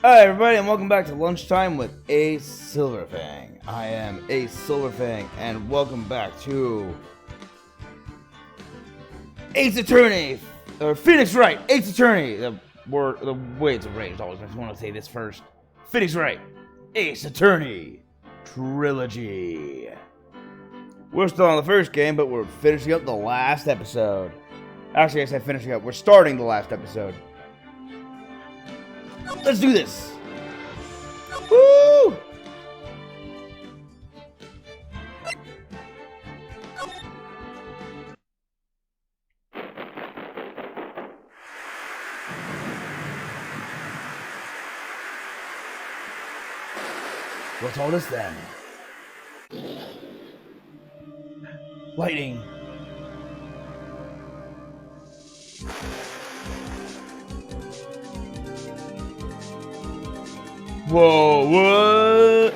Hi everybody and welcome back to Lunchtime with Ace Silverfang. I am Ace Silverfang and welcome back to Ace Attorney, or Phoenix Wright, Ace Attorney. The way it's arranged always makes me want to say this first. Phoenix Wright, Ace Attorney Trilogy. We're still on the first game, but we're finishing up the last episode. Actually, I said finishing up. We're starting the last episode. Let's do this! Woo! What's all this then? Lightning! Whoa, what?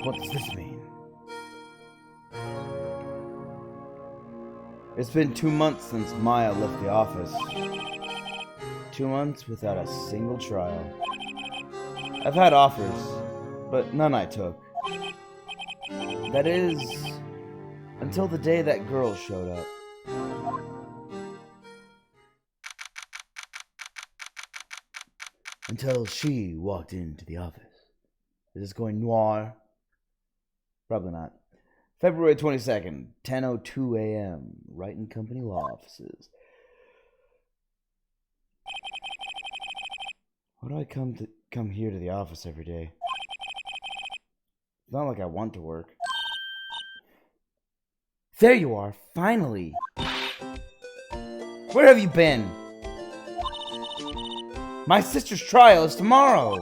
What does this mean? It's been 2 months since Maya left the office. 2 months without a single trial. I've had offers, but none I took. That is, until the day that girl showed up. Until she walked into the office. Is this going noir? Probably not. February 22nd, 10:02 a.m. Wright and Company law offices. Why do I come here to the office every day? It's not like I want to work. There you are, finally. Where have you been? My sister's trial is tomorrow.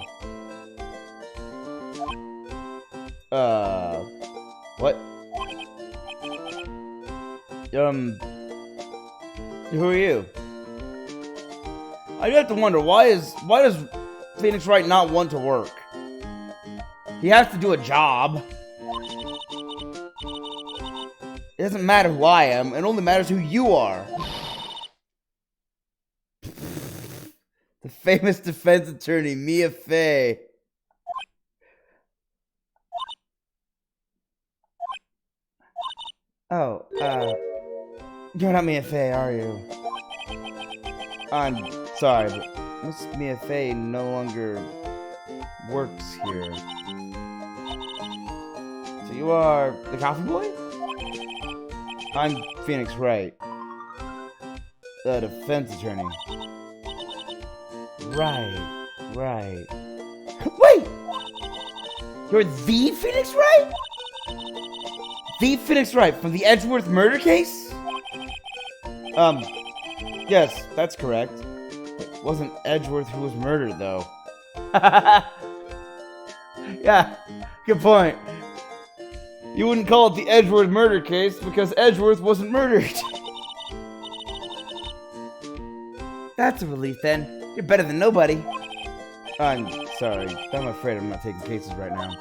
What? Who are you? I do have to wonder, why does Phoenix Wright not want to work? He has to do a job. It doesn't matter who I am, it only matters who you are. The famous defense attorney, Mia Fey. Oh, you're not Mia Fey, are you? I'm sorry, but Miss Mia Fey no longer works here. So you are the coffee boy? I'm Phoenix Wright, the defense attorney. Right. Wait! You're the Phoenix Wright? The Phoenix Wright from the Edgeworth murder case? Yes, that's correct. It wasn't Edgeworth who was murdered, though. Yeah, good point. You wouldn't call it the Edgeworth murder case because Edgeworth wasn't murdered. That's a relief, then. You're better than nobody. I'm sorry. I'm afraid I'm not taking cases right now.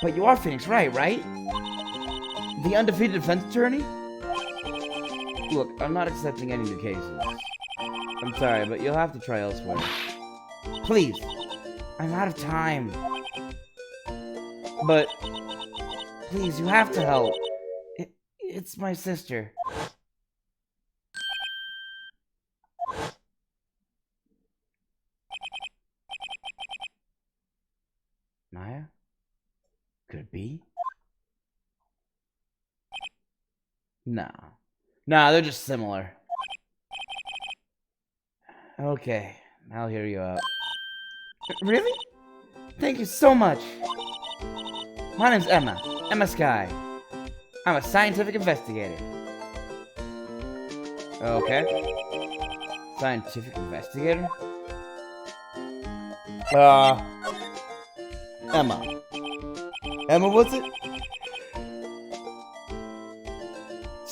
But you are Phoenix Wright, right? The undefeated defense attorney? Look, I'm not accepting any new cases. I'm sorry, but you'll have to try elsewhere. Please. I'm out of time. But please, you have to help. It's my sister. Maya? Could it be? Nah, they're just similar. Okay, I'll hear you out. Really? Thank you so much. My name's Emma Sky. I'm a scientific investigator. Okay. Scientific investigator? Emma. Emma, what's it?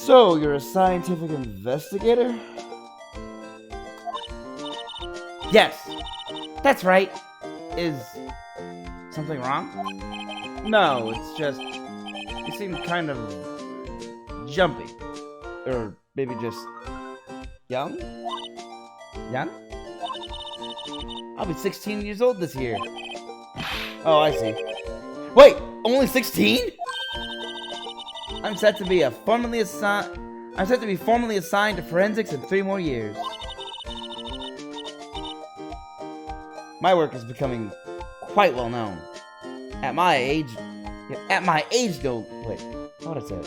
So, you're a scientific investigator? Yes, that's right. Is something wrong? No, it's just you seem kind of jumpy. Or maybe just young? Young? I'll be 16 years old this year. Oh, I see. Wait, only 16? I'm set to be formally assigned to forensics in 3 more years. My work is becoming quite well known. At my age, no. Wait, what I said?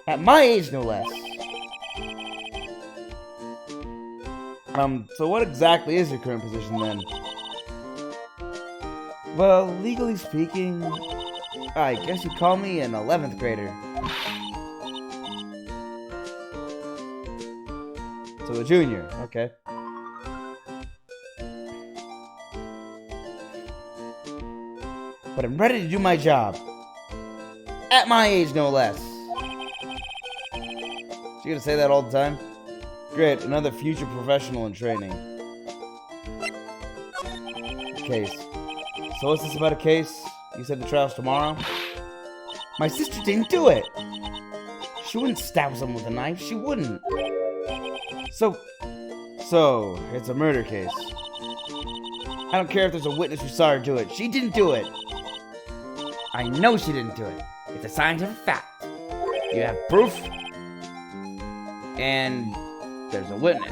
At my age, no less. So what exactly is your current position then? Well, legally speaking, I guess you'd call me an 11th grader. So a junior, okay. But I'm ready to do my job. At my age, no less. You gonna say that all the time? Great, another future professional in training. Case. So what's this about a case? You said the trial's tomorrow? My sister didn't do it! She wouldn't stab someone with a knife, she wouldn't. So, it's a murder case. I don't care if there's a witness who saw her do it. She didn't do it! I know she didn't do it. It's a scientific fact. You have proof, and there's a witness.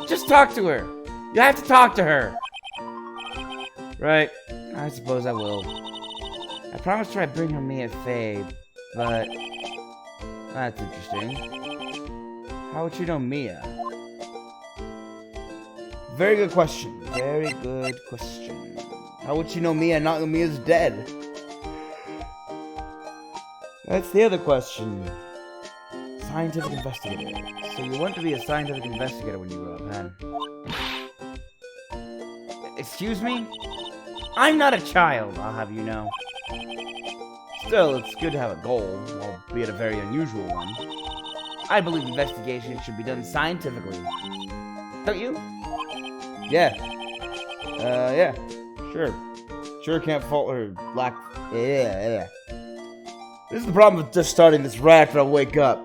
Just talk to her. You have to talk to her. Right. I suppose I will. I promised her I'd bring her Mia Faye, but that's interesting. How would you know Mia? Very good question. Very good question. How would you know Mia and not know Mia's dead? That's the other question. Scientific investigator. So you want to be a scientific investigator when you grow up, huh? Excuse me? I'm not a child, I'll have you know. Still, it's good to have a goal, albeit a very unusual one. I believe investigations should be done scientifically. Don't you? Yeah. Yeah. Sure. Sure can't fault her lack... Yeah. This is the problem with just starting this right after I wake up.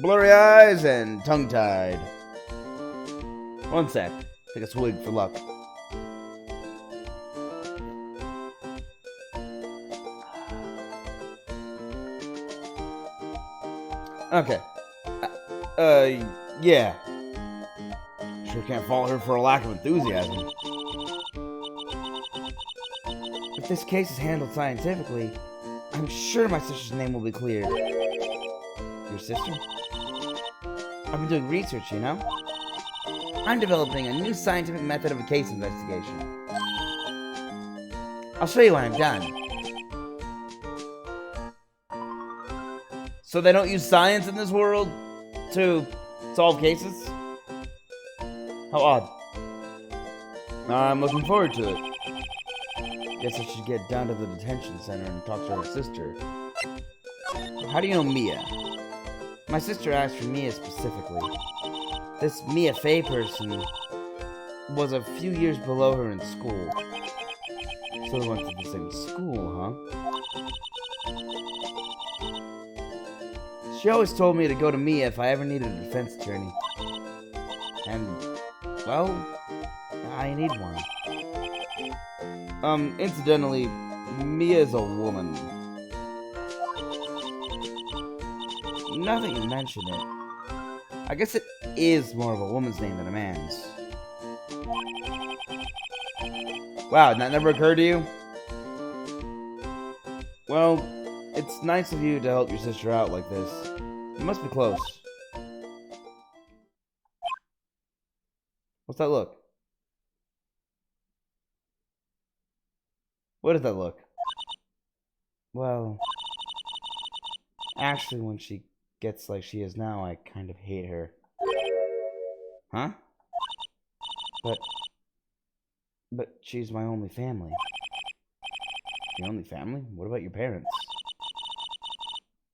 Blurry eyes and tongue-tied. One sec. Take a swig for luck. Okay. Yeah. Sure can't fault her for a lack of enthusiasm. If this case is handled scientifically, I'm sure my sister's name will be cleared. Your sister? I've been doing research, you know? I'm developing a new scientific method of a case investigation. I'll show you when I'm done. So they don't use science in this world to solve cases? How odd. I'm looking forward to it. Guess I should get down to the detention center and talk to her sister. How do you know Mia? My sister asked for Mia specifically. This Mia Faye person was a few years below her in school. So they went to the same school, huh? She always told me to go to Mia if I ever needed a defense attorney. And, well, I need one. Incidentally, Mia is a woman. Nothing to mention it. I guess it is more of a woman's name than a man's. Wow, that never occurred to you? Well, it's nice of you to help your sister out like this. You must be close. What's that look? What does that look? Well, actually, when she gets like she is now, I kind of hate her. Huh? But she's my only family. Your only family? What about your parents?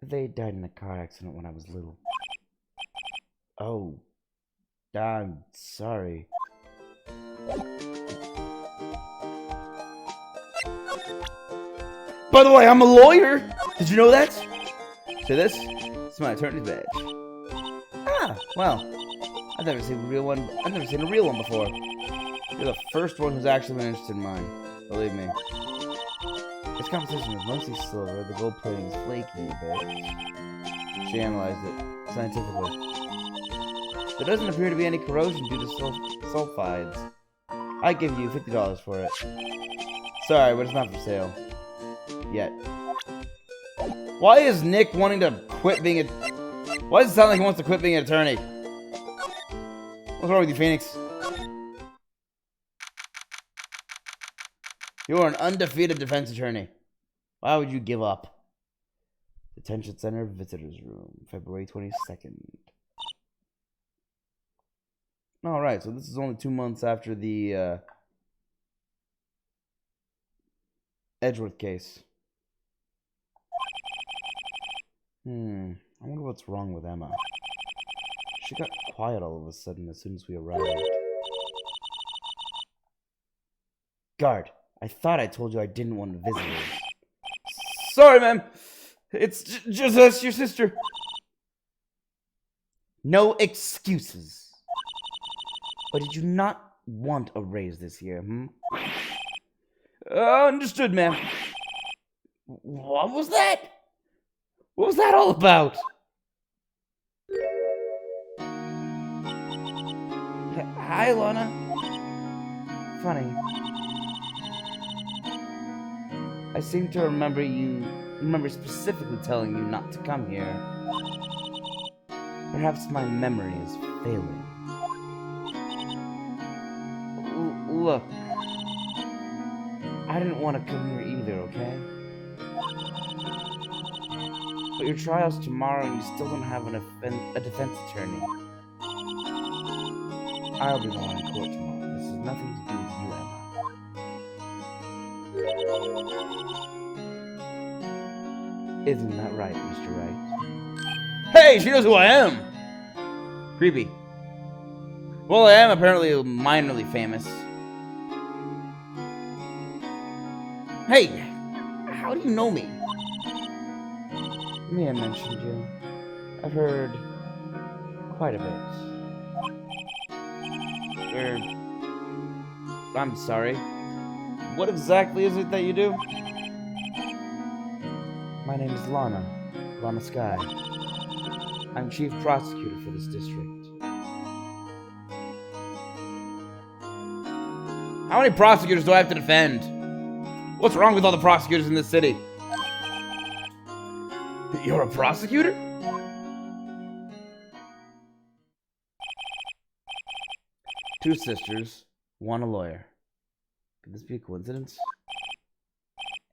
They died in a car accident when I was little. Oh, I'm sorry. By the way, I'm a lawyer! Did you know that? See this? It's my attorney's badge. Ah, well. I've never seen a real one before. You're the first one who's actually been interested in mine. Believe me. This composition is mostly silver, the gold plating is flaky a bit. She analyzed it, scientifically. There doesn't appear to be any corrosion due to sulfides. I give you $50 for it. Sorry, but it's not for sale. Yet. Why is Nick wanting to quit being a... Why does it sound like he wants to quit being an attorney? What's wrong with you, Phoenix? You are an undefeated defense attorney. Why would you give up? Detention Center Visitors Room, February 22nd. Alright, so this is only 2 months after the Edgeworth case. I wonder what's wrong with Emma. She got quiet all of a sudden as soon as we arrived. Guard, I thought I told you I didn't want visitors. Sorry, ma'am. It's just us, your sister. No excuses. But did you not want a raise this year, Understood, ma'am. What was that? What was that all about? Hi, Lana. Funny. I seem to remember specifically telling you not to come here. Perhaps my memory is failing. Look. I didn't want to come here either, okay? But your trial's tomorrow and you still don't have a defense attorney. I'll be the one in court tomorrow. This has nothing to do with you, Emma. Isn't that right, Mr. Wright? Hey, she knows who I am! Creepy. Well, I am apparently minorly famous. Hey, how do you know me? Mia mentioned you. I've heard quite a bit. I'm sorry. What exactly is it that you do? My name is Lana Sky. I'm chief prosecutor for this district. How many prosecutors do I have to defend? What's wrong with all the prosecutors in this city? You're a prosecutor? Two sisters, one a lawyer. Could this be a coincidence?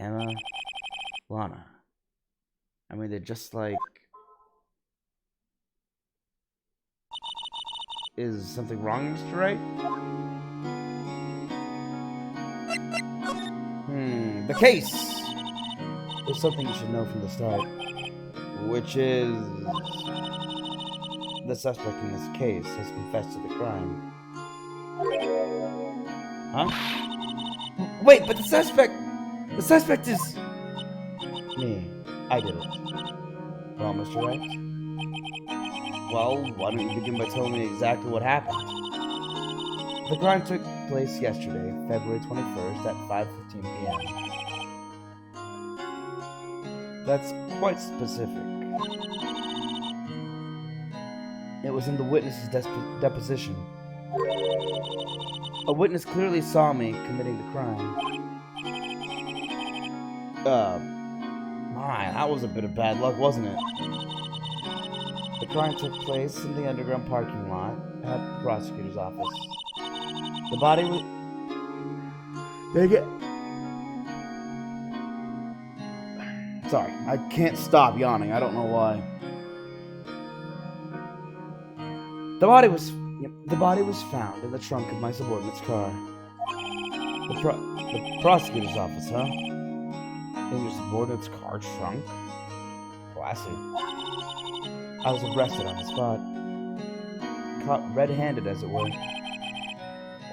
Emma, Lana. I mean, they're just like... Is something wrong, Mr. Wright? The case! There's something you should know from the start. Which is... The suspect in this case has confessed to the crime. Huh? Wait, but the suspect is... Me. I did it. Well, Mr. Wright? Well, why don't you begin by telling me exactly what happened? The crime took place yesterday, February 21st at 5:15 p.m. That's quite specific. It was in the witness's deposition. A witness clearly saw me committing the crime. That was a bit of bad luck, wasn't it? The crime took place in the underground parking lot at the prosecutor's office. The body was... Sorry, I can't stop yawning. I don't know why. The body was found in the trunk of my subordinate's car. The prosecutor's office, huh? In your subordinate's car trunk? I see. I was arrested on the spot. Caught red-handed, as it were.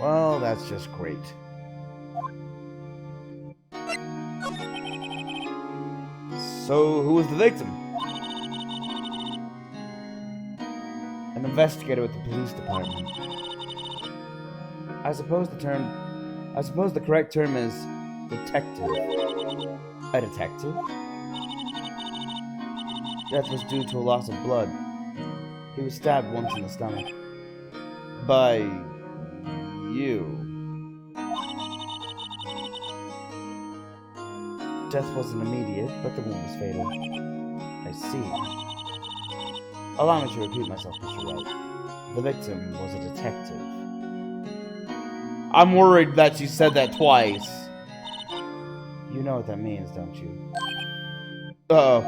Well, that's just great. So, who was the victim? An investigator with the police department. I suppose the correct term is detective. A detective? Death was due to a loss of blood. He was stabbed once in the stomach. By you. Death wasn't immediate, but the wound was fatal. I see. Allow me to repeat myself, Mr. Wright. The victim was a detective. I'm worried that you said that twice. You know what that means, don't you? Uh-oh.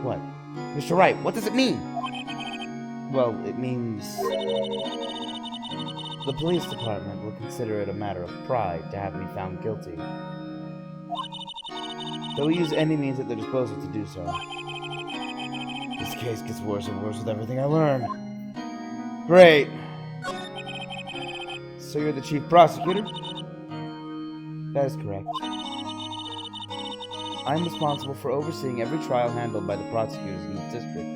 What? Mr. Wright, what does it mean? Well, it means the police department will consider it a matter of pride to have me found guilty. They'll use any means at their disposal to do so. This case gets worse and worse with everything I learn. Great. So you're the chief prosecutor? That is correct. I'm responsible for overseeing every trial handled by the prosecutors in this district.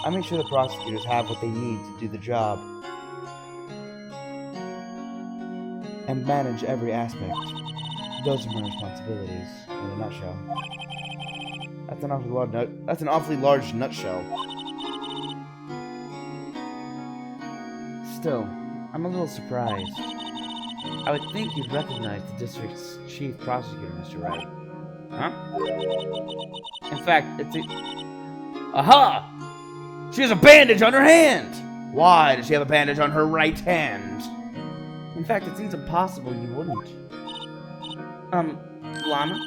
I make sure the prosecutors have what they need to do the job and manage every aspect. Those are my responsibilities, in a nutshell. That's an awfully large nutshell. Still, I'm a little surprised. I would think you'd recognize the district's chief prosecutor, Mr. Wright. Huh? In fact, it's a... Aha! She has a bandage on her hand! Why does she have a bandage on her right hand? In fact, it seems impossible you wouldn't. Lana?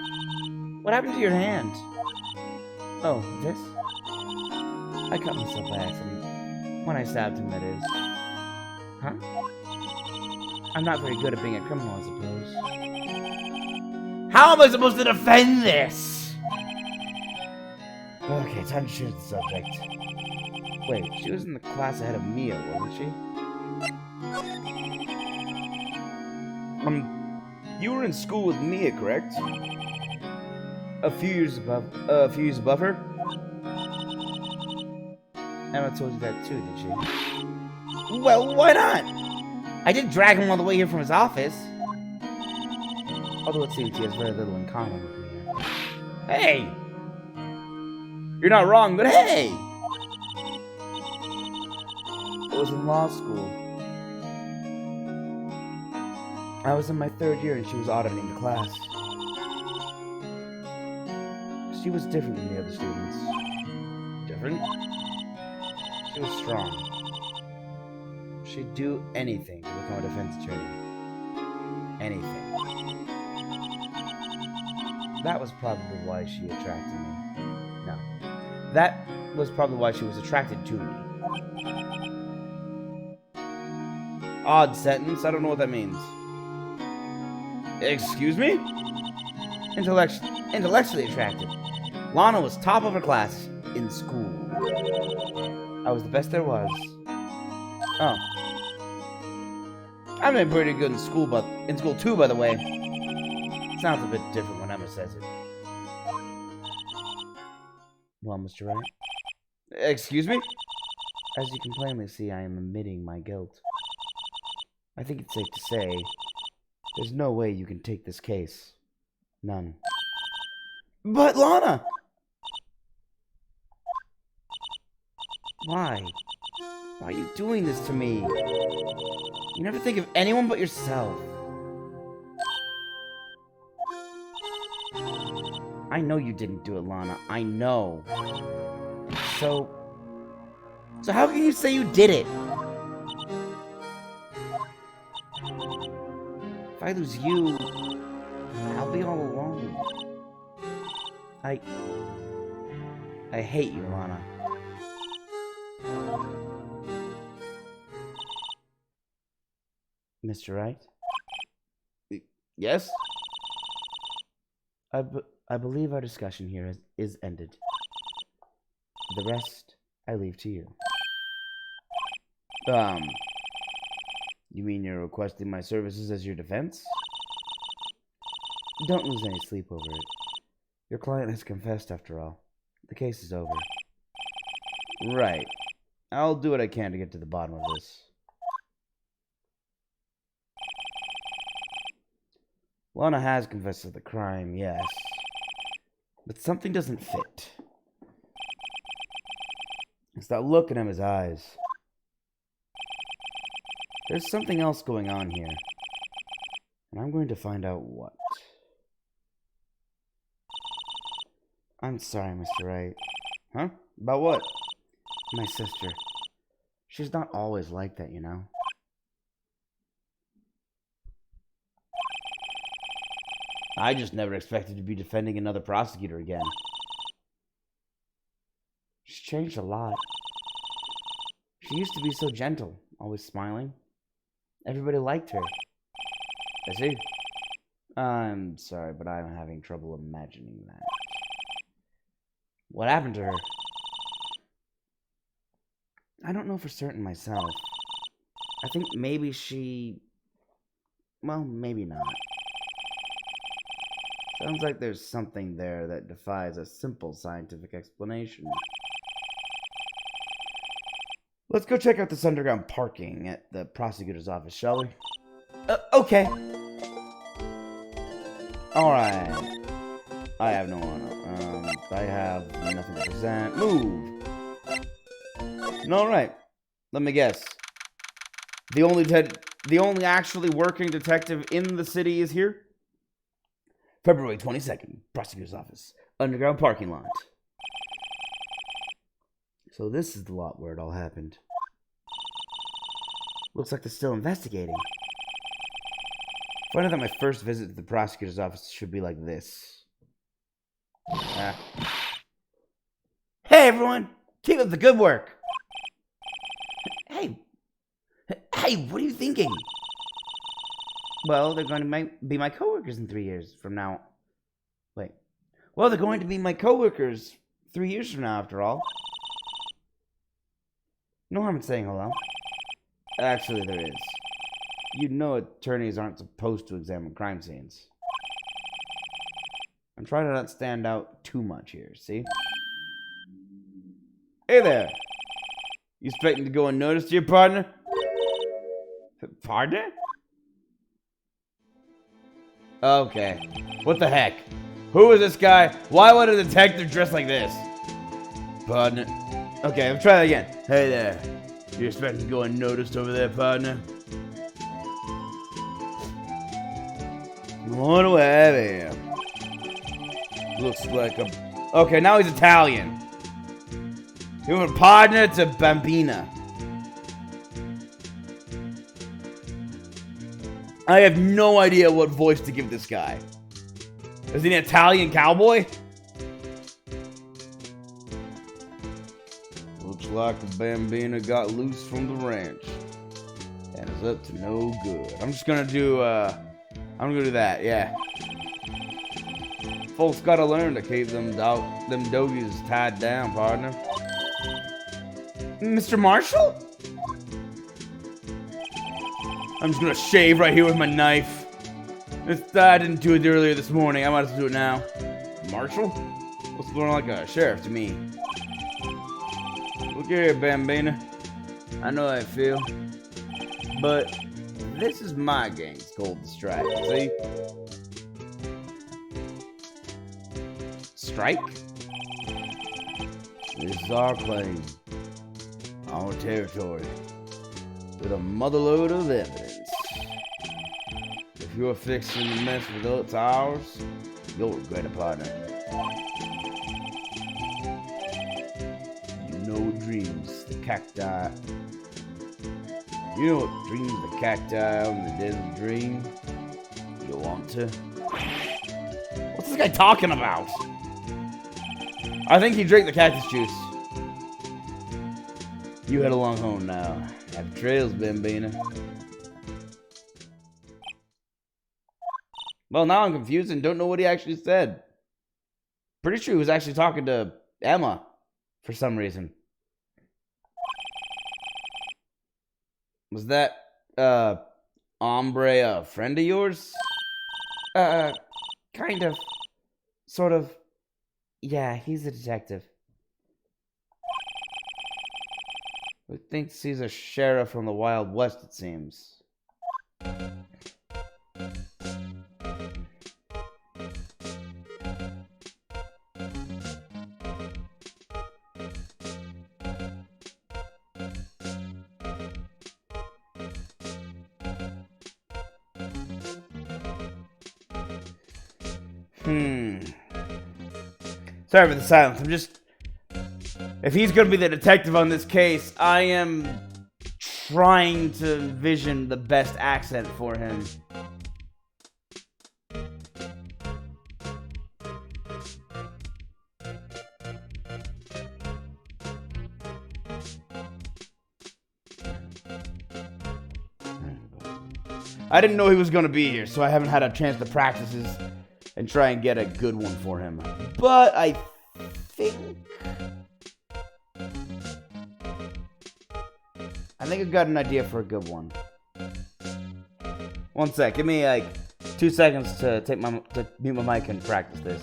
What happened to your hand? Oh, this? I cut myself by accident. When I stabbed him, that is. Huh? I'm not very good at being a criminal, I suppose. How am I supposed to defend this? Okay, time to change the subject. Wait, she was in the class ahead of Mia, wasn't she? You were in school with Mia, correct? A few years above her? Emma told you that too, did she? Well, why not? I did drag him all the way here from his office. Although it seems he has very little in common with Mia. Hey! You're not wrong, but hey! I was in law school. I was in my 3rd year and she was auditing the class. She was different than the other students. Different? She was strong. She'd do anything to become a defense attorney. Anything. That was probably why she attracted me. No. That was probably why she was attracted to me. Odd sentence. I don't know what that means. Excuse me? Intellectually attractive. Lana was top of her class in school. I was the best there was. Oh. I've been pretty good in school too, by the way. Sounds a bit different when Emma says it. Well, Mr. Wright? Excuse me? As you can plainly see, I am admitting my guilt. I think it's safe to say there's no way you can take this case. None. But Lana! Why? Why are you doing this to me? You never think of anyone but yourself. I know you didn't do it, Lana. I know. So how can you say you did it? If I lose you, I'll be all alone. I hate you, Lana. Mr. Wright? Yes? I believe our discussion here is ended. The rest, I leave to you. You mean you're requesting my services as your defense? Don't lose any sleep over it. Your client has confessed after all. The case is over. Right. I'll do what I can to get to the bottom of this. Lana has confessed to the crime, yes. But something doesn't fit. It's that look in Emma's eyes. There's something else going on here. And I'm going to find out what. I'm sorry, Mr. Wright. Huh? About what? My sister. She's not always like that, you know. I just never expected to be defending another prosecutor again. She's changed a lot. She used to be so gentle, always smiling. Everybody liked her. I see. I'm sorry, but I'm having trouble imagining that. What happened to her? I don't know for certain myself. I think maybe she... Well, maybe not. Sounds like there's something there that defies a simple scientific explanation. Let's go check out this underground parking at the prosecutor's office, shall we? Okay. Alright. I have no honor. I have nothing to present. Move! Alright. Let me guess. The only actually working detective in the city is here? February 22nd, prosecutor's office. Underground parking lot. So this is the lot where it all happened. Looks like they're still investigating. Funny that my first visit to the prosecutor's office should be like this. Hey everyone! Keep up the good work! Hey, what are you thinking? Well, they're going to be my coworkers in 3 years from now. Wait. Well, they're going to be my coworkers 3 years from now, after all. No harm in saying hello. Actually, there is. You know attorneys aren't supposed to examine crime scenes. I'm trying to not stand out too much here, see? Hey there! You expecting to go unnoticed to your partner? Partner? Okay. What the heck? Who is this guy? Why would a detective dress like this? Partner. Okay, let's try that again. Hey there. You expecting to go unnoticed over there, partner? What do I have here? Looks like a... Okay, now he's Italian. He went from partner to bambina. I have no idea what voice to give this guy. Is he an Italian cowboy? Looks like the bambina got loose from the ranch and is up to no good. I'm just gonna do, I'm gonna do that, yeah. Folks gotta learn to keep them doggies tied down, partner. Mr. Marshall? I'm just gonna shave right here with my knife. I didn't do it earlier this morning. I might as well do it now. Marshall? What's going on like a sheriff to me? Look here, Bambina. I know how I feel. But this is my gang's golden strike, see? Strike? This is our claim. Our territory. With a motherload of evidence. If you're fixing to mess with us, ours, you'll regret it, partner. You know what dreams the cacti. You know what dreams the cacti in the desert dream? You want to? What's this guy talking about? I think he drank the cactus juice. You head along home now. Have trails, Bambina. Well, now I'm confused and don't know what he actually said. Pretty sure he was actually talking to Emma for some reason. Was that, hombre a friend of yours? Kind of. Sort of. Yeah, he's a detective. Who thinks he's a sheriff from the Wild West, it seems. Sorry for the silence. I'm just... If he's gonna be the detective on this case, I am trying to envision the best accent for him. I didn't know he was gonna be here, so I haven't had a chance to practice his and try and get a good one for him. But I think I've got an idea for a good one. One sec, give me like 2 seconds to mute my mic and practice this.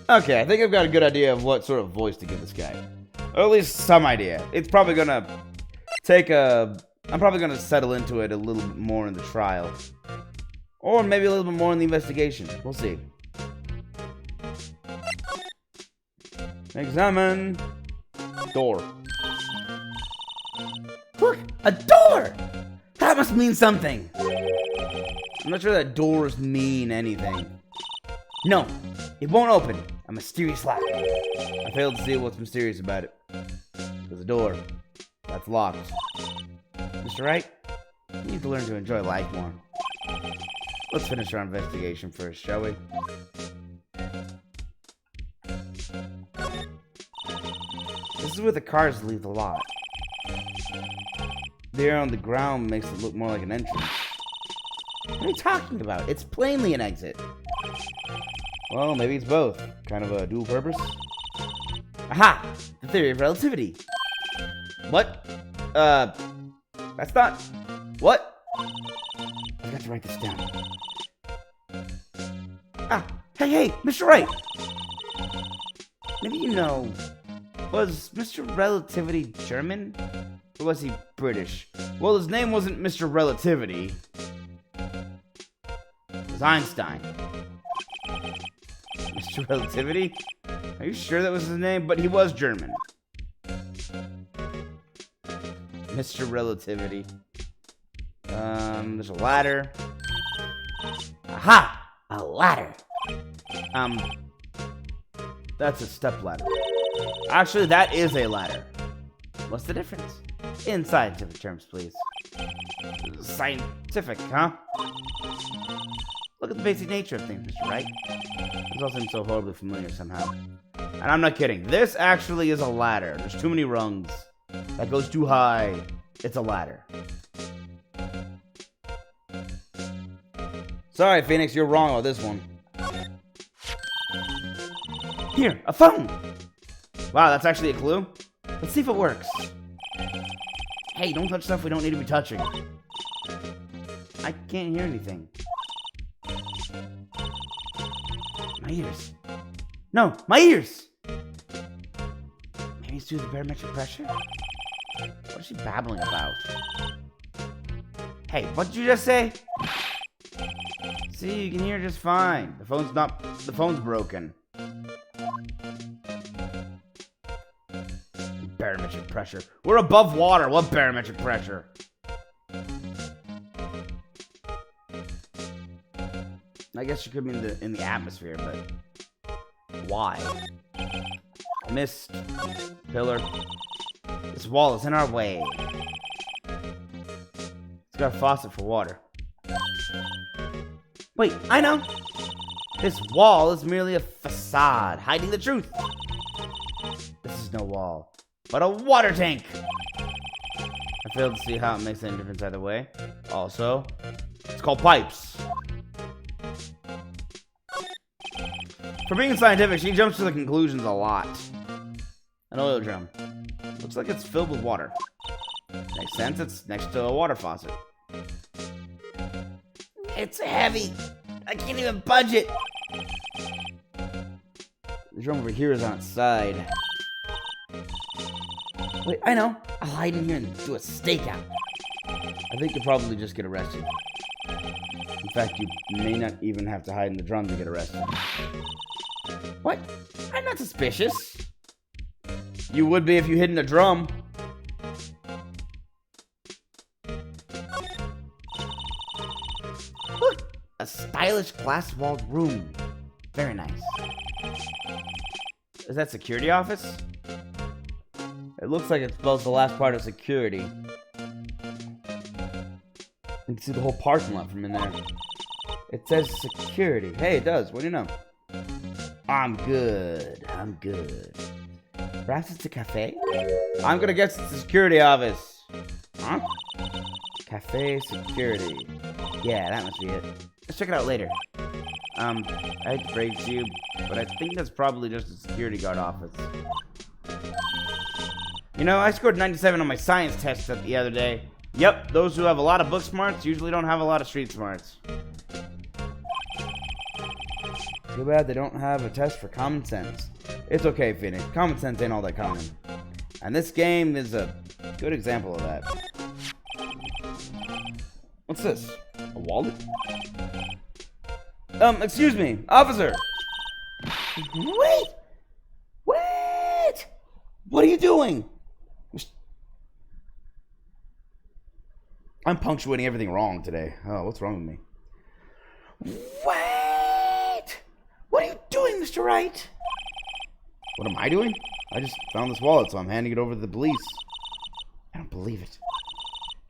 Okay, I think I've got a good idea of what sort of voice to give this guy. Or at least some idea. It's probably gonna take a... I'm probably gonna settle into it a little bit more in the trial. Or maybe a little bit more in the investigation. We'll see. Examine. Door. Look! A door! That must mean something! I'm not sure that doors mean anything. No, it won't open. A mysterious lock. I failed to see what's mysterious about it. There's a door. That's locked. Mr. Wright, you need to learn to enjoy life more. Let's finish our investigation first, shall we? This is where the cars leave the lot. The air on the ground makes it look more like an entrance. What are you talking about? It's plainly an exit. Well, maybe it's both. Kind of a dual purpose. Aha! The theory of relativity. What? That's not... What? I got to write this down. Ah! Hey, Mr. Wright! Maybe you know... Was Mr. Relativity German? Or was he British? Well, his name wasn't Mr. Relativity. It was Einstein. Mr. Relativity? Are you sure that was his name? But he was German. Mr. Relativity. There's a ladder. Aha! A ladder! That's a step ladder. Actually, that is a ladder. What's the difference? In scientific terms, please. Scientific, huh? Look at the basic nature of things, Mr. Wright. This all seems so horribly familiar somehow. And I'm not kidding. This actually is a ladder. There's too many rungs. That goes too high. It's a ladder. Sorry, Phoenix, you're wrong on this one. Here, a phone! Wow, that's actually a clue? Let's see if it works. Hey, don't touch stuff we don't need to be touching. I can't hear anything. My ears. No, my ears! Can you do the barometric pressure? What is she babbling about? Hey, what did you just say? See, you can hear just fine. The phone's broken. Barometric pressure. We're above water. What barometric pressure? I guess you could be in the atmosphere, but why? Mist. Pillar. This wall is in our way. It's got a faucet for water. Wait, I know! This wall is merely a facade, hiding the truth. This is no wall, but a water tank! I failed to see how it makes any difference either way. Also, it's called pipes. For being scientific, she jumps to the conclusions a lot. An oil drum. Looks like it's filled with water. Makes sense, it's next to a water faucet. It's heavy. I can't even budge it. The drum over here is on its side. Wait, I know. I'll hide in here and do a stakeout. I think you'll probably just get arrested. In fact, you may not even have to hide in the drum to get arrested. What? I'm not suspicious. You would be if you hid in a drum. Look! A stylish glass-walled room. Very nice. Is that security office? It looks like it spells the last part of security. You can see the whole parking lot from in there. It says security. Hey, it does. What do you know? I'm good. I'm good. Perhaps it's a cafe? I'm gonna guess it's the security office. Huh? Cafe security. Yeah, that must be it. Let's check it out later. I hate to break to you, but I think that's probably just a security guard office. You know, I scored 97 on my science test the other day. Yep, those who have a lot of book smarts usually don't have a lot of street smarts. Too bad they don't have a test for common sense. It's okay, Phoenix. Common sense ain't all that common. And this game is a good example of that. What's this? A wallet? Excuse me, officer! Wait! Wait! What are you doing? I'm punctuating everything wrong today. Oh, what's wrong with me? Wait! What are you doing, Mr. Wright? What am I doing? I just found this wallet, so I'm handing it over to the police. I don't believe it.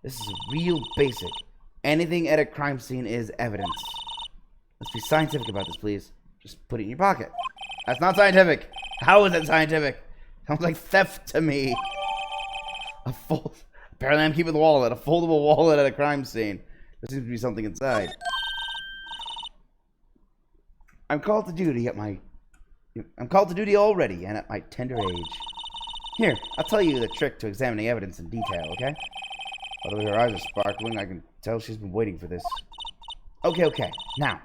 This is real basic. Anything at a crime scene is evidence. Let's be scientific about this, please. Just put it in your pocket. That's not scientific. How is it scientific? Sounds like theft to me. Apparently I'm keeping the wallet. A foldable wallet at a crime scene. There seems to be something inside. I'm called to duty already, and at my tender age. Here, I'll tell you the trick to examining evidence in detail, okay? Although her eyes are sparkling, I can tell she's been waiting for this. Okay. Now,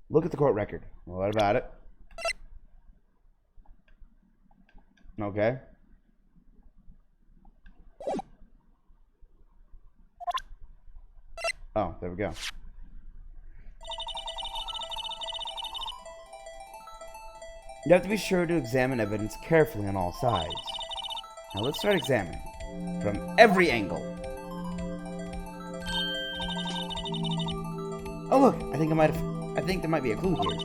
look at the court record. What about it? Okay. Oh, there we go. You have to be sure to examine evidence carefully on all sides. Now let's start examining from every angle. Oh look, I think there might be a clue here.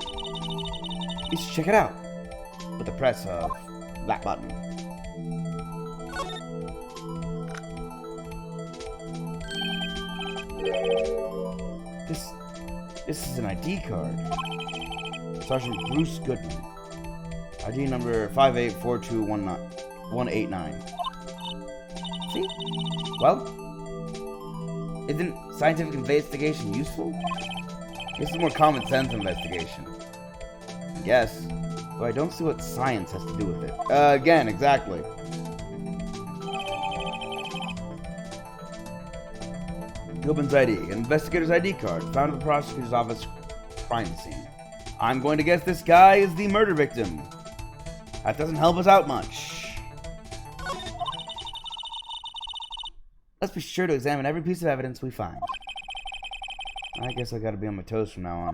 You should check it out with the press of that button. This is an ID card. Sergeant Bruce Goodman. ID number 5842189. See? Well, isn't scientific investigation useful? This is more common sense investigation. Yes, but I don't see what science has to do with it. Again, exactly. Goodman's ID, an investigator's ID card, found at the prosecutor's office crime scene. I'm going to guess this guy is the murder victim. That doesn't help us out much. Let's be sure to examine every piece of evidence we find. I guess I gotta be on my toes from now on.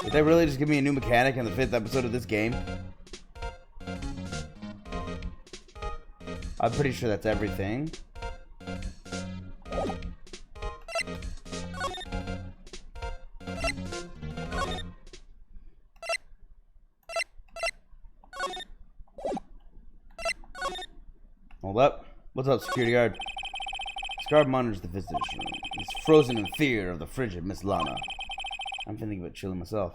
Did they really just give me a new mechanic in the 5th episode of this game? I'm pretty sure that's everything. Hold up. What's up, security guard? This guard monitors the visitor's room. He's frozen in fear of the frigid Miss Lana. I'm thinking about chilling myself.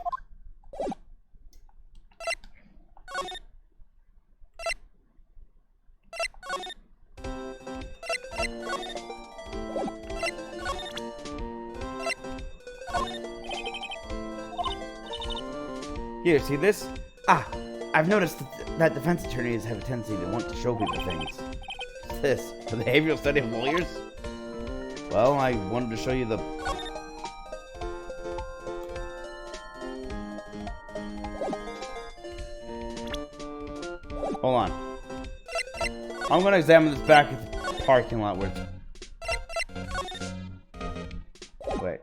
Here, see this? Ah, I've noticed that defense attorneys have a tendency to want to show people things. What's this? The behavioral study of lawyers? Well, I wanted to show you the... Hold on. I'm gonna examine this back at the parking lot where it's... Wait.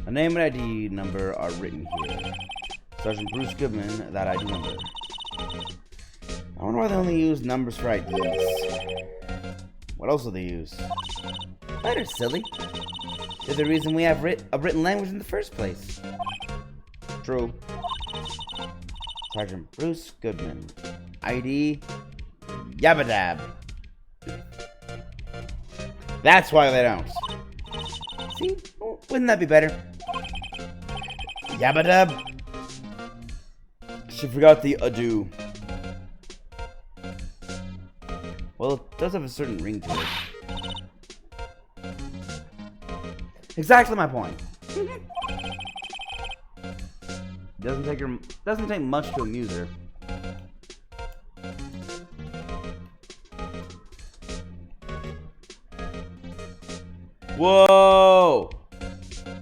A name and ID number are written here. Sergeant Bruce Goodman, that ID number. I wonder why they only use numbers for IDs. What else do they use? Letters, silly. They're the reason we have a written language in the first place. True. Sergeant Bruce Goodman. ID Yabadab. That's why they don't. See? Wouldn't that be better? Yabadab. She forgot the adieu. Well, it does have a certain ring to it. Exactly my point. Doesn't take much to amuse her. Whoa!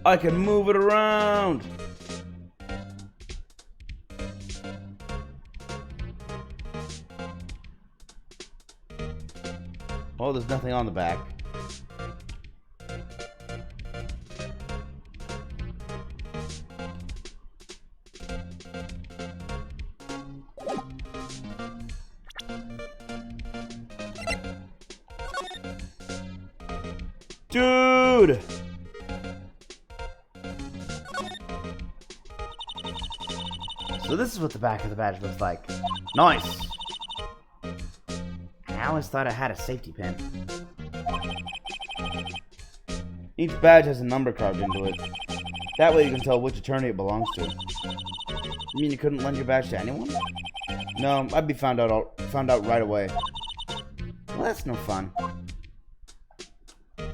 I can move it around. Oh, there's nothing on the back. Dude! So this is what the back of the badge looks like. Nice! I always thought I had a safety pin. Each badge has a number carved into it. That way you can tell which attorney it belongs to. You mean you couldn't lend your badge to anyone? No, I'd be found out right away. Well, that's no fun.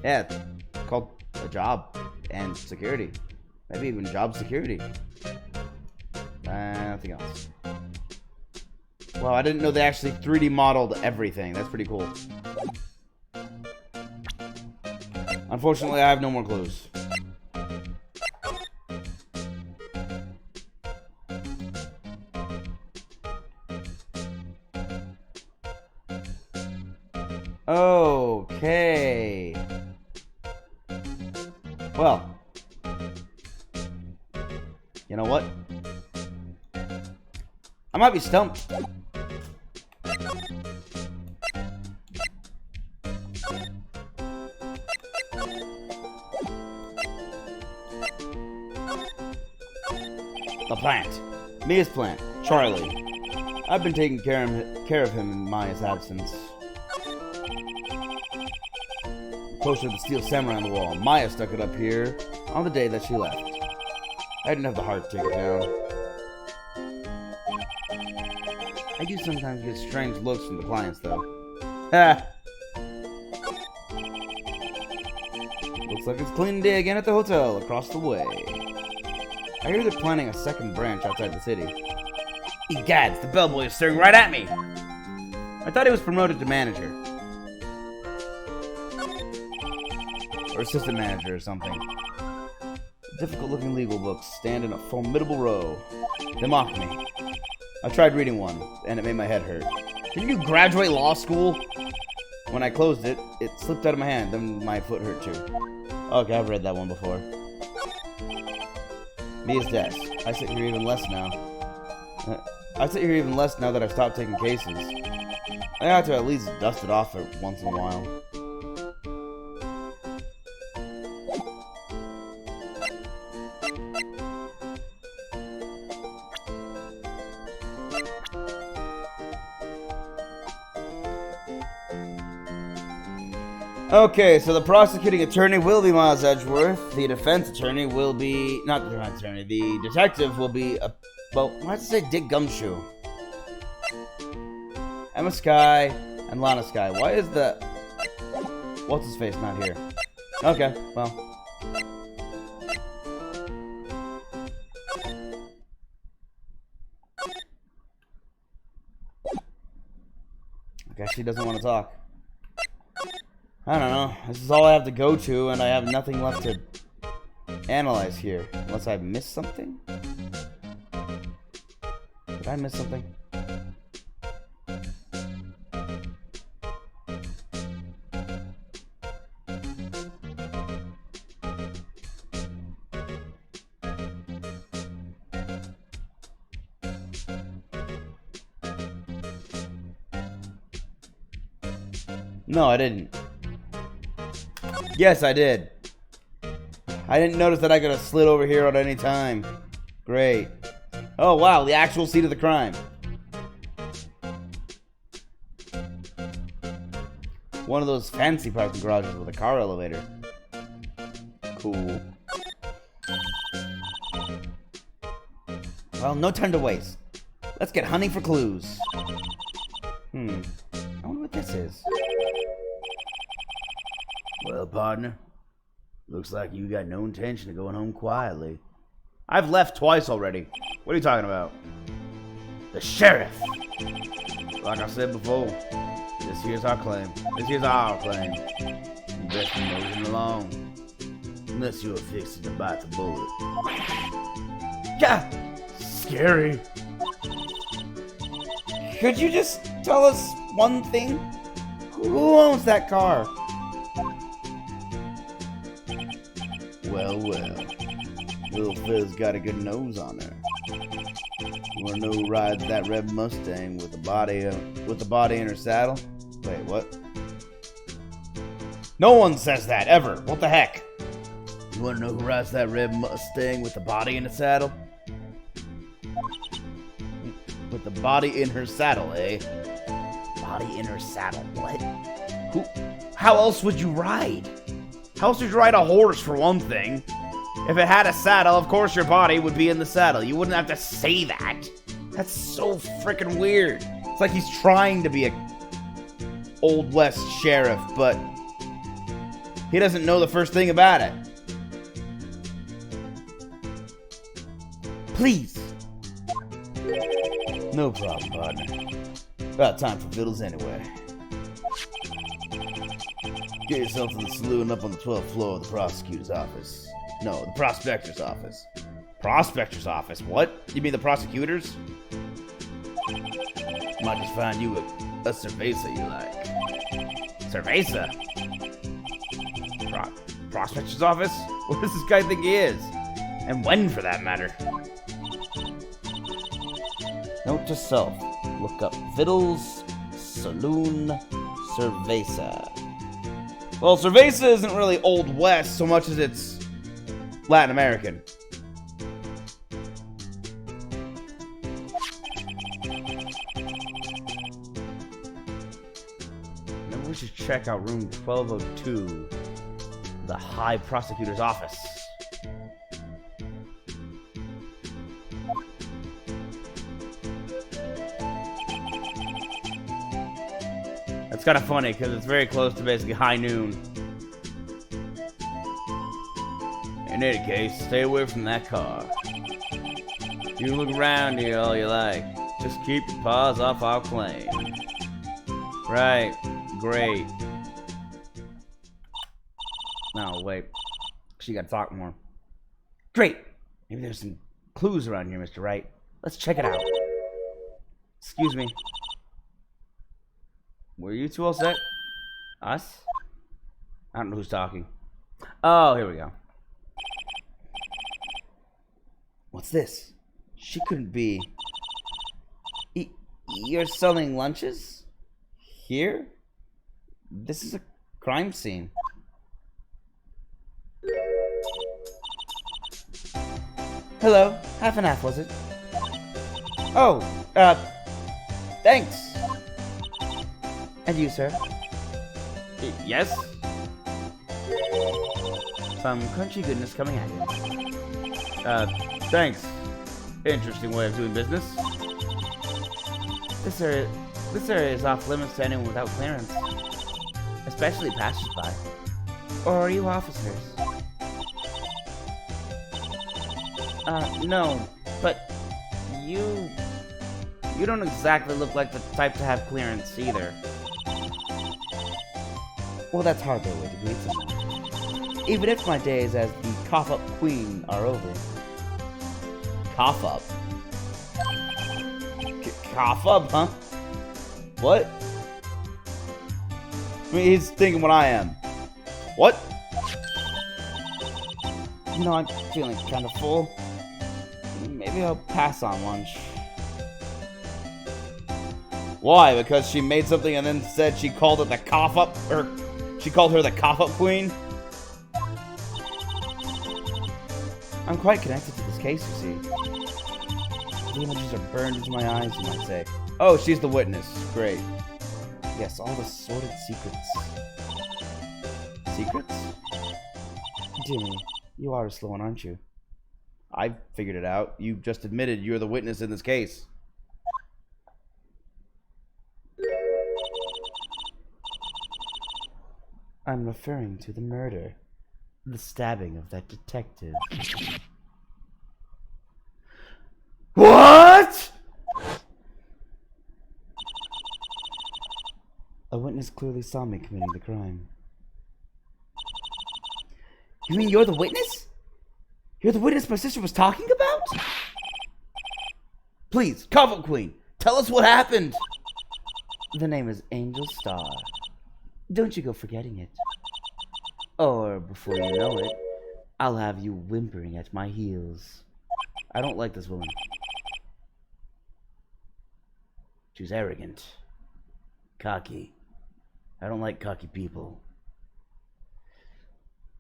Yeah, it's called a job and security. Maybe even job security. Nothing else. Wow, I didn't know they actually 3D modeled everything. That's pretty cool. Unfortunately, I have no more clues. Okay. Well. You know what? I might be stumped. The plant. Mia's plant. Charlie. I've been taking care of him in Maya's absence. Poster of the Steel Samurai on the wall. Maya stuck it up here on the day that she left. I didn't have the heart to take it down. I do sometimes get strange looks from the clients, though. Ha! Looks like it's cleaning day again at the hotel across the way. I hear they're planning a second branch outside the city. Egads, the bellboy is staring right at me! I thought he was promoted to manager. Or assistant manager or something. Difficult-looking legal books stand in a formidable row. They mock me. I tried reading one, and it made my head hurt. Didn't you graduate law school? When I closed it, it slipped out of my hand, then my foot hurt too. Okay, I've read that one before. Mia's desk. I sit here even less now. That I've stopped taking cases. I have to at least dust it off once in a while. Okay, so the prosecuting attorney will be Miles Edgeworth. The defense attorney will be... Not the defense attorney. The detective will be... Well, why does it say Dick Gumshoe? Emma Sky and Lana Sky. Why is the... What's his face not here? Okay, well. I guess she doesn't want to talk. I don't know. This is all I have to go to, and I have nothing left to analyze here. Unless I missed something? Did I miss something? No, I didn't. Yes, I did. I didn't notice that I could have slid over here at any time. Great. Oh, wow, the actual seat of the crime. One of those fancy parking garages with a car elevator. Cool. Well, no time to waste. Let's get hunting for clues. I wonder what this is. Well, partner, looks like you got no intention of going home quietly. I've left twice already. What are you talking about? The sheriff! Like I said before, this here's our claim. This here's our claim. You best be moving along. Unless you're fixing to bite the bullet. Yeah! Scary. Could you just tell us one thing? Who owns that car? Well, little Phil's got a good nose on her. You wanna know who rides that red Mustang with the body in her saddle? Wait, what? No one says that ever. What the heck? You wanna know who rides that red Mustang with the body in the saddle? With the body in her saddle, eh? Body in her saddle. What? Who? How else would you ride? How else would you ride a horse, for one thing? If it had a saddle, of course your body would be in the saddle. You wouldn't have to say that. That's so freaking weird. It's like he's trying to be a Old West sheriff, but he doesn't know the first thing about it. Please. No problem, partner. About time for fiddles anyway. Get yourself to the saloon up on the 12th floor of the prosecutor's office. No, the prospector's office. Prospector's office? What? You mean the prosecutors? Might just find you a cerveza you like. Cerveza? Prospector's office? What does this guy think he is? And when, for that matter? Note to self. Look up Vittles, Saloon, Cerveza. Well, cerveza isn't really Old West so much as it's Latin American. Maybe we should check out room 1202, the High Prosecutor's office. It's kind of funny because it's very close to basically high noon. In any case, stay away from that car. You look around here all you like. Just keep your paws off our claim. Right. Great. No, wait. She gotta talk more. Great! Maybe there's some clues around here, Mr. Wright. Let's check it out. Excuse me. Were you two all set? Us? I don't know who's talking. Oh, here we go. What's this? She couldn't be... You're selling lunches? Here? This is a crime scene. Hello. Half and half, was it? Oh, thanks. And you, sir? Yes? Some crunchy goodness coming at you. Thanks. Interesting way of doing business. This area is off limits to anyone without clearance. Especially passersby. Or are you officers? No. But you don't exactly look like the type to have clearance either. Well, that's hardly a way to greet someone. Even if my days as the cough-up queen are over. Cough-up? Cough-up, huh? What? I mean, he's thinking what I am. What? You know, I'm feeling kind of full. Maybe I'll pass on lunch. Why? Because she made something and then said she called it the cough-up? Or she called her the cough-up queen? I'm quite connected to this case, you see. The images are burned into my eyes, you might say. Oh, she's the witness. Great. Yes, all the sordid secrets. Secrets? Dear me, you are a slow one, aren't you? I figured it out. You just admitted you're the witness in this case. I'm referring to the murder. The stabbing of that detective. What?! A witness clearly saw me committing the crime. You mean you're the witness? You're the witness my sister was talking about? Please, Coffin Queen, tell us what happened! The name is Angel Star. Don't you go forgetting it. Or, before you know it, I'll have you whimpering at my heels. I don't like this woman. She's arrogant. Cocky. I don't like cocky people.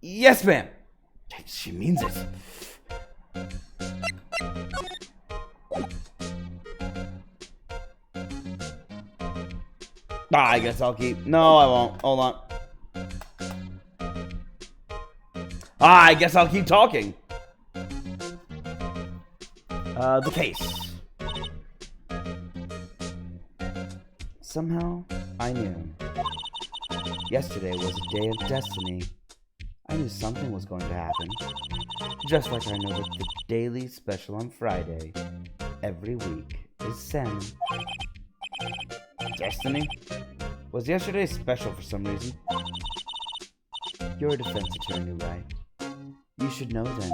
Yes, ma'am! She means it. I guess I'll keep... No, I won't. Hold on. I guess I'll keep talking. The case. Somehow, I knew. Yesterday was a day of destiny. I knew something was going to happen. Just like I know that the daily special on Friday, every week, is Sen. Destiny? Was yesterday's special for some reason? You're a defense attorney, right? You should know then.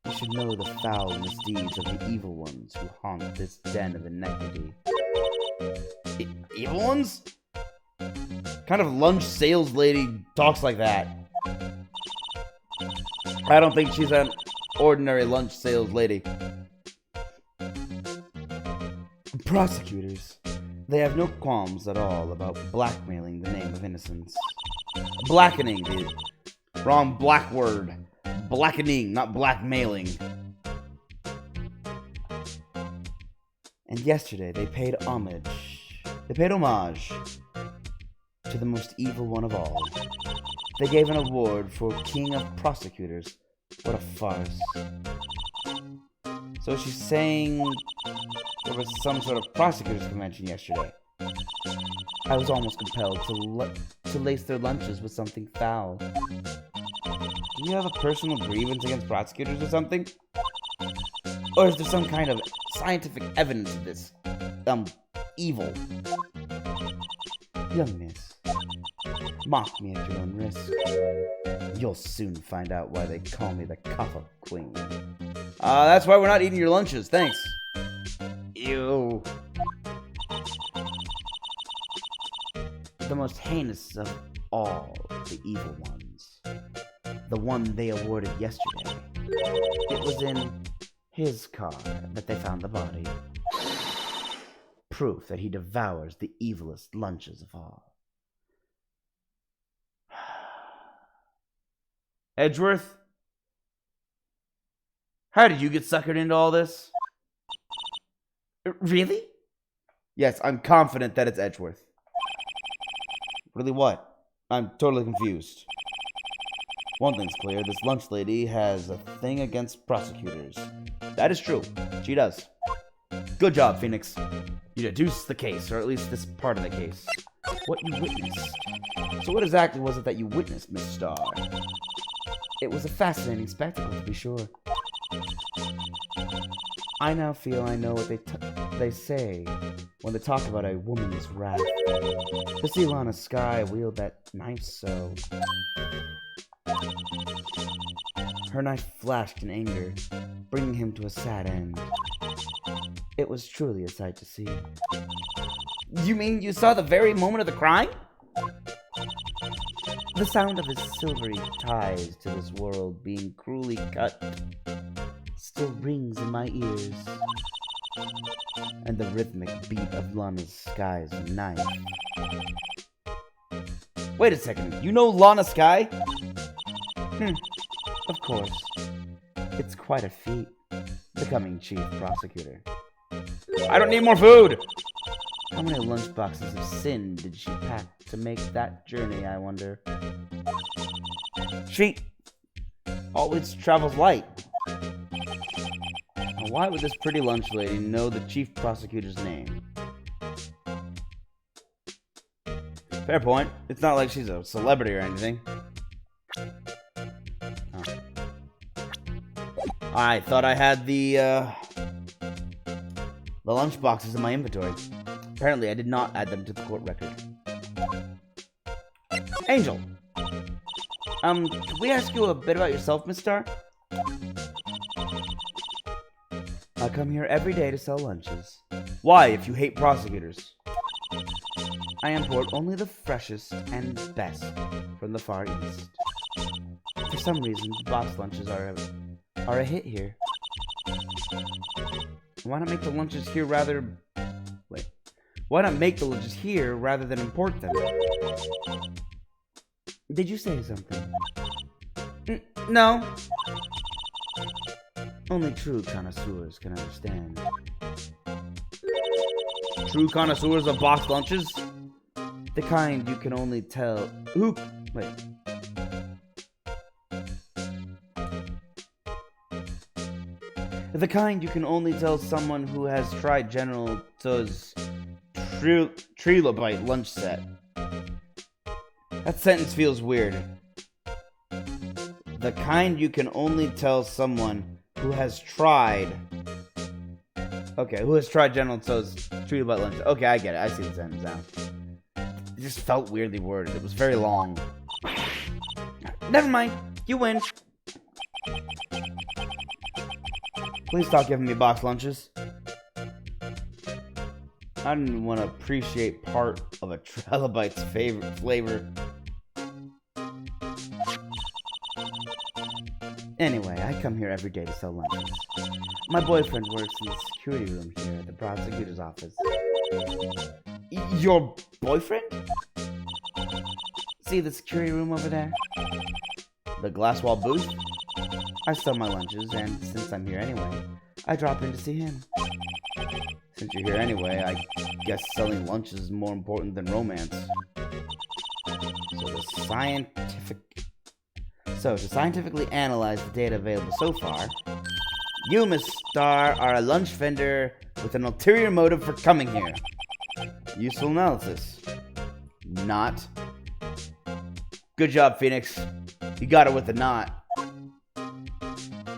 You should know the foul misdeeds of the evil ones who haunt this den of iniquity. Evil ones? Kind of lunch sales lady talks like that. I don't think she's an ordinary lunch sales lady. Prosecutors. They have no qualms at all about blackmailing the name of innocence. Blackening, the wrong black word. Blackening, not blackmailing. And yesterday they paid homage. They paid homage to the most evil one of all. They gave an award for King of Prosecutors. What a farce. So she's saying there was some sort of prosecutors convention yesterday. I was almost compelled to lace their lunches with something foul. Do you have a personal grievance against prosecutors or something? Or is there some kind of scientific evidence of this, evil? Young miss, Mock me at your own risk. You'll soon find out why they call me the Kaffa Queen. That's why we're not eating your lunches, thanks. Ew. The most heinous of all the evil ones. The one they awarded yesterday. It was in his car that they found the body. Proof that he devours the evilest lunches of all. Edgeworth? How did you get suckered into all this? Really? Yes, I'm confident that it's Edgeworth. Really what? I'm totally confused. One thing's clear, this lunch lady has a thing against prosecutors. That is true. She does. Good job, Phoenix. You deduced the case, or at least this part of the case. What you witnessed. So what exactly was it that you witnessed, Miss Starr? It was a fascinating spectacle, to be sure. I now feel I know what they say when they talk about a woman's wrath. To see Lana Skye wield that knife so... Her knife flashed in anger, bringing him to a sad end. It was truly a sight to see. You mean you saw the very moment of the crime? The sound of his silvery ties to this world being cruelly cut still rings in my ears. And the rhythmic beat of Lana Skye's knife. Wait a second, you know Lana Skye? Of course. It's quite a feat, becoming chief prosecutor. I don't need more food! How many lunchboxes of sin did she pack to make that journey, I wonder? She always travels light. Now, why would this pretty lunch lady know the chief prosecutor's name? Fair point. It's not like she's a celebrity or anything. Oh. I thought I had the lunch boxes in my inventory. Apparently, I did not add them to the court record. Angel! Can we ask you a bit about yourself, Miss Starr? I come here every day to sell lunches. Why, if you hate prosecutors? I import only the freshest and best from the Far East. For some reason, box lunches are a hit here. Why not make the lunches here rather... Wait. Why not make the lunches here rather than import them? Did you say something? No. Only true connoisseurs can understand. True connoisseurs of box lunches? The kind you can only tell... Wait. The kind you can only tell someone who has tried General Tso's trilobite lunch set. That sentence feels weird. The kind you can only tell someone who has tried... Okay, who has tried General Tso's trilobite lunch set. Okay, I get it. I see the sentence now. It just felt weirdly worded. It was very long. Never mind. You win. Please stop giving me box lunches. I didn't want to appreciate part of a trilobite's favorite flavor. Anyway, I come here every day to sell lunches. My boyfriend works in the security room here at the prosecutor's office. Your boyfriend? See the security room over there? The glass wall booth? I sell my lunches, and since I'm here anyway, I drop in to see him. Since you're here anyway, I guess selling lunches is more important than romance. So to scientifically analyze the data available so far, you, Miss Starr, are a lunch vendor with an ulterior motive for coming here. Useful analysis. Not. Good job, Phoenix. You got it with the knot.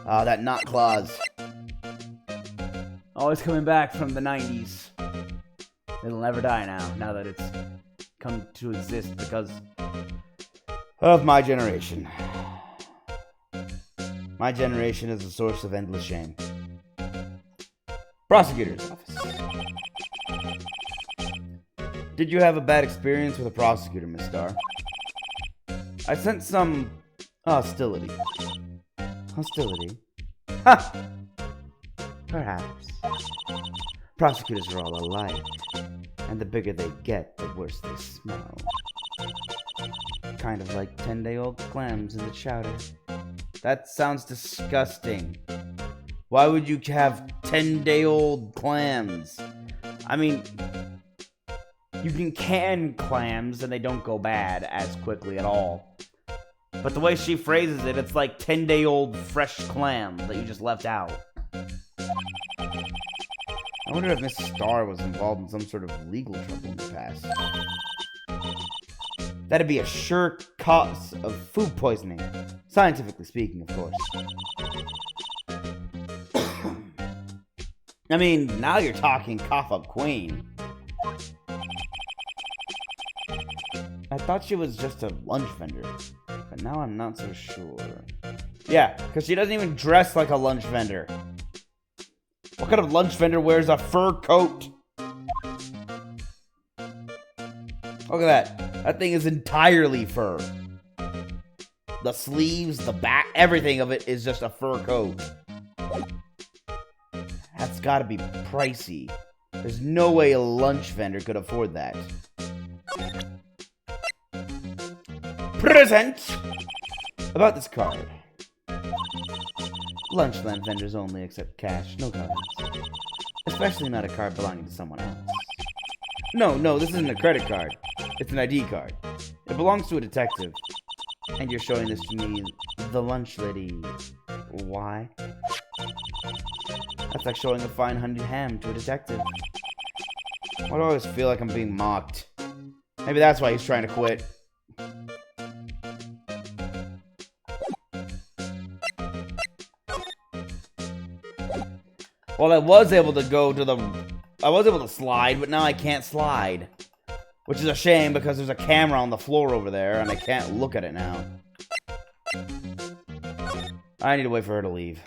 Ah, that knot clause. Always coming back from the 90s. It'll never die now that it's come to exist because of my generation. My generation is a source of endless shame. Prosecutor's office. Did you have a bad experience with a prosecutor, Miss Star? I sense some hostility. Hostility? Ha! Perhaps. Prosecutors are all alike, and the bigger they get, the worse they smell. Kind of like 10-day-old clams in the chowder. That sounds disgusting. Why would you have 10-day-old clams? I mean, you can clams and they don't go bad as quickly at all. But the way she phrases it, it's like 10-day-old fresh clam that you just left out. I wonder if Miss Star was involved in some sort of legal trouble in the past. That'd be a sure cause of food poisoning. Scientifically speaking, of course. I mean, now you're talking cough up queen. I thought she was just a lunch vendor, but now I'm not so sure. Yeah, because she doesn't even dress like a lunch vendor. What kind of lunch vendor wears a fur coat? Look at that. That thing is entirely fur. The sleeves, the back, everything of it is just a fur coat. That's gotta be pricey. There's no way a lunch vendor could afford that. Present! About this card. Lunchland vendors only accept cash, no cards. Especially not a card belonging to someone else. No, this isn't a credit card. It's an ID card. It belongs to a detective. And you're showing this to me, the lunch lady. Why? That's like showing a fine honeyed ham to a detective. Why do I always feel like I'm being mocked? Maybe that's why he's trying to quit. Well, I was able to slide, but now I can't slide. Which is a shame because there's a camera on the floor over there and I can't look at it now. I need to wait for her to leave.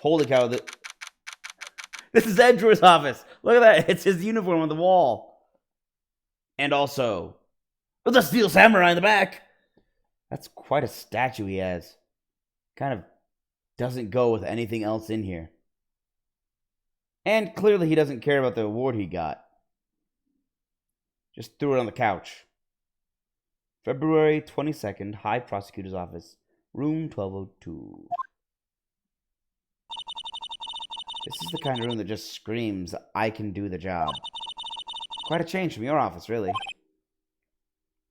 Holy cow, this is Edgeworth's office. Look at that, it's his uniform on the wall. And also, with a steel samurai in the back. That's quite a statue he has. Kind of doesn't go with anything else in here. And clearly he doesn't care about the award he got. Just threw it on the couch. February 22nd, High Prosecutor's Office, room 1202. This is the kind of room that just screams, I can do the job. Quite a change from your office, really.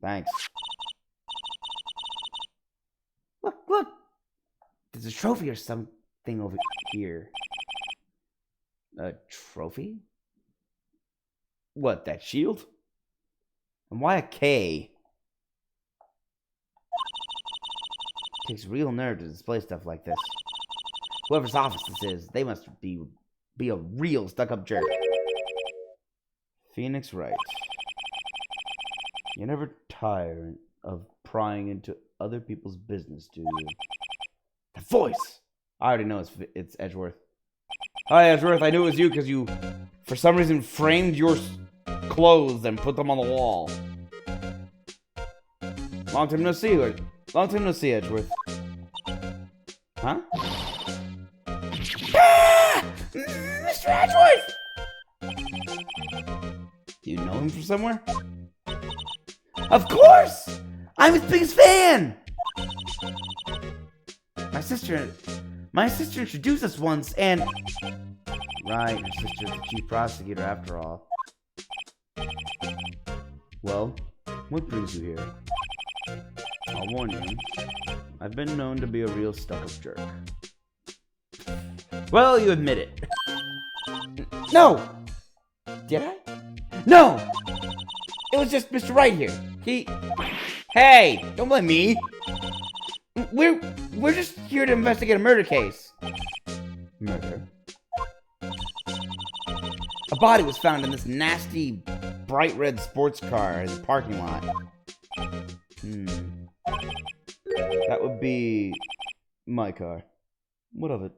Thanks. Look! There's a trophy or something over here. A trophy? What, that shield? And why a K? Takes real nerve to display stuff like this. Whoever's office this is, they must be a real stuck-up jerk. Phoenix Wright. You never tire of prying into other people's business, do you? The voice! I already know it's Edgeworth. Hi, Edgeworth. I knew it was you because you, for some reason, framed your clothes and put them on the wall. Long time no see. Long time no see, Edgeworth. Huh? Ah! Mr. Edgeworth! Do you know him from somewhere? Of course! I'm his biggest fan! My sister introduced us once, and... Right, your sister's the chief prosecutor after all. Well, what brings you here? I'll warn you, I've been known to be a real stuck-up jerk. Well, you admit it. No! Did I? No! It was just Mr. Wright here. Hey! Don't blame me! We're just here to investigate a murder case. Murder? A body was found in this nasty bright red sports car in the parking lot. That would be my car. What of it?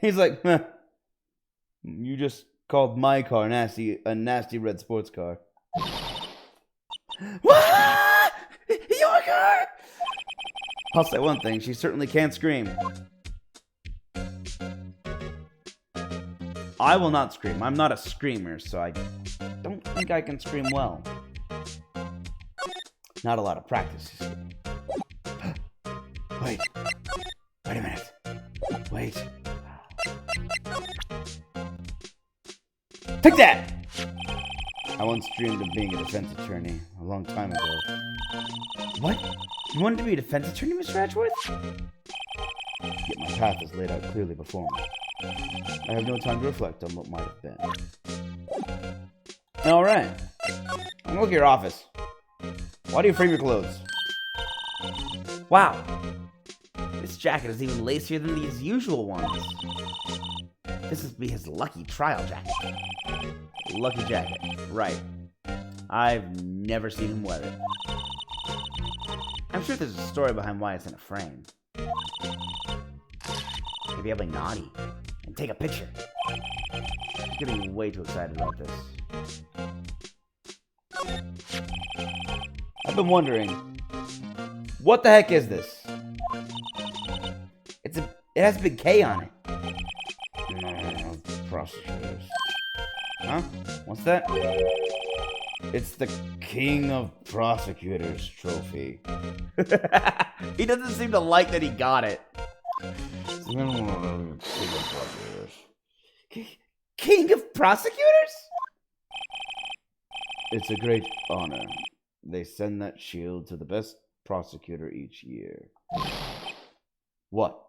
He's like, huh, you just called my car a nasty red sports car. What? Your car? I'll say one thing, she certainly can't scream. I will not scream. I'm not a screamer, so I don't think I can scream well. Not a lot of practice, you see. Wait a minute. Wait. Take that! I once dreamed of being a defense attorney a long time ago. What? You wanted to be a defense attorney, Mr. Edgeworth? Yet my path is laid out clearly before me. I have no time to reflect on what might have been. Alright. I'm gonna look at your office. Why do you frame your clothes? Wow. This jacket is even lacier than these usual ones. This must be his lucky trial jacket. Lucky jacket. Right. I've never seen him wear it. I'm sure there's a story behind why it's in a frame. Maybe I'll be naughty and take a picture. I'm getting way too excited about this. I've been wondering, what the heck is this? It has a big K on it. Prosecutors. Huh? What's that? It's the King of Prosecutors trophy. He doesn't seem to like that he got it. King of Prosecutors? It's a great honor. They send that shield to the best prosecutor each year. What?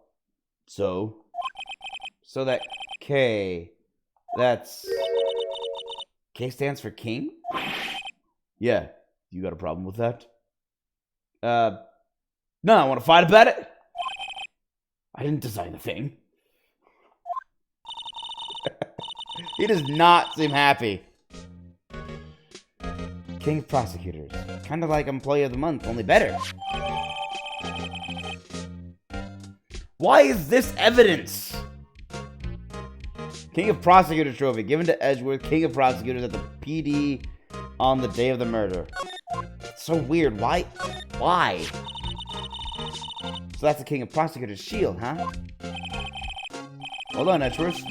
So that K, that's... K stands for king? Yeah. You got a problem with that? No, I want to fight about it. I didn't design the thing. He does not seem happy. King of Prosecutors. Kind of like Employee of the Month, only better. Why is this evidence? King of Prosecutors trophy given to Edgeworth, King of Prosecutors at the PD on the day of the murder. It's so weird. Why? Why? So that's the King of Prosecutors shield, huh? Hold on, Edgeworth.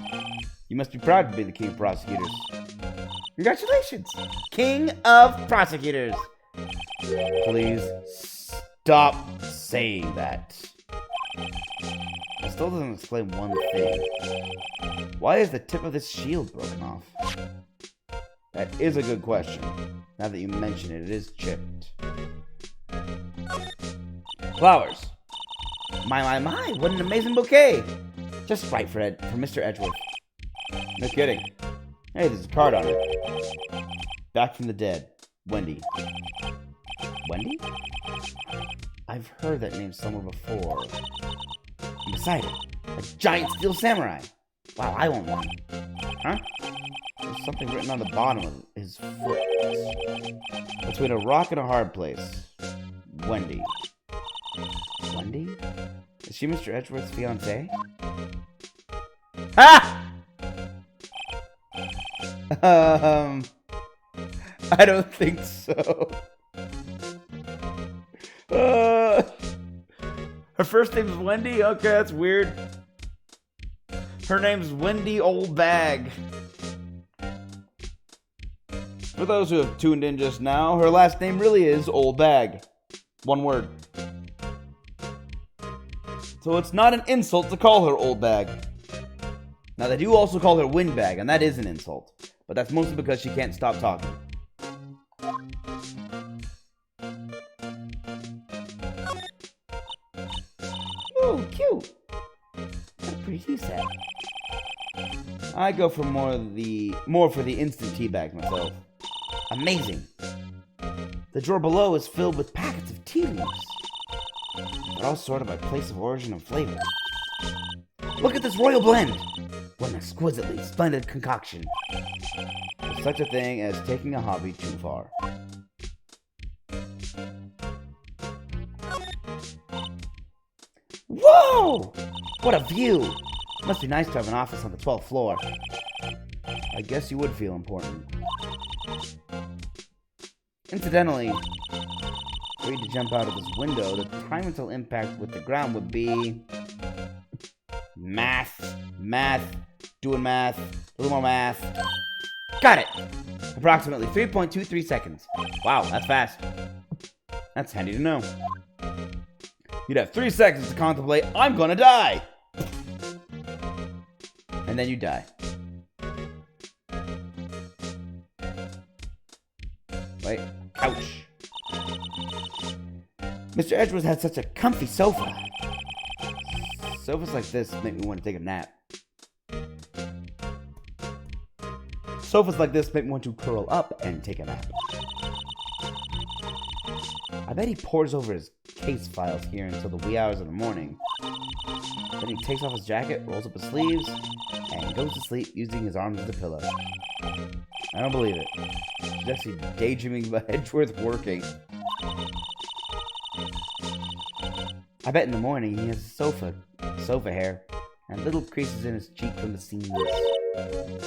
You must be proud to be the King of Prosecutors. Congratulations, King of Prosecutors. Please stop saying that. It still doesn't explain one thing. Why is the tip of this shield broken off? That is a good question. Now that you mention it, it is chipped. Flowers. My, what an amazing bouquet. Just right for Mr. Edgeworth. No kidding. Hey, there's a card on it. Back from the dead. Wendy. Wendy? I've heard that name somewhere before. And beside it, a giant steel samurai. Wow, I want one. Huh? There's something written on the bottom of his foot. Between a rock and a hard place. Wendy. Wendy? Is she Mr. Edgeworth's fiancée? Ah! I don't think so. Her first name is Wendy? Okay, that's weird. Her name's Wendy Old Bag. For those who have tuned in just now, her last name really is Old Bag. One word. So it's not an insult to call her Old Bag. Now they do also call her Windbag, and that is an insult. But that's mostly because she can't stop talking. Oh, cute. What a pretty tea set. I go for more for the instant tea bag myself. Amazing. The drawer below is filled with packets of tea leaves. They're all sorted by place of origin and flavor. Look at this royal blend. What an exquisitely splendid concoction. There's such a thing as taking a hobby too far. Whoa! What a view! Must be nice to have an office on the 12th floor. I guess you would feel important. Incidentally, were you to jump out of this window, the time until impact with the ground would be... Math. Doing math. A little more math. Got it! Approximately 3.23 seconds. Wow, that's fast. That's handy to know. You'd have 3 seconds to contemplate, I'm gonna die! And then you die. Wait, couch. Mr. Edgeworth had such a comfy sofa. Sofas like this make me want to take a nap. Sofas like this make me want to curl up and take a nap. I bet he pores over his case files here until the wee hours of the morning. Then he takes off his jacket, rolls up his sleeves, and goes to sleep using his arms as a pillow. I don't believe it. He's actually daydreaming about Edgeworth working. I bet in the morning he has sofa hair, and little creases in his cheek from the seams.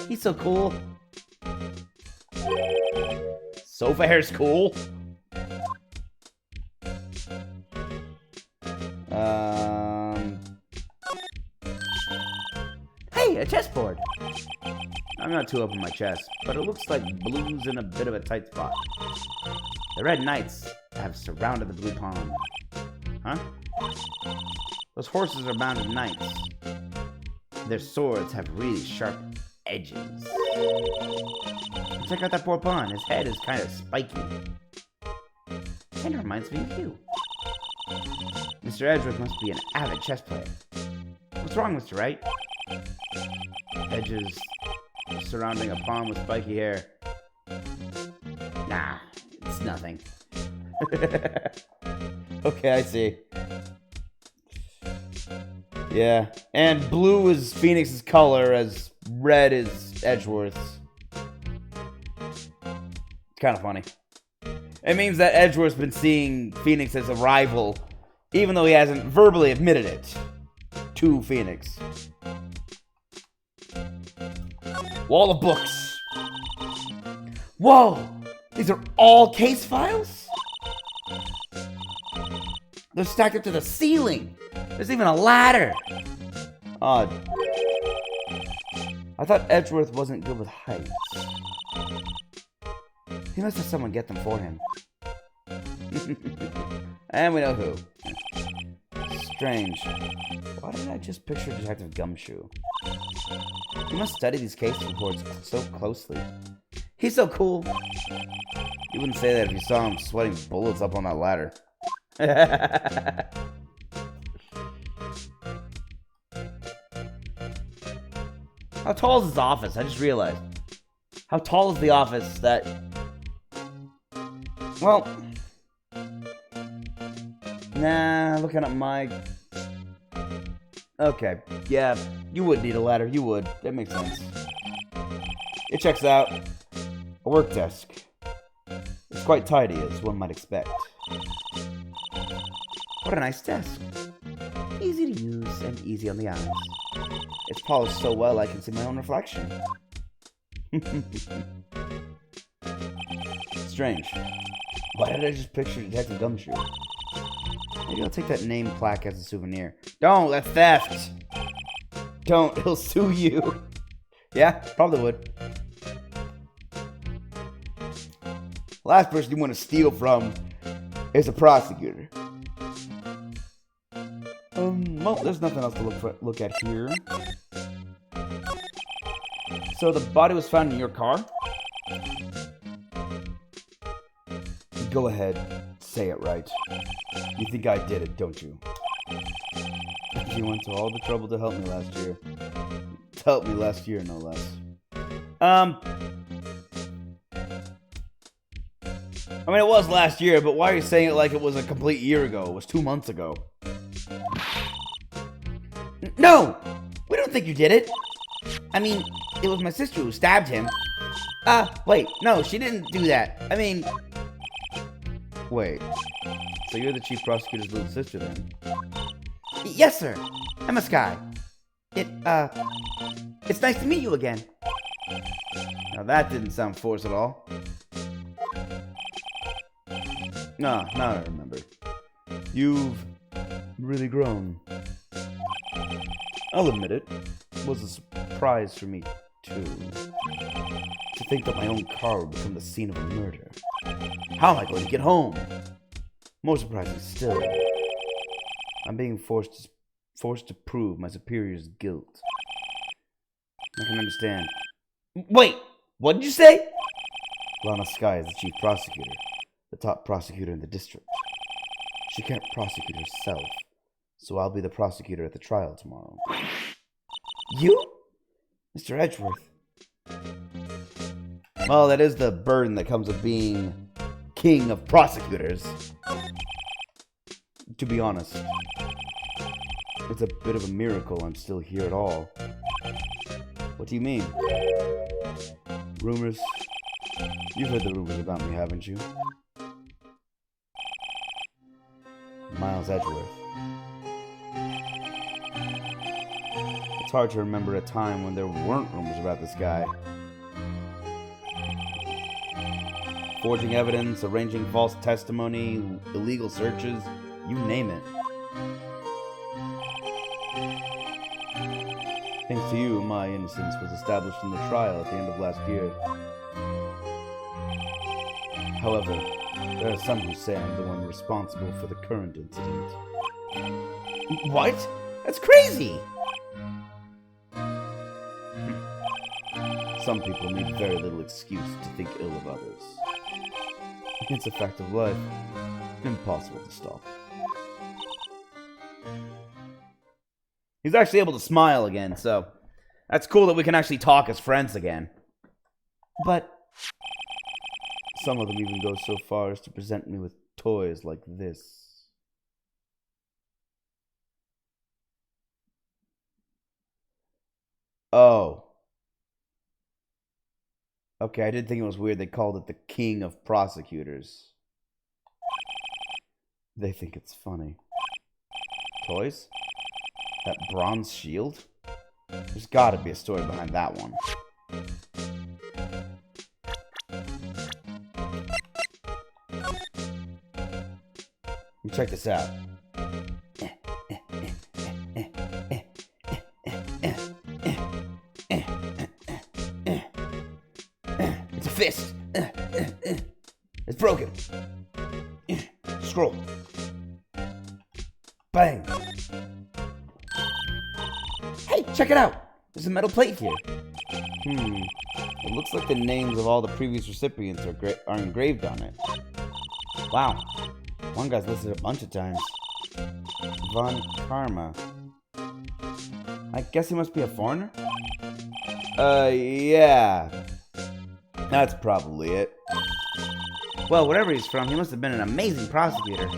He's so cool. Sofa hair's cool. Hey, a chessboard. I'm not too up on my chess, but it looks like blue's in a bit of a tight spot. The red knights have surrounded the blue pawn. Huh? Those horses are mounted knights. Their swords have really sharp edges. Check out that poor pawn. His head is kind of spiky. Kind of reminds me of you. Mr. Edgeworth must be an avid chess player. What's wrong, Mr. Wright? Edges surrounding a pawn with spiky hair. Nah, it's nothing. Okay, I see. Yeah, and blue is Phoenix's color, as red is Edgeworth's. It's kind of funny. It means that Edgeworth's been seeing Phoenix as a rival, even though he hasn't verbally admitted it to Phoenix. Wall of books. Whoa! These are all case files? They're stacked up to the ceiling. There's even a ladder. Odd. I thought Edgeworth wasn't good with heights. He must have someone get them for him. And we know who. Strange. Why did I just picture Detective Gumshoe? He must study these case reports so closely. He's so cool. You wouldn't say that if you saw him sweating bullets up on that ladder. How tall is his office? I just realized. How tall is the office that... Well... Nah, looking at my... Okay, yeah, you would need a ladder, you would. That makes sense. It checks out. A work desk. It's quite tidy, as one might expect. What a nice desk. Easy to use and easy on the eyes. It's polished so well I can see my own reflection. Strange. Why did I just picture Detective Gumshoe? Maybe I'll take that name plaque as a souvenir. Don't, that's theft! Don't, he'll sue you. Yeah, probably would. Last person you want to steal from is a prosecutor. Well, there's nothing else to look at here. So the body was found in your car? Go ahead, say it right. You think I did it, don't you? You went to all the trouble to help me last year. To help me last year, no less. I mean, it was last year, but why are you saying it like it was a complete year ago? It was 2 months ago. No! We don't think you did it. I mean, it was my sister who stabbed him. Wait, no, she didn't do that. I mean... Wait, so you're the chief prosecutor's little sister then? Yes, sir. I'm a Sky. It's nice to meet you again. Now that didn't sound forced at all. No, now I remember. You've really grown. I'll admit it. It was a surprise for me, too. To think that my own car would become the scene of a murder. How am I going to get home? More surprising still, I'm being forced to prove my superior's guilt. I can understand. Wait! What did you say? Lana Sky is the chief prosecutor. The top prosecutor in the district. She can't prosecute herself, so I'll be the prosecutor at the trial tomorrow. You? Mr. Edgeworth. Well, that is the burden that comes with being king of prosecutors. To be honest, it's a bit of a miracle I'm still here at all. What do you mean? Rumors? You've heard the rumors about me, haven't you? Miles Edgeworth. It's hard to remember a time when there weren't rumors about this guy. Forging evidence, arranging false testimony, illegal searches, you name it. Thanks to you, my innocence was established in the trial at the end of last year. However, there are some who say I'm the one responsible for the current incident. What? That's crazy! Some people need very little excuse to think ill of others. It's a fact of life. Impossible to stop. He's actually able to smile again, so that's cool that we can actually talk as friends again. But some of them even go so far as to present me with toys like this. Oh. Okay, I did think it was weird they called it the king of prosecutors. They think it's funny. Toys? That bronze shield? There's gotta be a story behind that one. Check this out. It's a fist. It's broken. Scroll. Bang. Hey, check it out. There's a metal plate here. It looks like the names of all the previous recipients are engraved on it. Wow. One guy's listed a bunch of times. Von Karma. I guess he must be a foreigner? Yeah. That's probably it. Well, wherever he's from, he must have been an amazing prosecutor.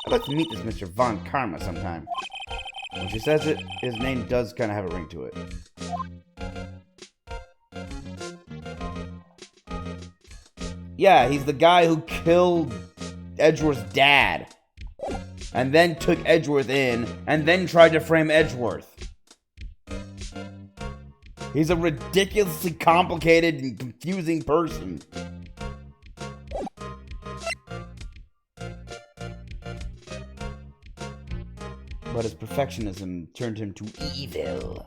I'd like to meet this Mr. Von Karma sometime. When she says it, his name does kind of have a ring to it. Yeah, he's the guy who killed Edgeworth's dad, and then took Edgeworth in, and then tried to frame Edgeworth. He's a ridiculously complicated and confusing person. But his perfectionism turned him to evil.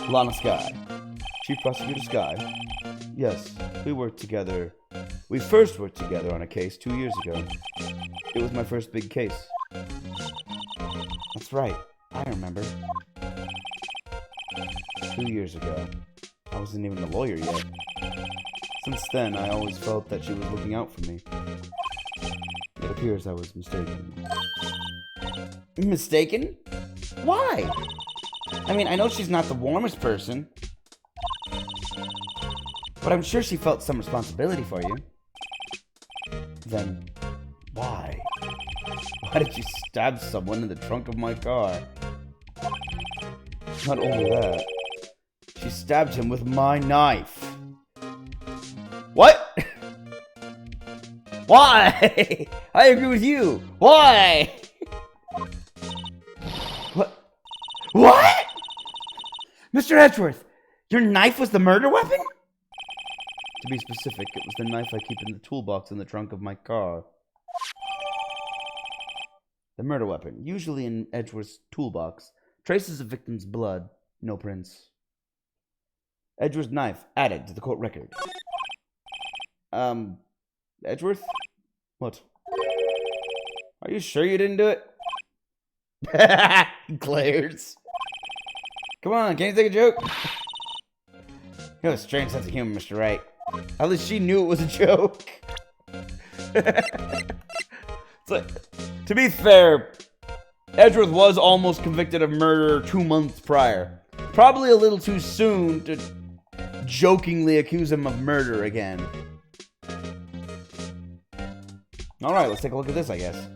Lana Sky. Chief Prosecutor Sky. Yes, we worked together. We first worked together on a case 2 years ago. It was my first big case. That's right, I remember. 2 years ago. I wasn't even a lawyer yet. Since then, I always felt that she was looking out for me. It appears I was mistaken. Mistaken? Why? I mean, I know she's not the warmest person, but I'm sure she felt some responsibility for you. Then, why? Why did you stab someone in the trunk of my car? Not only that, She stabbed him with my knife. What? Why? I agree with you. Why? What? What? Mr. Edgeworth, your knife was the murder weapon? To be specific, it was the knife I keep in the toolbox in the trunk of my car. The murder weapon, usually in Edgeworth's toolbox. Traces of victim's blood, no prints. Edgeworth's knife added to the court record. Edgeworth? What? Are you sure you didn't do it? He glares. Come on, can you take a joke? You have a strange sense of humor, Mr. Wright. At least she knew it was a joke. So, to be fair, Edgeworth was almost convicted of murder 2 months prior. Probably a little too soon to jokingly accuse him of murder again. Alright, let's take a look at this, I guess.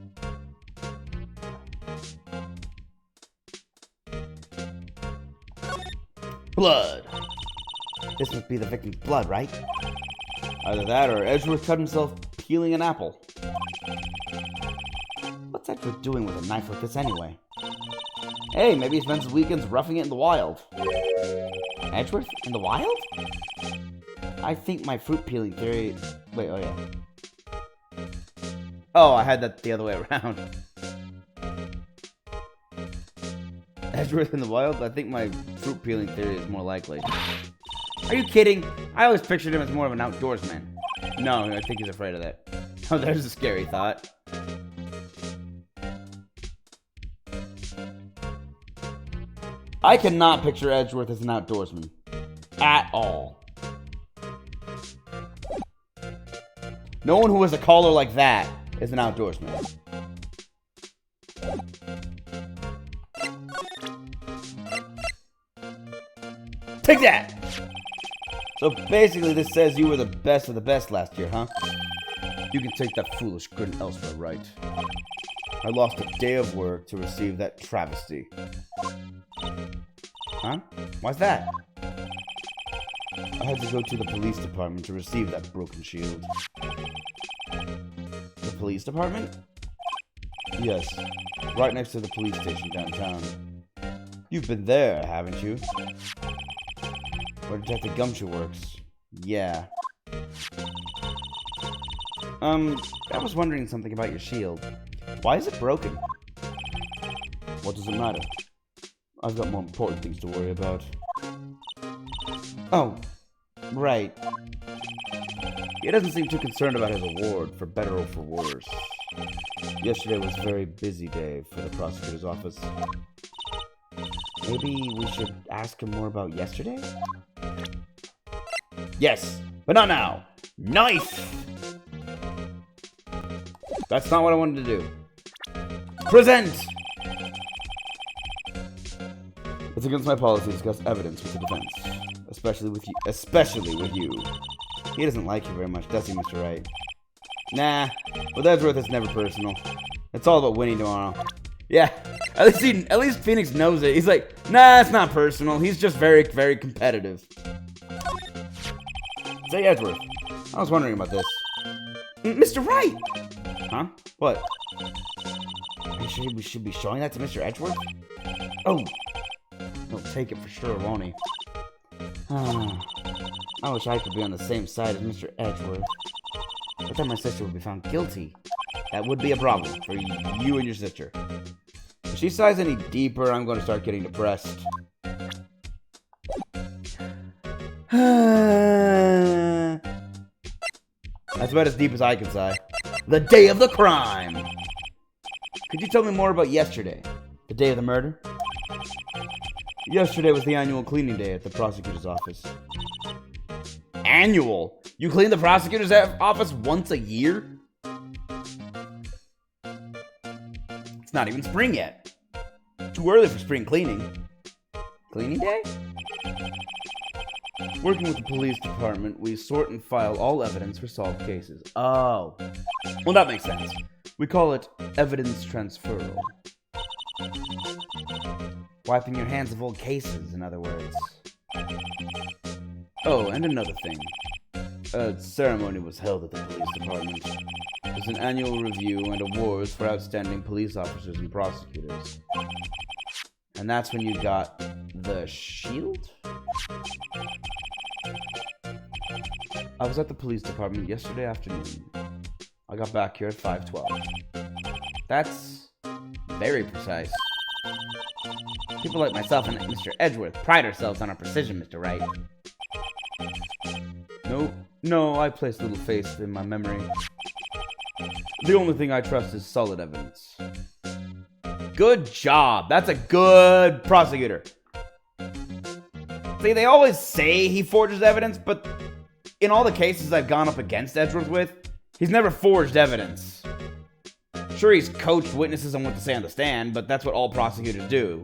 Blood. This must be the victim's blood, right? Either that or Edgeworth cut himself peeling an apple. What's Edgeworth doing with a knife like this anyway? Hey, maybe he spends his weekends roughing it in the wild. Edgeworth? In the wild? I think my fruit peeling theory... Wait, oh yeah. Oh, I had that the other way around. Edgeworth in the wild? I think my fruit peeling theory is more likely. Are you kidding? I always pictured him as more of an outdoorsman. No, I think he's afraid of that. Oh, there's a scary thought. I cannot picture Edgeworth as an outdoorsman. At all. No one who has a collar like that is an outdoorsman. Take that! So basically this says you were the best of the best last year, huh? You can take that foolish grin elsewhere, right? I lost a day of work to receive that travesty. Huh? Why's that? I had to go to the police department to receive that broken shield. The police department? Yes, right next to the police station downtown. You've been there, haven't you? Where Detective Gumshoe works. Yeah. I was wondering something about your shield. Why is it broken? What does it matter? I've got more important things to worry about. Oh, right. He doesn't seem too concerned about his award, for better or for worse. Yesterday was a very busy day for the prosecutor's office. Maybe we should ask him more about yesterday? Yes, but not now. Knife! That's not what I wanted to do. Present! It's against my policy to discuss evidence with the defense. Especially with you. He doesn't like you very much, does he, Mr. Wright? Nah, with Edgeworth it's never personal. It's all about winning tomorrow. Yeah, at least Phoenix knows it. He's like, nah, it's not personal. He's just very, very competitive. Say Edgeworth, I was wondering about this. Mr. Wright! Huh? What? Are you sure we should be showing that to Mr. Edgeworth? Oh, he'll take it for sure, won't he? I wish I could be on the same side as Mr. Edgeworth. But then my sister would be found guilty. That would be a problem for you and your sister. If she sighs any deeper, I'm going to start getting depressed. That's about as deep as I can sigh. The day of the crime! Could you tell me more about yesterday? The day of the murder? Yesterday was the annual cleaning day at the prosecutor's office. Annual? You clean the prosecutor's office once a year? It's not even spring yet. Too early for spring cleaning. Cleaning day? Working with the police department, we sort and file all evidence for solved cases. Oh. Well, that makes sense. We call it evidence transferal. Wiping your hands of old cases, in other words. Oh, and another thing. A ceremony was held at the police department. There's an annual review and awards for outstanding police officers and prosecutors. And that's when you got the shield? I was at the police department yesterday afternoon. I got back here at 5:12. That's very precise. People like myself and Mr. Edgeworth pride ourselves on our precision, Mr. Wright. No, I place little faith in my memory. The only thing I trust is solid evidence. Good job. That's a good prosecutor. See, they always say he forges evidence, but in all the cases I've gone up against Edgeworth with, he's never forged evidence. Sure, he's coached witnesses on what to say on the stand, but that's what all prosecutors do.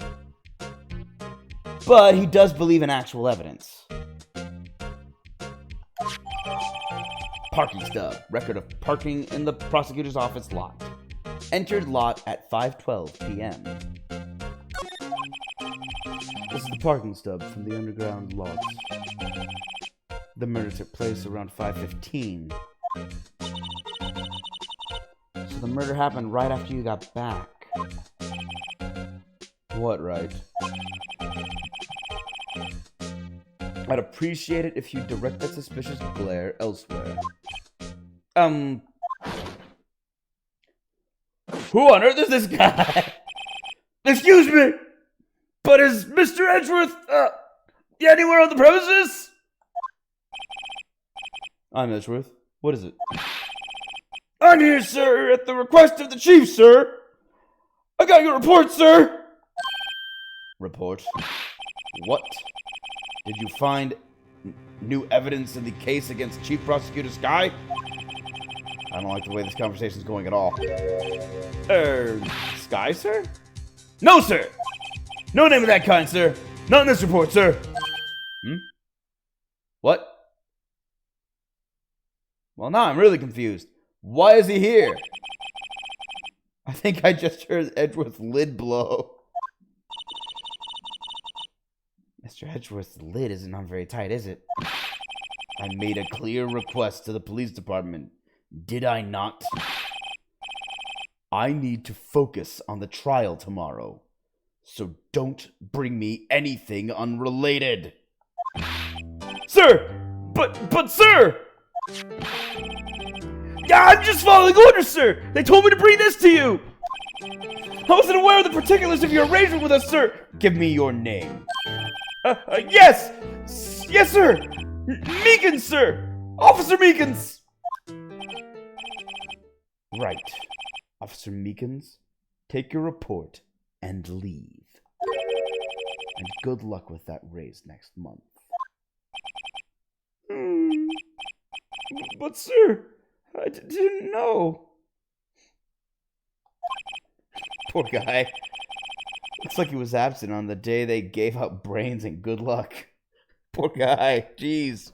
But he does believe in actual evidence. Parking stub. Record of parking in the prosecutor's office lot. Entered lot at 5:12 p.m. This is the parking stub from the underground lots. The murder took place around 5:15. So the murder happened right after you got back. What, Wright? I'd appreciate it if you direct that suspicious glare elsewhere. Who on earth is this guy? Excuse me, but is Mr. Edgeworth, anywhere on the premises? I'm Edgeworth. What is it? I'm here, sir, at the request of the chief, sir. I got your report, sir. Report? What? Did you find new evidence in the case against Chief Prosecutor Sky? I don't like the way this conversation is going at all. Sky, sir? No, sir! No name of that kind, sir. Not in this report, sir. What? Well, now I'm really confused. Why is he here? I think I just heard Edgeworth's lid blow. Mr. Edgeworth's lid isn't on very tight, is it? I made a clear request to the police department. Did I not? I need to focus on the trial tomorrow. So don't bring me anything unrelated. Sir! But sir! I'm just following orders, sir! They told me to bring this to you! I wasn't aware of the particulars of your arrangement with us, sir! Give me your name. Yes! Yes, sir! Meekins, sir! Officer Meekins! Right. Officer Meekins, take your report and leave. And good luck with that raise next month. But sir, I didn't know. Poor guy. Looks like he was absent on the day they gave out brains and good luck. Poor guy. Jeez.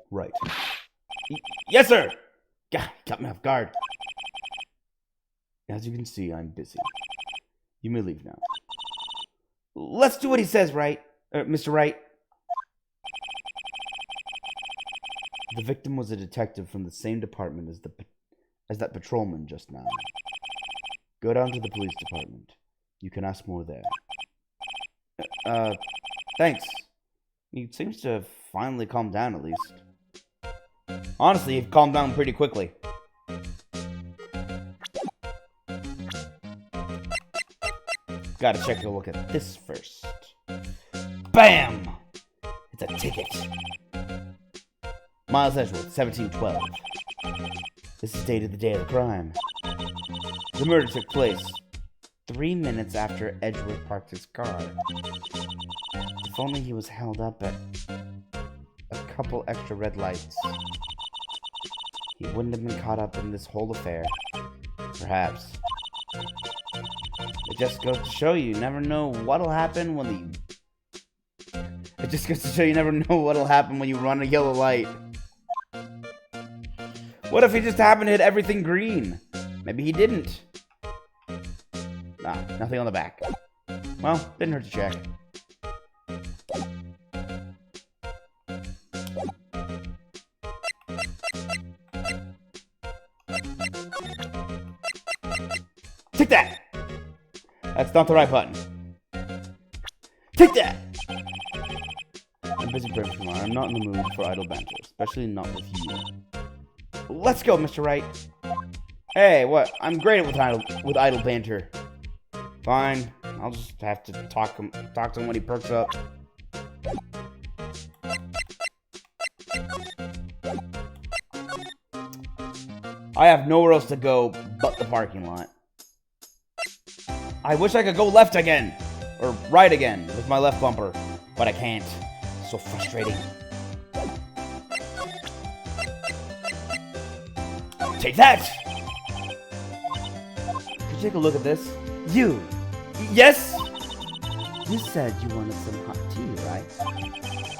Right. Yes, sir! God, got me off guard. As you can see, I'm busy. You may leave now. Let's do what he says, Wright. Mr. Wright. The victim was a detective from the same department as that patrolman just now. Go down to the police department. You can ask more there. Thanks. He seems to have finally calmed down, at least. Honestly, he calmed down pretty quickly. Gotta check a look at this first. Bam! It's a ticket. Miles Edgeworth, 1712. This is dated the day of the crime. The murder took place 3 minutes after Edgeworth parked his car. If only he was held up at a couple extra red lights, he wouldn't have been caught up in this whole affair. Perhaps. It just goes to show you never know what'll happen when It just goes to show you never know what'll happen when you run a yellow light. What if he just happened to hit everything green? Maybe he didn't. Nah, nothing on the back. Well, didn't hurt to check. Take that! That's not the right button. Take that! I'm busy praying for tomorrow. I'm not in the mood for idle banter, especially not with you. Let's go, Mr. Wright. Hey, what? I'm great with idle banter. Fine. I'll just have to talk to him when he perks up. I have nowhere else to go but the parking lot. I wish I could go left again, or right again, with my left bumper, but I can't. So frustrating. Take that! Could you take a look at this? You! Yes? You said you wanted some hot tea,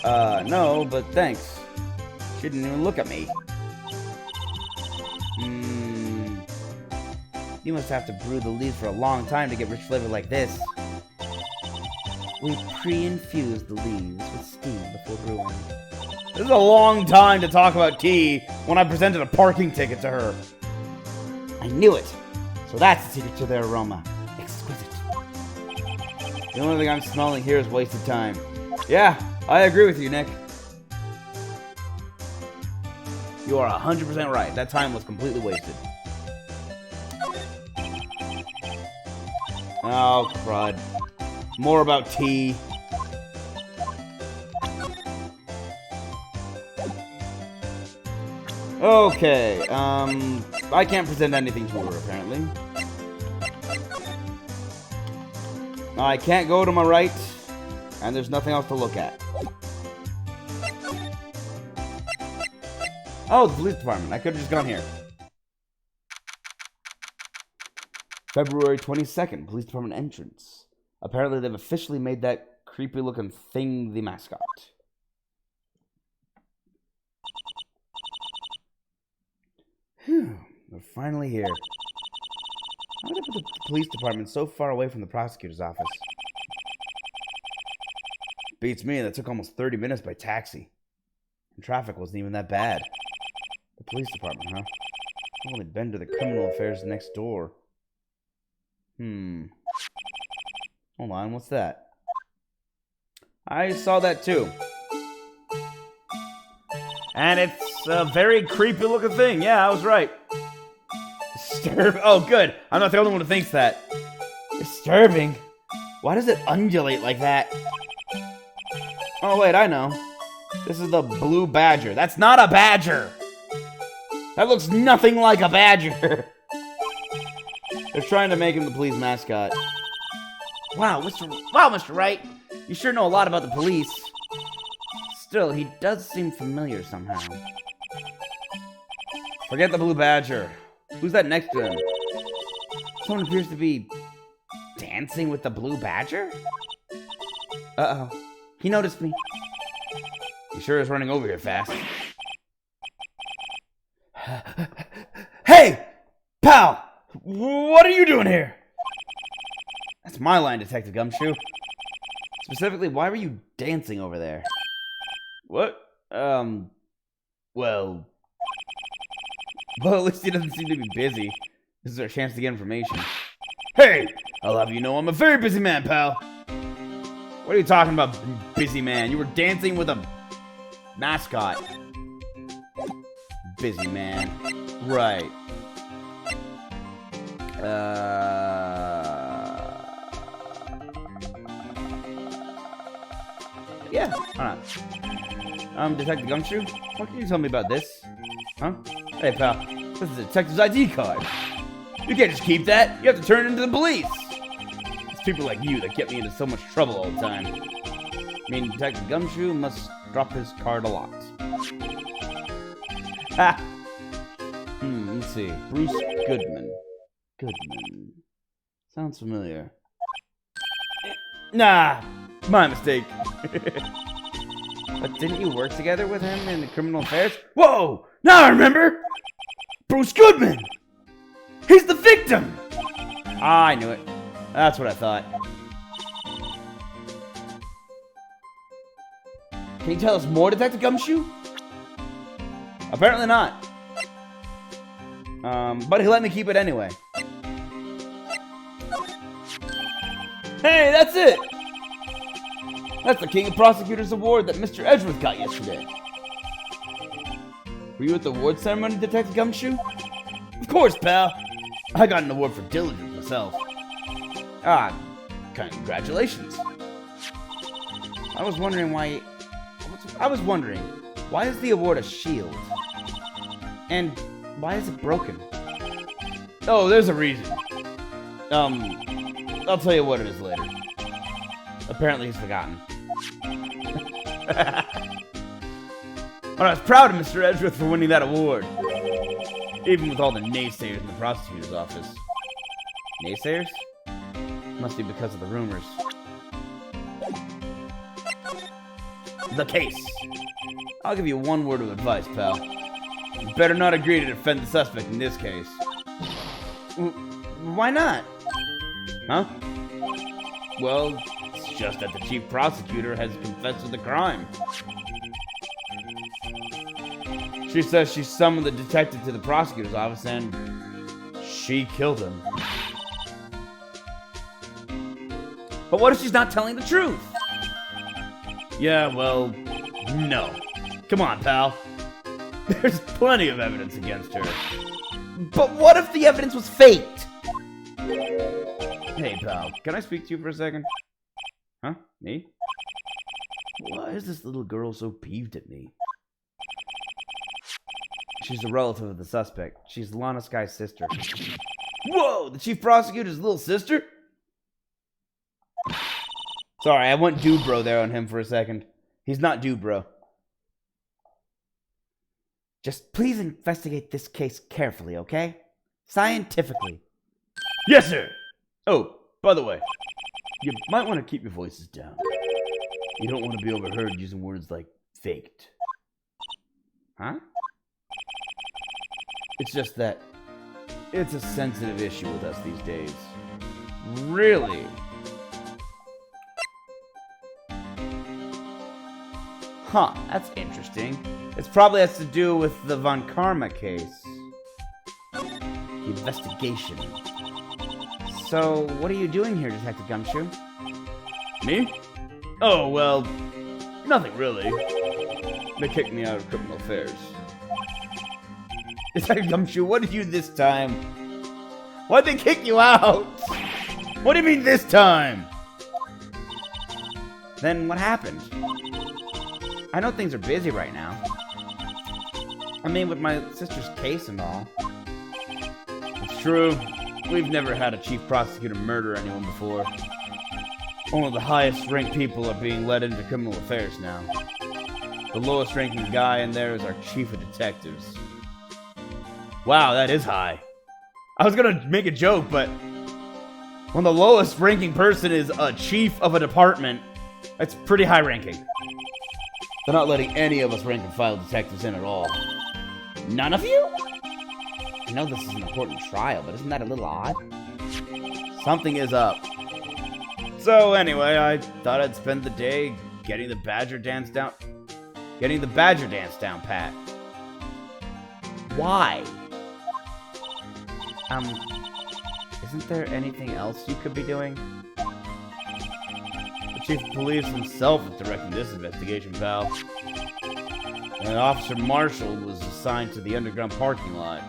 right? No, but thanks. She didn't even look at me. You must have to brew the leaves for a long time to get rich flavor like this. We pre-infuse the leaves with steam before brewing. This is a long time to talk about tea when I presented a parking ticket to her. I knew it. So that's the secret to their aroma. Exquisite. The only thing I'm smelling here is wasted time. Yeah, I agree with you, Nick. You are 100% right. That time was completely wasted. Oh, crud. More about tea. Okay, I can't present anything to her, apparently. I can't go to my right, and there's nothing else to look at. Oh, the police department. I could have just gone here. February 22nd, police department entrance. Apparently, they've officially made that creepy-looking thing the mascot. Whew, we're finally here. How did they put the police department so far away from the prosecutor's office? Beats me, that took almost 30 minutes by taxi. And traffic wasn't even that bad. The police department, huh? I've only been to the criminal affairs next door. Hold on, what's that? I saw that too. And it's a very creepy looking thing. Yeah, I was right. Disturbing. Oh, good. I'm not the only one who thinks that. Disturbing? Why does it undulate like that? Oh, wait, I know. This is the blue badger. That's not a badger! That looks nothing like a badger! They're trying to make him the police mascot. Wow, Mr. Wright. You sure know a lot about the police. Still, he does seem familiar somehow. Forget the blue badger. Who's that next to him? Someone appears to be dancing with the blue badger? Uh-oh. He noticed me. He sure is running over here fast. Hey! Pal! What are you doing here? That's my line, Detective Gumshoe. Specifically, why were you dancing over there? What? Well, at least he doesn't seem to be busy. This is our chance to get information. Hey! I'll have you know I'm a very busy man, pal. What are you talking about, busy man? You were dancing with a mascot. Busy man. Right. Yeah, why not? Detective Gumshoe, what can you tell me about this? Huh? Hey, pal, this is a detective's ID card. You can't just keep that. You have to turn it into the police. It's people like you that get me into so much trouble all the time. I mean, Detective Gumshoe must drop his card a lot. Ha! Let's see. Bruce Goodman. Sounds familiar. Nah, my mistake. But didn't you work together with him in the criminal affairs? Whoa! Now I remember! Bruce Goodman! He's the victim! Ah, I knew it. That's what I thought. Can you tell us more, Detective Gumshoe? Apparently not. But he let me keep it anyway. Hey, that's it! That's the King of Prosecutors Award that Mr. Edgeworth got yesterday. Were you at the award ceremony, Detective Gumshoe? Of course, pal. I got an award for diligence myself. Ah, congratulations. I was wondering why is the award a shield? And why is it broken? Oh, there's a reason. I'll tell you what it is later. Apparently he's forgotten. But I was proud of Mr. Edgeworth for winning that award. Even with all the naysayers in the prosecutor's office. Naysayers? Must be because of the rumors. The case. I'll give you one word of advice, pal. You better not agree to defend the suspect in this case. Why not? Huh? Well, it's just that the chief prosecutor has confessed to the crime. She says she summoned the detective to the prosecutor's office and she killed him. But what if she's not telling the truth? Yeah, well, no. Come on, pal. There's plenty of evidence against her. But what if the evidence was faked? Hey, pal, can I speak to you for a second? Huh? Me? Why is this little girl so peeved at me? She's a relative of the suspect. She's Lana Sky's sister. Whoa! The chief prosecutor's little sister? Sorry, I went dude bro there on him for a second. He's not dude bro. Just please investigate this case carefully, okay? Scientifically. Yes, sir! Oh, by the way, you might want to keep your voices down. You don't want to be overheard using words like faked. Huh? It's just that it's a sensitive issue with us these days. Really? Huh, that's interesting. It probably has to do with the Von Karma case. The investigation. So, what are you doing here, Detective Gumshoe? Me? Oh, well, nothing really. They kicked me out of criminal affairs. Detective Gumshoe, what did you this time? Why'd they kick you out? What do you mean this time? Then what happened? I know things are busy right now. I mean, with my sister's case and all. It's true. We've never had a chief prosecutor murder anyone before. Only the highest ranked people are being led into criminal affairs now. The lowest ranking guy in there is our chief of detectives. Wow, that is high. I was gonna make a joke, but when the lowest ranking person is a chief of a department, that's pretty high ranking. They're not letting any of us rank and file detectives in at all. None of you? I know this is an important trial, but isn't that a little odd? Something is up. So anyway, I thought I'd spend the day getting the Badger dance down pat. Why? Isn't there anything else you could be doing? The chief of police himself is directing this investigation, pal. And Officer Marshall was assigned to the underground parking lot.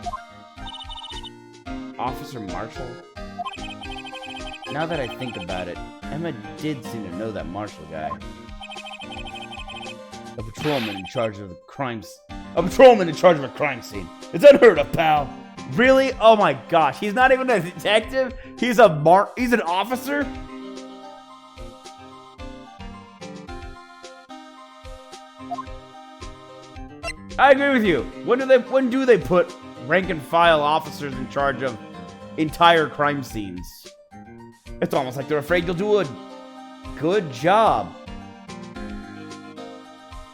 Officer Marshall? Now that I think about it, Emma did seem to know that Marshall guy. A patrolman in charge of a crime scene. It's unheard of, pal. Really? Oh my gosh, he's not even a detective? He's an officer? I agree with you. When do they put rank and file officers in charge of entire crime scenes? It's almost like they're afraid you'll do a good job.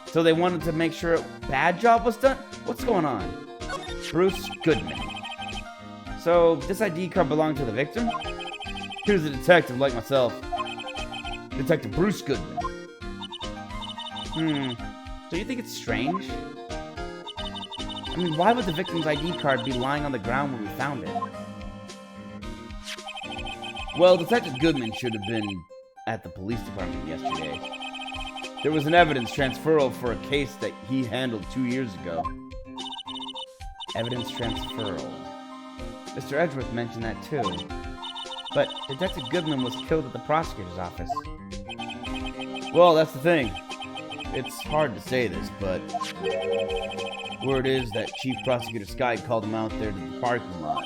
So they wanted to make sure a bad job was done? What's going on? Bruce Goodman. So this ID card belonged to the victim? He was a detective like myself. Detective Bruce Goodman. Do you think it's strange? I mean, why would the victim's ID card be lying on the ground when we found it? Well, Detective Goodman should have been at the police department yesterday. There was an evidence transferal for a case that he handled 2 years ago. Evidence transferal. Mr. Edgeworth mentioned that too. But Detective Goodman was killed at the prosecutor's office. Well, that's the thing. It's hard to say this, but word is that Chief Prosecutor Sky called him out there to the parking lot.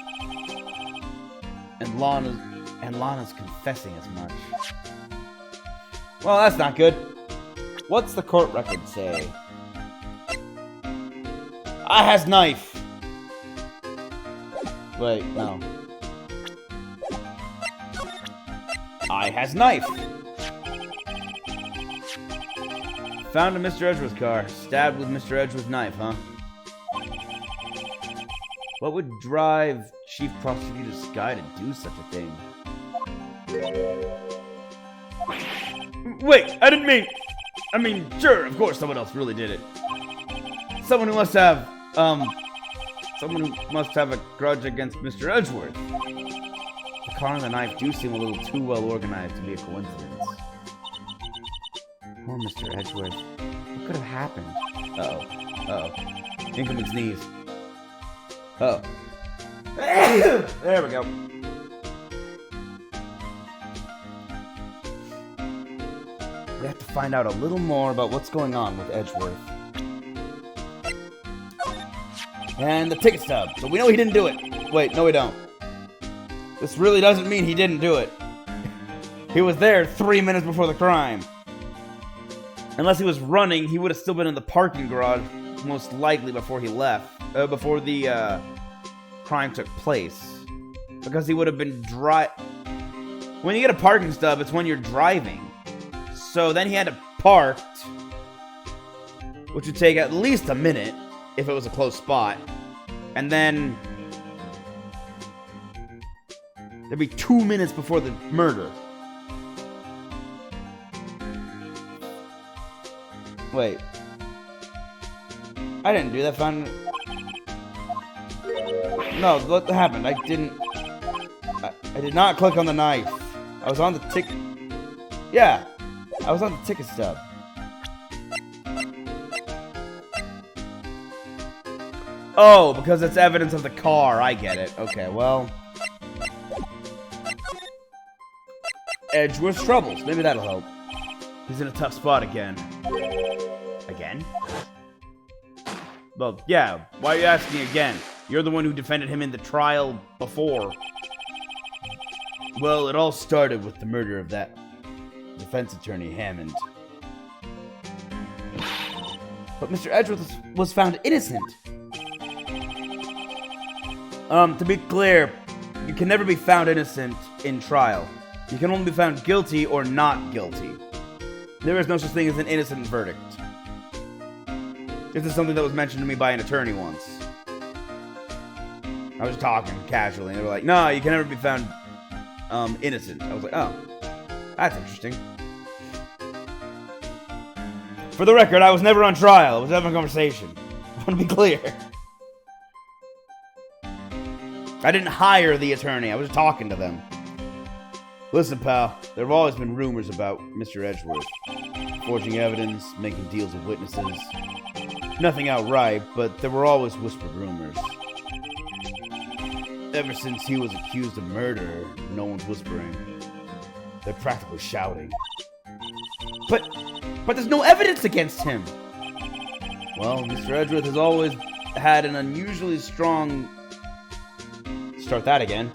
And Lana's confessing as much. Well, that's not good. What's the court record say? I has knife. Wait, no. I has knife. Found in Mr. Edgeworth's car. Stabbed with Mr. Edgeworth's knife, huh? What would drive Chief Prosecutor Sky to do such a thing? Wait, I didn't mean... I mean, sure, of course someone else really did it. Someone who must have a grudge against Mr. Edgeworth. The car and the knife do seem a little too well organized to be a coincidence. Poor Mr. Edgeworth. What could have happened? Uh-oh. Incoming sneeze. Oh. There we go. We have to find out a little more about what's going on with Edgeworth. And the ticket stub. So we know he didn't do it. Wait, no we don't. This really doesn't mean he didn't do it. He was there 3 minutes before the crime. Unless he was running, he would have still been in the parking garage, most likely before he left. Before the crime took place. Because he would have been When you get a parking stub, it's when you're driving. So then he had to park, which would take at least a minute if it was a close spot. And then there'd be 2 minutes before the murder. Wait. I didn't do that. No, what happened? I did not click on the knife. I was on the ticket. Yeah. I was on the ticket stub. Oh, because it's evidence of the car. I get it. Okay, well. Edgeworth's troubles. Maybe that'll help. He's in a tough spot again. Again? Well, yeah. Why are you asking again? You're the one who defended him in the trial before. Well, it all started with the murder of that defense attorney, Hammond. But Mr. Edgeworth was found innocent. To be clear, you can never be found innocent in trial. You can only be found guilty or not guilty. There is no such thing as an innocent verdict. This is something that was mentioned to me by an attorney once. I was talking casually, and they were like, no, you can never be found innocent. I was like, oh, that's interesting. For the record, I was never on trial. I was having a conversation. I want to be clear. I didn't hire the attorney. I was talking to them. Listen, pal, there have always been rumors about Mr. Edgeworth. Forging evidence, making deals with witnesses. Nothing outright, but there were always whispered rumors. Ever since he was accused of murder, no one's whispering. They're practically shouting. But there's no evidence against him! Well, Mr. Edgeworth has always had an unusually strong... Start that again.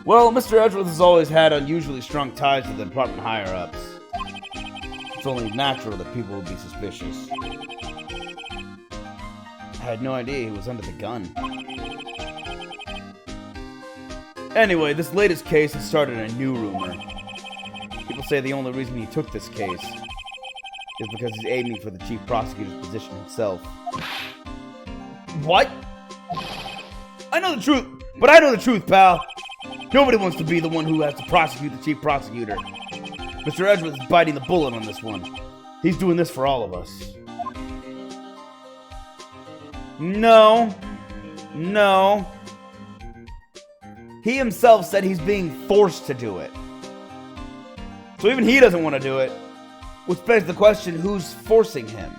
Well, Mr. Edgeworth has always had unusually strong ties to the department higher-ups. It's only natural that people would be suspicious. I had no idea he was under the gun. Anyway, this latest case has started a new rumor. People say the only reason he took this case is because he's aiming for the chief prosecutor's position himself. What? I know the truth, but I know the truth, pal. Nobody wants to be the one who has to prosecute the chief prosecutor. Mr. Edgeworth is biting the bullet on this one. He's doing this for all of us. No. No. He himself said he's being forced to do it. So even he doesn't want to do it. Which begs the question, who's forcing him?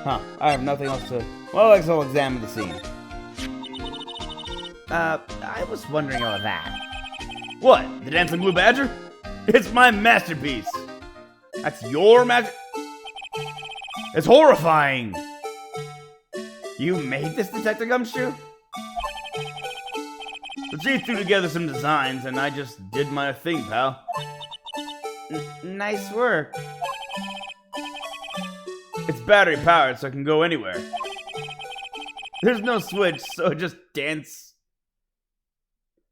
Huh, I have nothing else to... Well, I guess I'll examine the scene. I was wondering about that. What? The Dancing Blue Badger? It's my masterpiece. That's your magic? It's horrifying. You made this, Detective Gumshoe? The chief threw together some designs, and I just did my thing, pal. Nice work. It's battery powered, so it can go anywhere. There's no switch, so it just dance.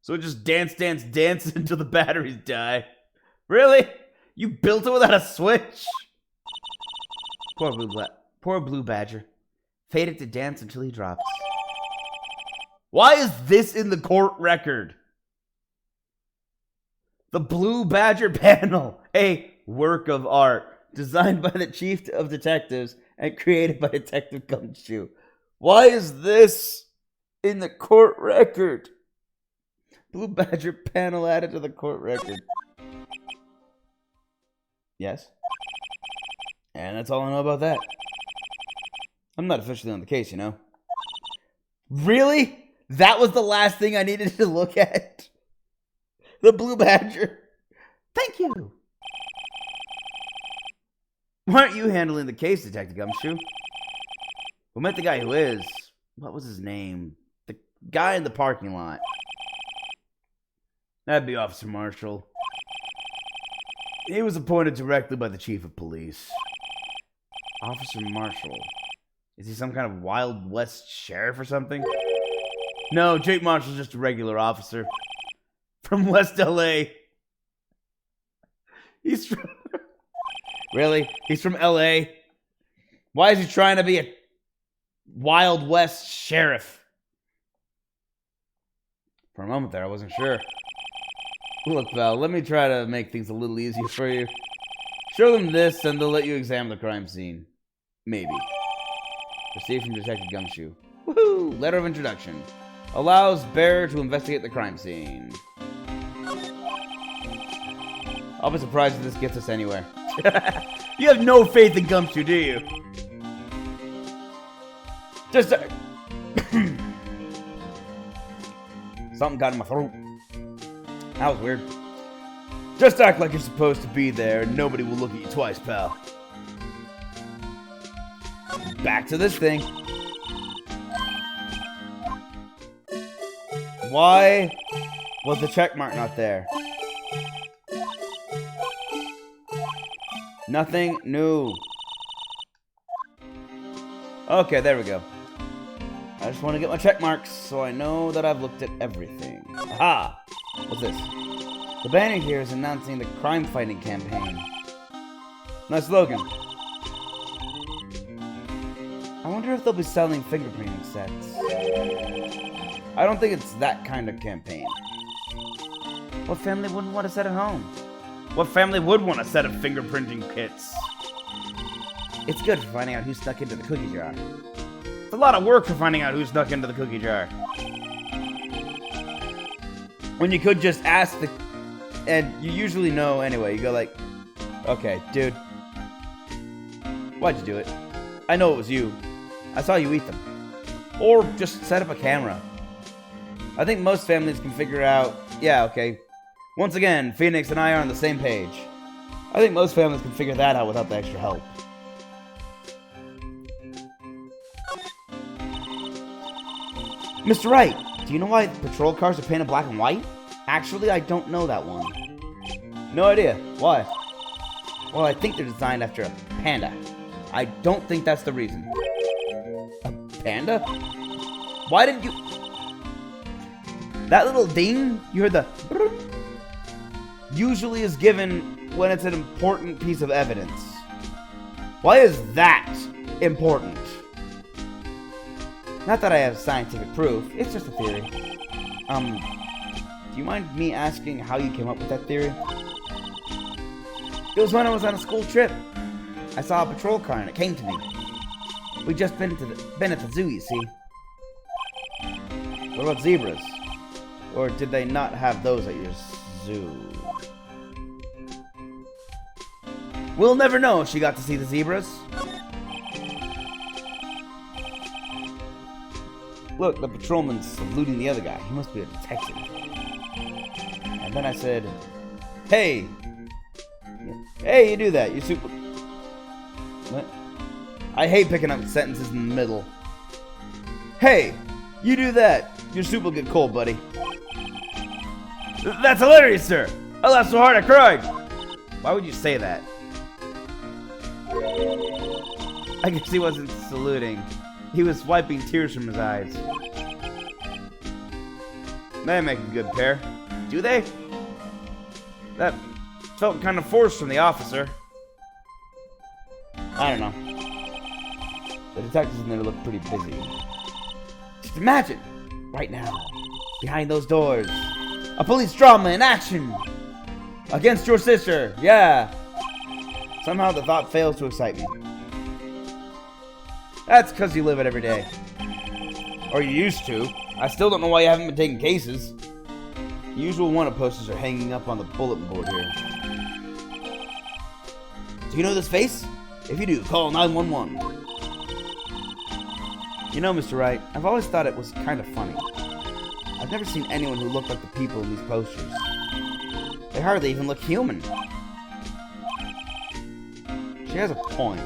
So it just dance until the batteries die. Really? You built it without a switch? Poor Blue Badger. Fated to dance until he drops. Why is this in the court record? The Blue Badger panel. A work of art. Designed by the Chief of Detectives and created by Detective Gumshoe. Why is this in the court record? Blue Badger panel added to the court record. Yes. And that's all I know about that. I'm not officially on the case, you know. Really? That was the last thing I needed to look at? The Blue Badger. Thank you. Why aren't you handling the case, Detective Gumshoe? We met the guy who is. What was his name? The guy in the parking lot. That'd be Officer Marshall. He was appointed directly by the Chief of Police. Officer Marshall. Is he some kind of Wild West sheriff or something? No, Jake Marshall's just a regular officer. From West LA. He's from... Really? He's from LA? Why is he trying to be a Wild West sheriff? For a moment there, I wasn't sure. Look, Val, let me try to make things a little easier for you. Show them this, and they'll let you examine the crime scene. Maybe. Received from Detective Gumshoe. Woohoo! Letter of introduction. Allows bearer to investigate the crime scene. I'll be surprised if this gets us anywhere. You have no faith in Gumshoe, do you? Just something got in my throat. That was weird. Just act like you're supposed to be there and nobody will look at you twice, pal. Back to this thing. Why was the check mark not there? Nothing new. Okay, there we go. I just want to get my check marks so I know that I've looked at everything. Aha! What's this? The banner here is announcing the crime fighting campaign. Nice slogan. I wonder if they'll be selling fingerprinting sets. I don't think it's that kind of campaign. What family wouldn't want a set at home? What family would want a set of fingerprinting kits? It's good for finding out who snuck into the cookie jar. It's a lot of work for finding out who snuck into the cookie jar. When you could just ask the... And you usually know anyway. You go like, okay, dude. Why'd you do it? I know it was you. I saw you eat them. Or just set up a camera. I think most families can figure out... Yeah, okay. Once again, Phoenix and I are on the same page. I think most families can figure that out without the extra help. Mr. Wright, do you know why patrol cars are painted black and white? Actually, I don't know that one. No idea. Why? Well, I think they're designed after a panda. I don't think that's the reason. A panda? Why did you... That little ding, you heard the... Usually is given when it's an important piece of evidence. Why is that important? Not that I have scientific proof, it's just a theory. Do you mind me asking how you came up with that theory? It was when I was on a school trip. I saw a patrol car and it came to me. We'd just been at the zoo, you see. What about zebras? Or did they not have those at your zoo? We'll never know if she got to see the zebras. Look, the patrolman's saluting the other guy. He must be a detective. And then I said, hey! Hey, you do that. You super... What? I hate picking up sentences in the middle. Hey! You do that. Your soup will get cold, buddy. That's hilarious, sir! I laughed so hard I cried! Why would you say that? I guess he wasn't saluting. He was wiping tears from his eyes. They make a good pair. Do they? That felt kind of forced from the officer. I don't know. The detectives in there look pretty busy. Just imagine, right now, behind those doors, a police drama in action! Against your sister, yeah! Somehow the thought fails to excite me. That's because you live it every day. Or you used to. I still don't know why you haven't been taking cases. The usual wanted posters are hanging up on the bulletin board here. Do you know this face? If you do, call 911. You know, Mr. Wright, I've always thought it was kind of funny. I've never seen anyone who looked like the people in these posters. They hardly even look human. She has a point.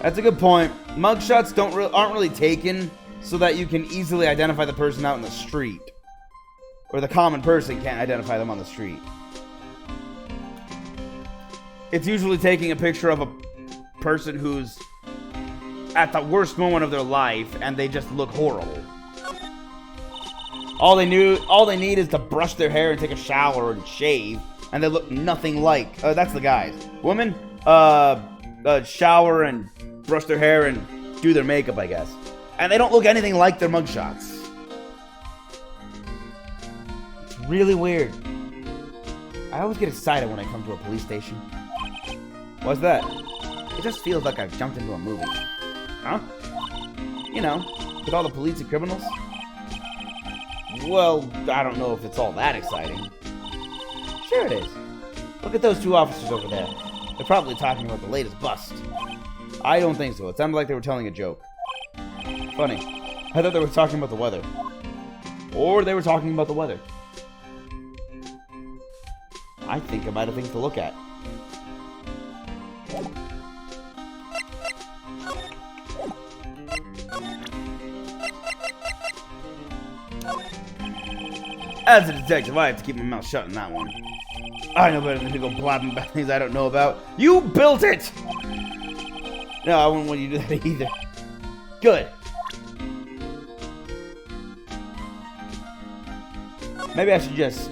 That's a good point. Mugshots aren't really taken so that you can easily identify the person out in the street. Or the common person can't identify them on the street. It's usually taking a picture of a person who's at the worst moment of their life and they just look horrible. All they need is to brush their hair and take a shower and shave, and they look nothing like. That's the guys. Women, shower and brush their hair and do their makeup, I guess, and they don't look anything like their mugshots. It's really weird. I always get excited when I come to a police station. What's that? It just feels like I've jumped into a movie. Huh? You know, with all the police and criminals. Well, I don't know if it's all that exciting. Sure it is. Look at those two officers over there. They're probably talking about the latest bust. I don't think so. It sounded like they were telling a joke. Funny. I thought they were talking about the weather. Or they were talking about the weather. I think I might have things to look at. As a detective, I have to keep my mouth shut on that one. I know better than to go blabbing about things I don't know about. You built it! No, I wouldn't want you to do that either. Good. Maybe I should just...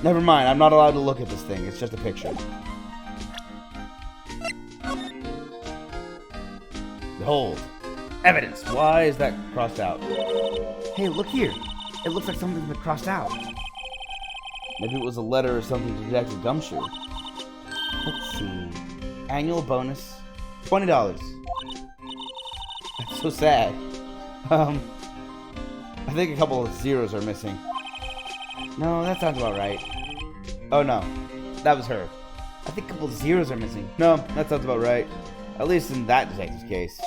Never mind, I'm not allowed to look at this thing. It's just a picture. Behold. Evidence. Why is that crossed out? Hey, look here. It looks like something's been crossed out. Maybe it was a letter or something to Detective Gumshoe. Let's see. Annual bonus. $20. That's so sad. I think a couple of zeros are missing. No, that sounds about right. Oh no. That was her. I think a couple of zeros are missing. No, that sounds about right. At least in that detective's case.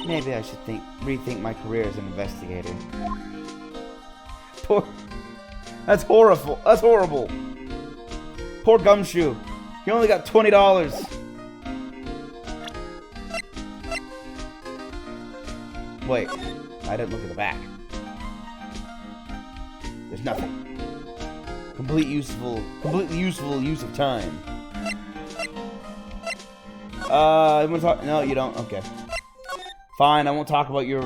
Maybe I should rethink my career as an investigator. Poor... That's horrible. That's horrible. Poor Gumshoe. He only got $20. Wait. I didn't look at the back. There's nothing. Completely useful use of time. You wanna talk? No, you don't? Okay. Fine, I won't talk about your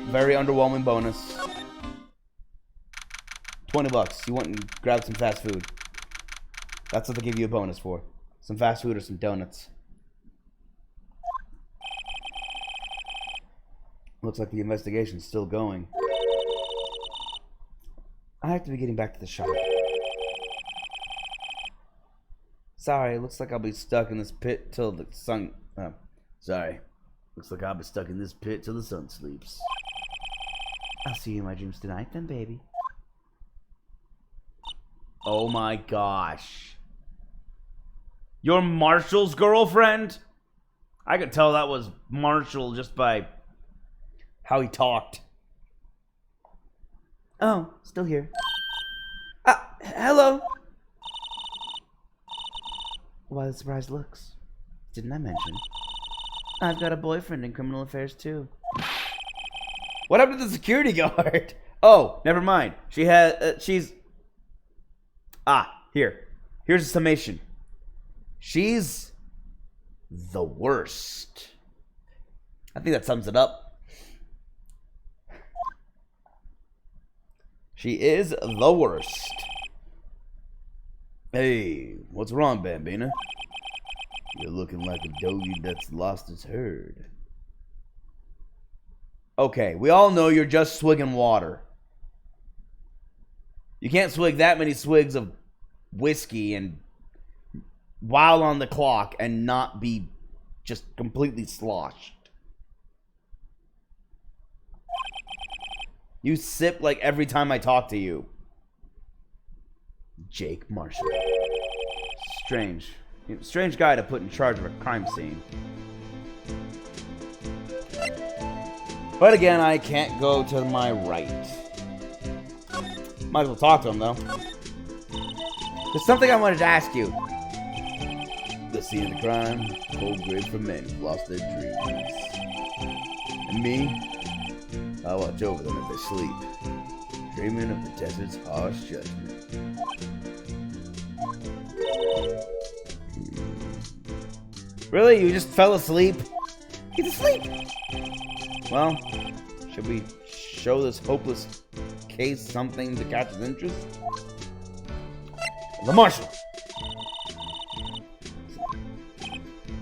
very underwhelming bonus. $20. You went and grabbed some fast food. That's what they give you a bonus for. Some fast food or some donuts. Looks like the investigation's still going. I have to be getting back to the shop. Sorry, looks like I'll be stuck in this pit till the sun... sorry. Looks like I'll be stuck in this pit till the sun sleeps. I'll see you in my dreams tonight then, baby. Oh my gosh. You're Marshall's girlfriend? I could tell that was Marshall just by how he talked. Oh, still here. Hello. Why the surprised looks? Didn't I mention? I've got a boyfriend in criminal affairs too. What happened to the security guard? Oh, never mind. She has. She's. Here. Here's a summation. She's the worst. I think that sums it up. She is the worst. Hey, what's wrong, Bambina? You're looking like a doggy that's lost its herd. Okay, we all know you're just swigging water. You can't swig that many swigs of whiskey and while on the clock and not be just completely sloshed. You sip like every time I talk to you. Jake Marshall. Strange. Strange guy to put in charge of a crime scene. But again, I can't go to my right. Might as well talk to him, though. There's something I wanted to ask you. The scene of the crime, cold grave for men who've lost their dreams. And me, I watch over them as they sleep, dreaming of the desert's harsh judgment. Really? You just fell asleep? He's asleep! Well, should we show this hopeless case something to catch his interest? The Marshal!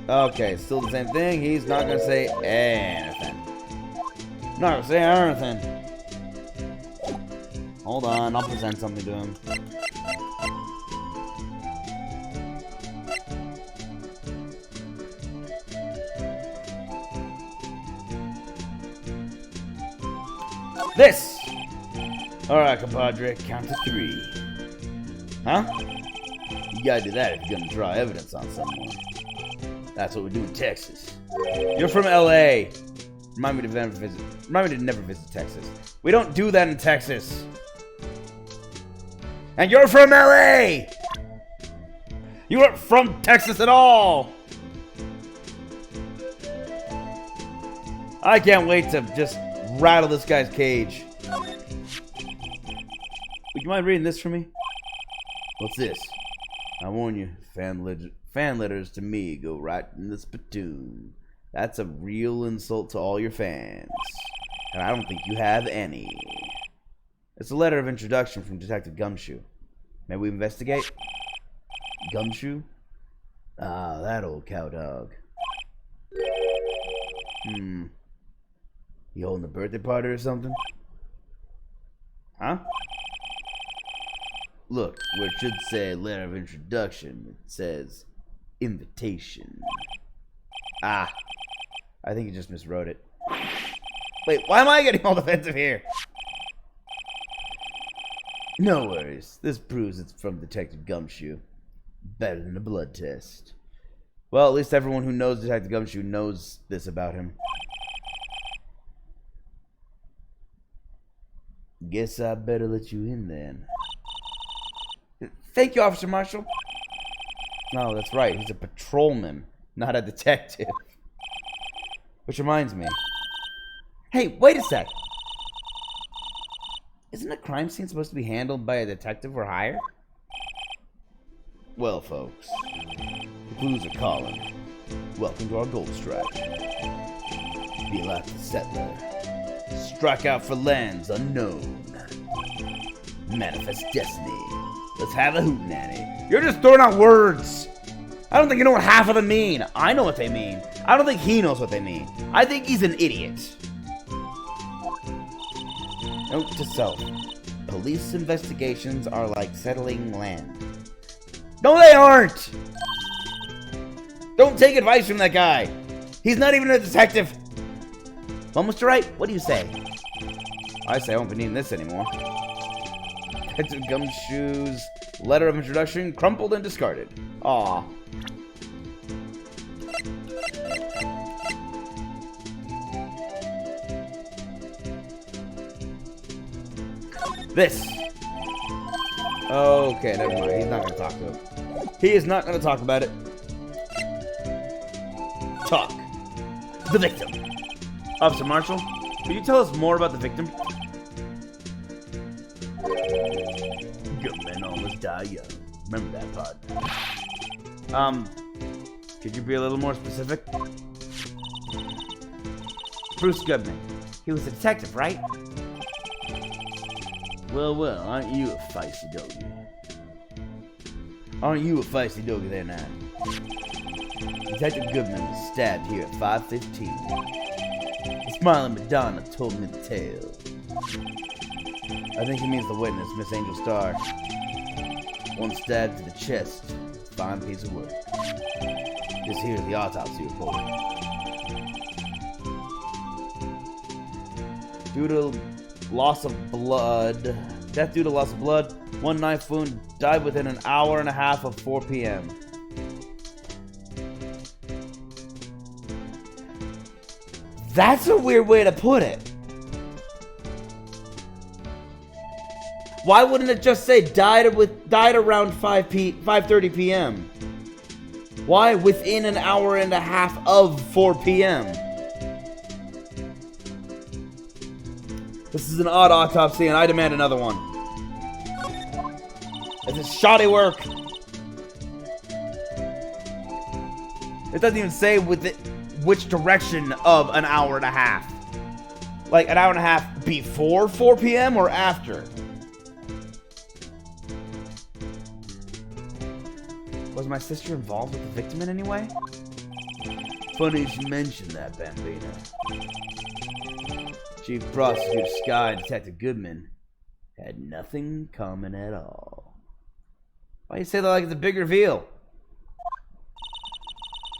Okay, still the same thing. He's not gonna say anything. Not gonna say anything. Hold on, I'll present something to him. This! Alright, compadre, count to 3. Huh? You gotta do that if you're gonna draw evidence on someone. That's what we do in Texas. You're from LA. Remind me to never visit Texas. We don't do that in Texas. And you're from LA! You aren't from Texas at all! I can't wait to just rattle this guy's cage. Would you mind reading this for me? What's this? I warn you, fan letters to me go right in the spittoon. That's a real insult to all your fans. And I don't think you have any. It's a letter of introduction from Detective Gumshoe. May we investigate? Gumshoe? Ah, that old cowdog. You holding a birthday party or something? Huh? Look, where it should say letter of introduction, it says invitation. Ah, I think you just miswrote it. Wait, why am I getting all defensive here? No worries. This proves it's from Detective Gumshoe. Better than a blood test. Well, at least everyone who knows Detective Gumshoe knows this about him. Guess I better let you in then. Thank you, Officer Marshall. No, that's right. He's a patrolman, not a detective. Which reminds me. Hey, wait a sec. Isn't a crime scene supposed to be handled by a detective for hire? Well, folks, the clues are calling. Welcome to our gold strike. Be like the settler. Strike out for lands unknown. Manifest destiny. Let's have a hootenanny. You're just throwing out words. I don't think you know what half of them mean. I know what they mean. I don't think he knows what they mean. I think he's an idiot. Note to self. Police investigations are like settling land. No, they aren't! Don't take advice from that guy. He's not even a detective. Well, Mr. Wright, what do you say? I say I won't be needing this anymore. Detective Gumshoe's letter of introduction crumpled and discarded. Aw. This. Okay, never mind. He's not going to talk to him. He is not going to talk about it. Talk. The victim. Officer Marshall, could you tell us more about the victim? Good men almost die young. Remember that part. Could you be a little more specific? Bruce Goodman. He was a detective, right? Well, aren't you a feisty doggy? Aren't you a feisty doggy there now? Detective Goodman was stabbed here at 5:15. The smiling Madonna told me the tale. I think he means the witness, Miss Angel Starr. One stab to the chest. Fine piece of work. This here is the autopsy report. Due to loss of blood. Death due to loss of blood. One knife wound. Died within an hour and a half of 4 p.m. That's a weird way to put it. Why wouldn't it just say died around 5:30 p.m.? Why within an hour and a half of 4 p.m.? This is an odd autopsy, and I demand another one. This is shoddy work. It doesn't even say which direction of an hour and a half. Like an hour and a half before 4 p.m. or after? Was my sister involved with the victim in any way? Funny you should mention that, Bambina. Chief Prosecutor Sky and Detective Goodman had nothing common at all. Why do you say that like it's a big reveal?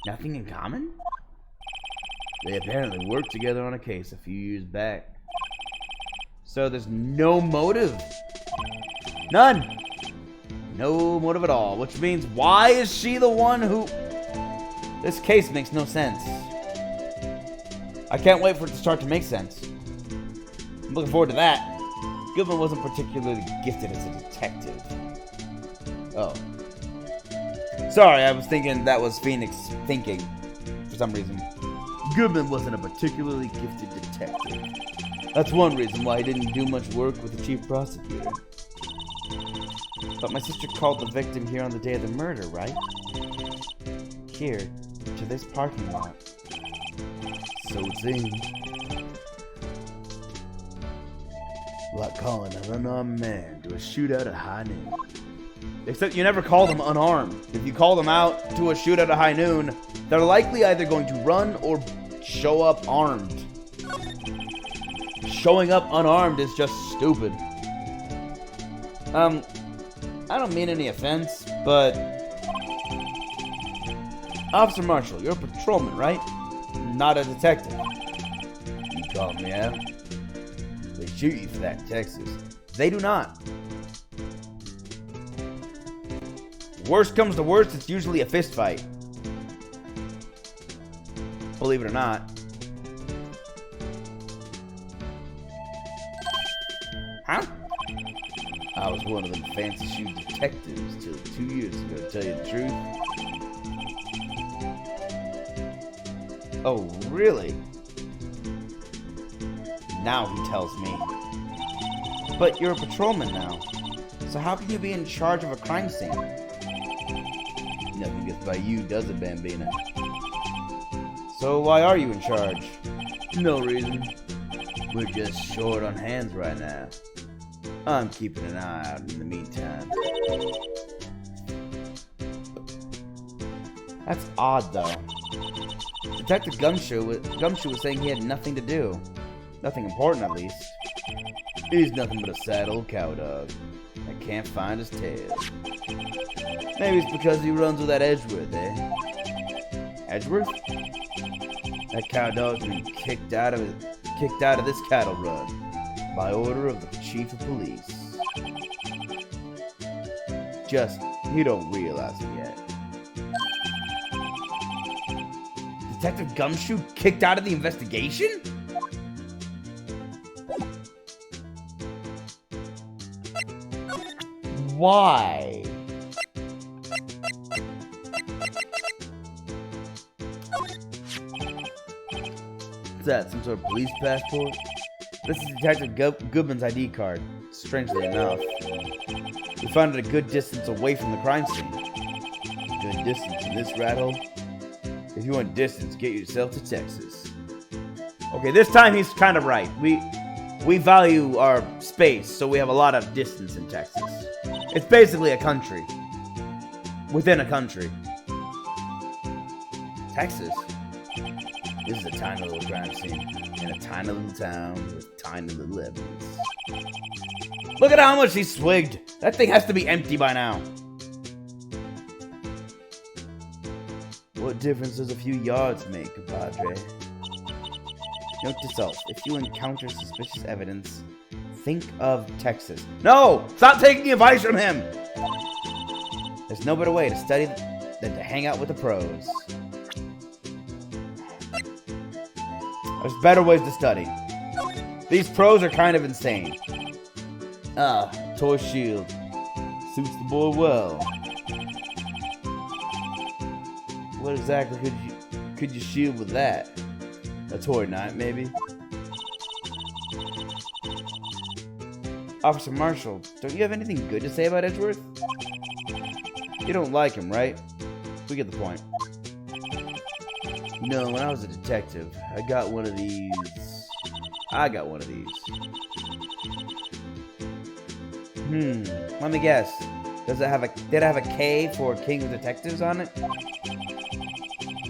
Nothing in common? They apparently worked together on a case a few years back. So there's no motive? None! No motive at all, which means why is she the one who... This case makes no sense. I can't wait for it to start to make sense. I'm looking forward to that. Goodman wasn't particularly gifted as a detective. Oh. Sorry, I was thinking that was Phoenix thinking for some reason. Goodman wasn't a particularly gifted detective. That's one reason why he didn't do much work with the chief prosecutor. But my sister called the victim here on the day of the murder, right? Here, to this parking lot. So it seems. Like calling an unarmed man to a shootout at high noon. Except you never call them unarmed. If you call them out to a shootout at high noon, they're likely either going to run or show up armed. Showing up unarmed is just stupid. I don't mean any offense, but... Officer Marshall, you're a patrolman, right? Not a detective. You call me out? They shoot you for that in Texas. They do not. Worst comes to worst, it's usually a fist fight. Believe it or not. Huh? I was one of them fancy shoe detectives till 2 years ago, to tell you the truth. Oh, really? Now he tells me. But you're a patrolman now. So how can you be in charge of a crime scene? Nothing gets by you, does it, Bambina? So why are you in charge? No reason. We're just short on hands right now. I'm keeping an eye out in the meantime. That's odd, though. Detective Gumshoe was saying he had nothing to do. Nothing important, at least. He's nothing but a sad old cowdog. I can't find his tail. Maybe it's because he runs with that Edgeworth, eh? Edgeworth? That cowdog's been kicked out of this cattle run by order of the chief of police. Just, you don't realize it yet. Detective Gumshoe kicked out of the investigation? Why? What's that, some sort of police passport? This is Detective Goodman's ID card, strangely enough. We found it a good distance away from the crime scene. Good distance in this rat hole? If you want distance, get yourself to Texas. Okay, this time he's kind of right. We value our space, so we have a lot of distance in Texas. It's basically a country. Within a country. Texas? This is a tiny little crime scene in a tiny little town with tiny little evidence. Look at how much he swigged. That thing has to be empty by now. What difference does a few yards make, compadre? Note to self, if you encounter suspicious evidence, think of Texas. No! Stop taking advice from him! There's no better way to study than to hang out with the pros. There's better ways to study. These pros are kind of insane. Ah, toy shield. Suits the boy well. What exactly could you shield with that? A toy knife, maybe? Officer Marshall, don't you have anything good to say about Edgeworth? You don't like him, right? We get the point. You know, when I was a detective, I got one of these. Let me guess. Did it have a K for King of Detectives on it?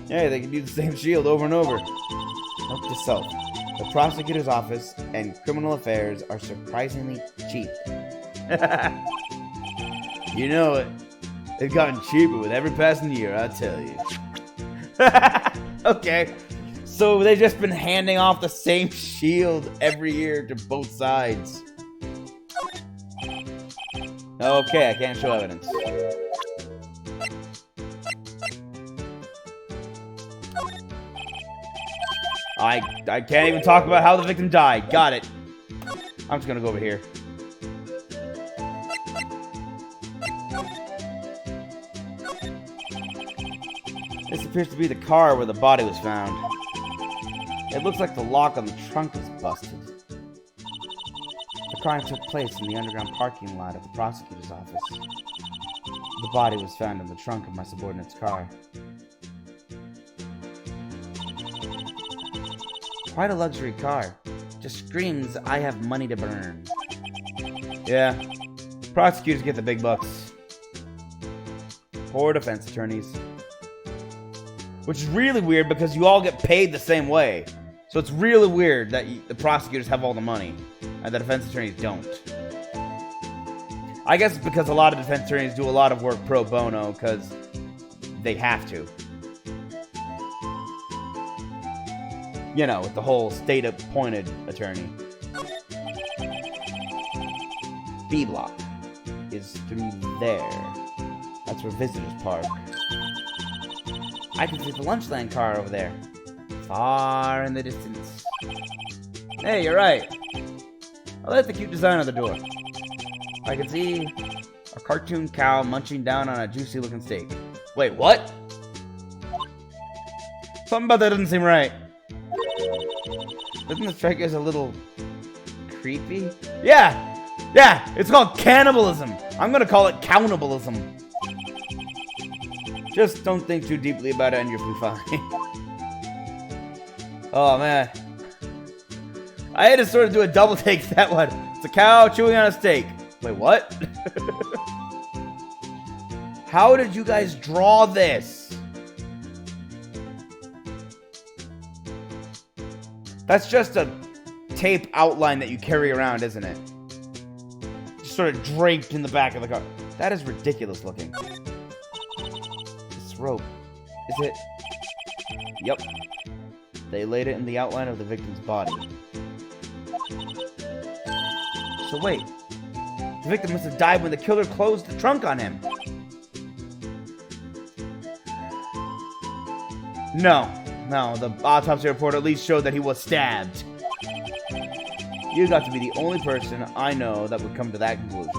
Yeah, they can do the same shield over and over. Note to self. The prosecutor's office and criminal affairs are surprisingly cheap. You know it. They've gotten cheaper with every passing year, I tell you. Okay. So they've just been handing off the same shield every year to both sides. Okay, I can't show evidence. I can't even talk about how the victim died. Got it. I'm just gonna go over here. This appears to be the car where the body was found. It looks like the lock on the trunk is busted. The crime took place in the underground parking lot of the prosecutor's office. The body was found in the trunk of my subordinate's car. Quite a luxury car. Just screams I have money to burn. Yeah. Prosecutors get the big bucks. Poor defense attorneys. Which is really weird because you all get paid the same way. So it's really weird that the prosecutors have all the money and the defense attorneys don't. I guess it's because a lot of defense attorneys do a lot of work pro bono because they have to. You know, with the whole state-appointed attorney. B block is through there. That's where visitors park. I can see the Lunchland car over there. Far in the distance. Hey, you're right. I like the cute design on the door. I can see a cartoon cow munching down on a juicy-looking steak. Wait, what? Something about that doesn't seem right. Doesn't this strike you as a little creepy? Yeah, it's called cannibalism. I'm gonna call it cannibalism. Just don't think too deeply about it and you'll be fine. Oh man. I had to sort of do a double take to that one. It's a cow chewing on a steak. Wait, what? How did you guys draw this? That's just a tape outline that you carry around, isn't it? Just sort of draped in the back of the car. That is ridiculous looking. This rope. Is it? Yep. They laid it in the outline of the victim's body. So wait. The victim must have died when the killer closed the trunk on him. No, the autopsy report at least showed that he was stabbed. You got to be the only person I know that would come to that conclusion.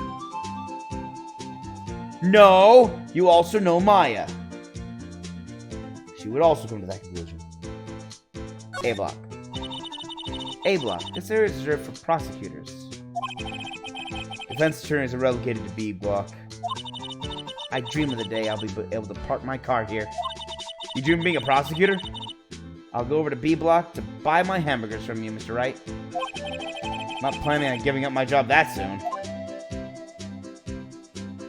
No, you also know Maya. She would also come to that conclusion. A block. A block. This area is reserved for prosecutors. Defense attorneys are relegated to B block. I dream of the day I'll be able to park my car here. You dream of being a prosecutor? I'll go over to B block to buy my hamburgers from you, Mr. Wright. I'm not planning on giving up my job that soon.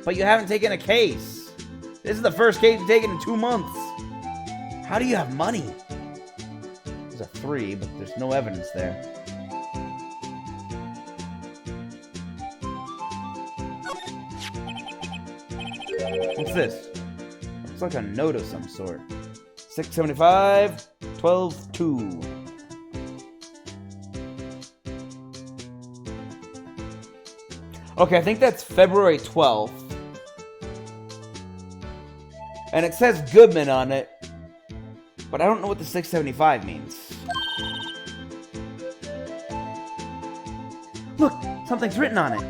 But you haven't taken a case. This is the first case you've taken in 2 months. How do you have money? There's a 3, but there's no evidence there. What's this? Looks like a note of some sort. 675, 12-2. Okay, I think that's February 12th. And it says Goodman on it, but I don't know what the 675 means. Look, something's written on it.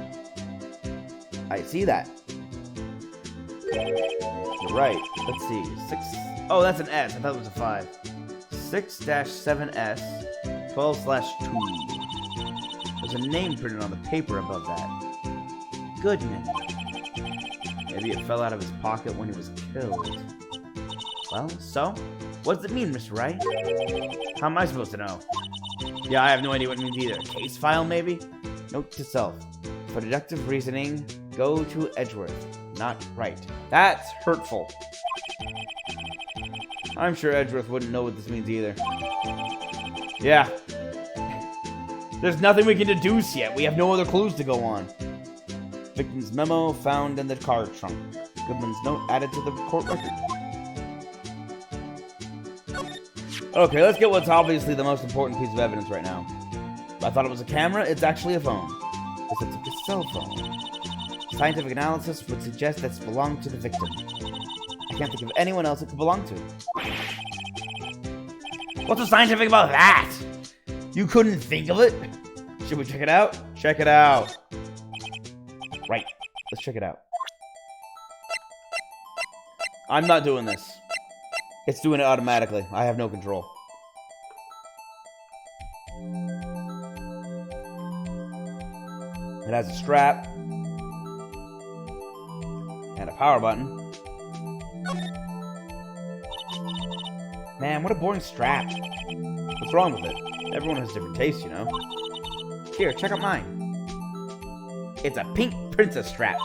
I see that. You're right. Let's see. 6. Oh, that's an S. I thought it was a 5. 6-7S 12/2. There's a name printed on the paper above that. Goodman. Maybe it fell out of his pocket when he was killed. Well, so? What does it mean, Mr. Wright? How am I supposed to know? Yeah, I have no idea what it means either. A case file, maybe? Note to self. For deductive reasoning, go to Edgeworth, not Wright. That's hurtful. I'm sure Edgeworth wouldn't know what this means either. Yeah. There's nothing we can deduce yet. We have no other clues to go on. Victim's memo found in the car trunk. Goodman's note added to the court record. Okay, let's get what's obviously the most important piece of evidence right now. I thought it was a camera. It's actually a phone. It's a cell phone. Scientific analysis would suggest that it belonged to the victim. I can't think of anyone else it could belong to. What's so scientific about that? You couldn't think of it? Should we check it out? Check it out. Right. Let's check it out. I'm not doing this. It's doing it automatically. I have no control. It has a strap. And a power button. Man, what a boring strap. What's wrong with it? Everyone has different tastes, you know. Here, check out mine. It's a pink princess strap.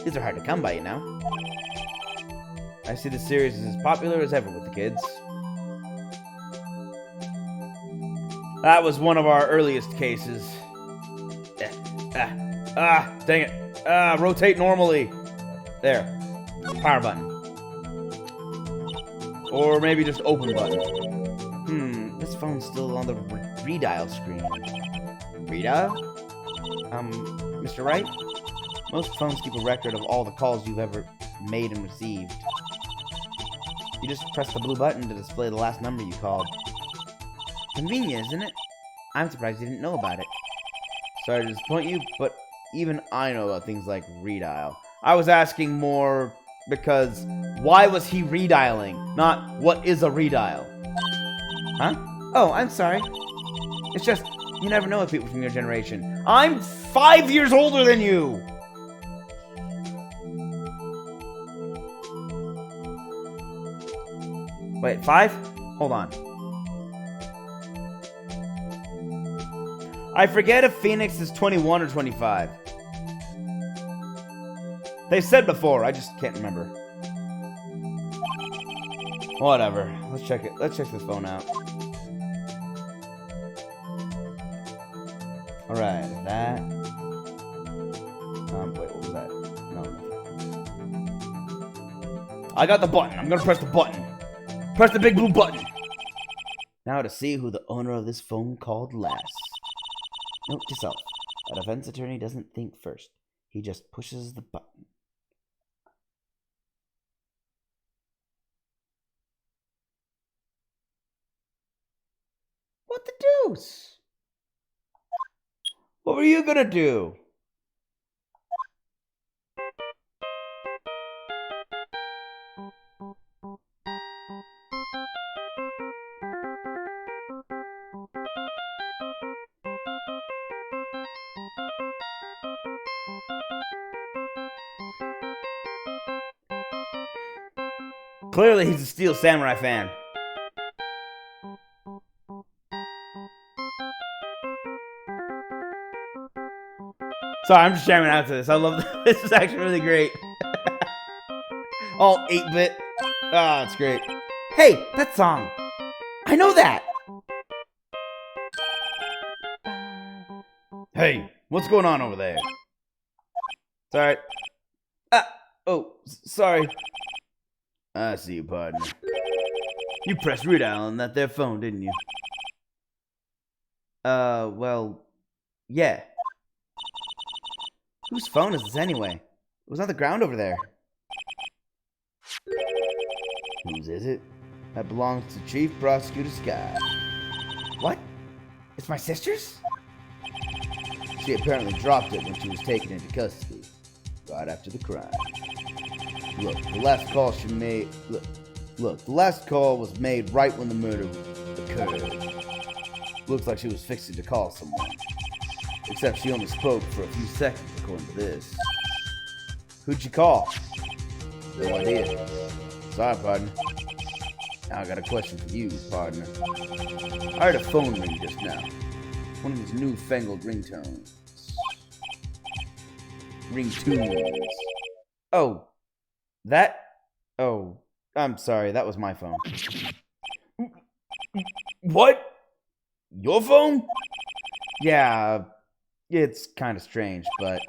These are hard to come by, you know. I see the series is as popular as ever with the kids. That was one of our earliest cases. Dang it. Rotate normally. There. Power button. Or maybe just open button. This phone's still on the redial screen. Redial? Mr. Wright? Most phones keep a record of all the calls you've ever made and received. You just press the blue button to display the last number you called. Convenient, isn't it? I'm surprised you didn't know about it. Sorry to disappoint you, but even I know about things like redial. I was asking more because why was he redialing, not what is a redial? Huh? Oh, I'm sorry. It's just, you never know with people from your generation. I'm 5 years older than you! Wait, 5? Hold on. I forget if Phoenix is 21 or 25. They said before, I just can't remember. Whatever. Let's check it. Let's check this phone out. Alright, that. Wait, what was that? No. I got the button. I'm gonna press the button. Press the big blue button. Now to see who the owner of this phone called last. Note to self. A defense attorney doesn't think first. He just pushes the button. What the deuce? What were you gonna do? Clearly, he's a Steel Samurai fan. Sorry, I'm just jamming out to this. I love this. This is actually really great. All 8-bit. Oh, it's great. Hey, that song. I know that. Hey, what's going on over there? It's alright. Oh, sorry. I see you, partner. You pressed redial on that there phone, didn't you? Well, yeah. Whose phone is this anyway? It was on the ground over there. Whose is it? That belongs to Chief Prosecutor Sky. What? It's my sister's? She apparently dropped it when she was taken into custody, right after the crime. Look, the last call she made... Look, the last call was made right when the murder occurred. Looks like she was fixing to call someone. Except she only spoke for a few seconds, according to this. Who'd you call? No idea. Sorry, partner. Now I got a question for you, partner. I heard a phone ring just now. One of these newfangled ringtones. Ringtones. Oh. That? Oh. I'm sorry, that was my phone. What? Your phone? Yeah, it's kind of strange, but...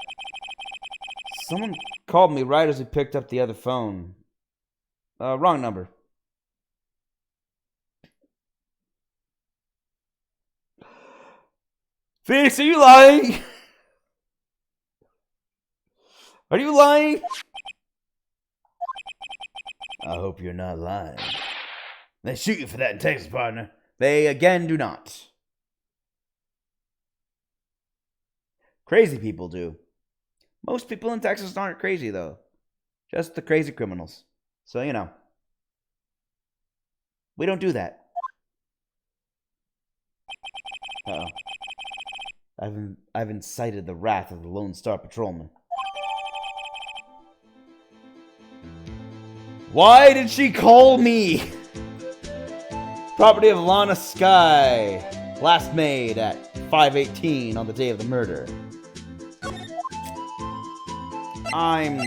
Someone called me right as we picked up the other phone. Wrong number. Phoenix, are you lying? Are you lying? I hope you're not lying. They shoot you for that in Texas, partner. They again do not. Crazy people do. Most people in Texas aren't crazy, though. Just the crazy criminals. So, you know. We don't do that. Uh-oh. I've incited the wrath of the Lone Star Patrolman. Why did she call me? Property of Lana Sky. Last made at 5:18 on the day of the murder. I'm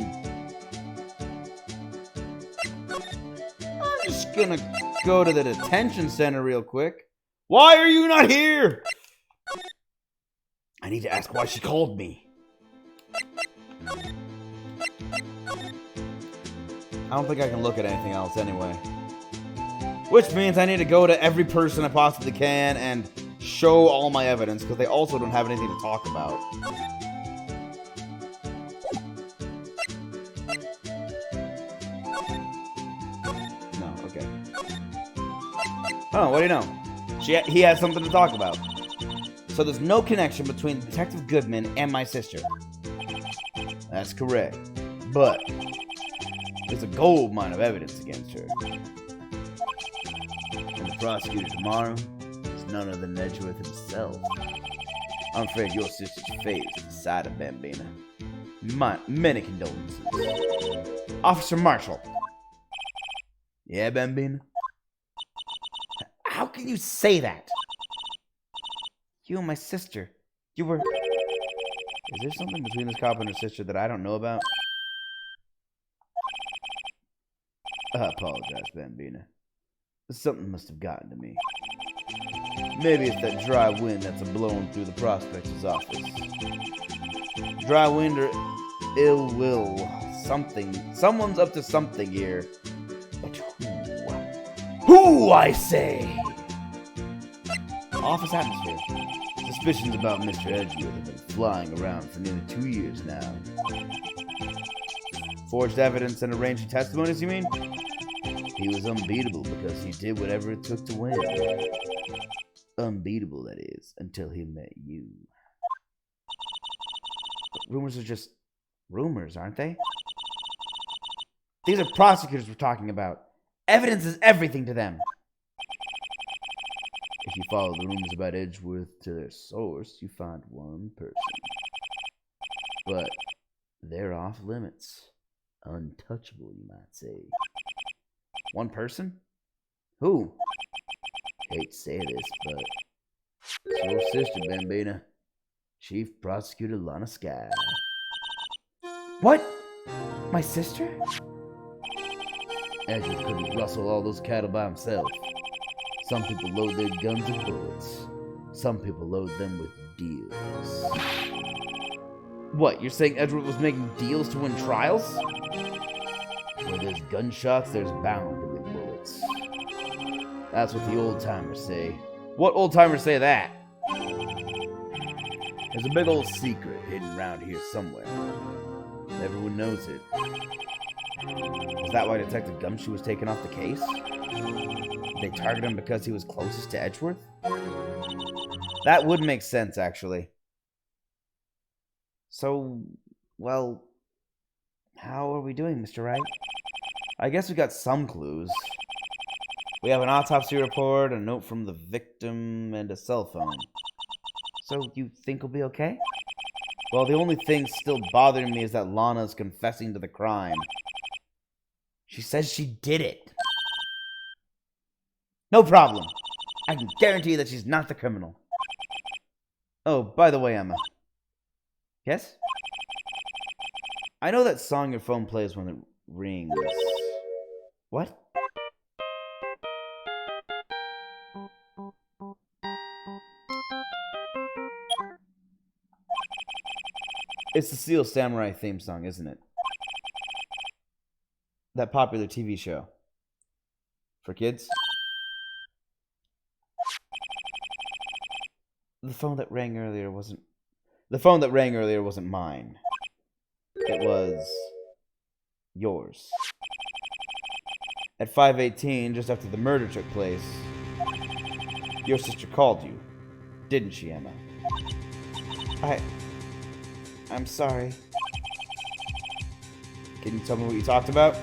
just gonna go to the detention center real quick. Why are you not here? I need to ask why she called me. I don't think I can look at anything else anyway. Which means I need to go to every person I possibly can and show all my evidence, because they also don't have anything to talk about. No, okay. Oh, what do you know? He has something to talk about. So there's no connection between Detective Goodman and my sister. That's correct. But there's a gold mine of evidence against her. And the prosecutor tomorrow is none other than Edgeworth himself. I'm afraid your sister's fate is decided, Bambina. Many condolences. Officer Marshall. Yeah, Bambina? How can you say that? You and my sister. You were... Is there something between this cop and her sister that I don't know about? I apologize, Bambina. Something must have gotten to me. Maybe it's that dry wind that's a-blowing through the prospector's office. Dry wind or ill will. Something. Someone's up to something here. But who? Who, I say? Office atmosphere. Suspicions about Mr. Edgeworth have been flying around for nearly 2 years now. Forged evidence and arranging testimonies, you mean? He was unbeatable because he did whatever it took to win. Unbeatable, that is, until he met you. But rumors are just rumors, aren't they? These are prosecutors we're talking about. Evidence is everything to them. If you follow the rumors about Edgeworth to their source, you find one person. But they're off limits. Untouchable, you might say. One person? Who? Hate to say this, but it's your sister, Bambina. Chief Prosecutor Lana Sky. What? My sister? Edgeworth couldn't rustle all those cattle by himself. Some people load their guns with bullets. Some people load them with deals. What, you're saying Edgeworth was making deals to win trials? Where there's gunshots, there's bound to be bullets. That's what the old-timers say. What old-timers say that? There's a big old secret hidden around here somewhere. Everyone knows it. Is that why Detective Gumshoe was taken off the case? Did they target him because he was closest to Edgeworth? That would make sense, actually. So, well, how are we doing, Mr. Wright? I guess we got some clues. We have an autopsy report, a note from the victim, and a cell phone. So, you think we'll be okay? Well, the only thing still bothering me is that Lana's confessing to the crime. She says she did it. No problem. I can guarantee that she's not the criminal. Oh, by the way, Emma. Yes? I know that song your phone plays when it rings. What? It's the Steel Samurai theme song, isn't it? That popular TV show. For kids? The phone that rang earlier wasn't mine. It was yours. At 5:18, just after the murder took place, your sister called you, didn't she, Emma? I'm sorry. Can you tell me what you talked about?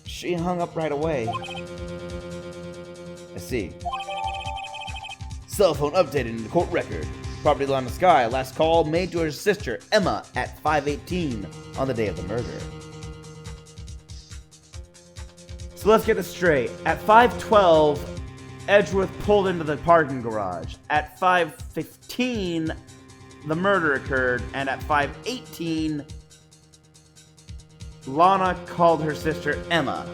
She hung up right away. I see. Cell phone updated in the court record. Property Lana Sky, last call made to her sister, Emma, at 5:18 on the day of the murder. So let's get this straight. At 5:12, Edgeworth pulled into the parking garage. At 5:15, the murder occurred, and at 5:18, Lana called her sister Emma.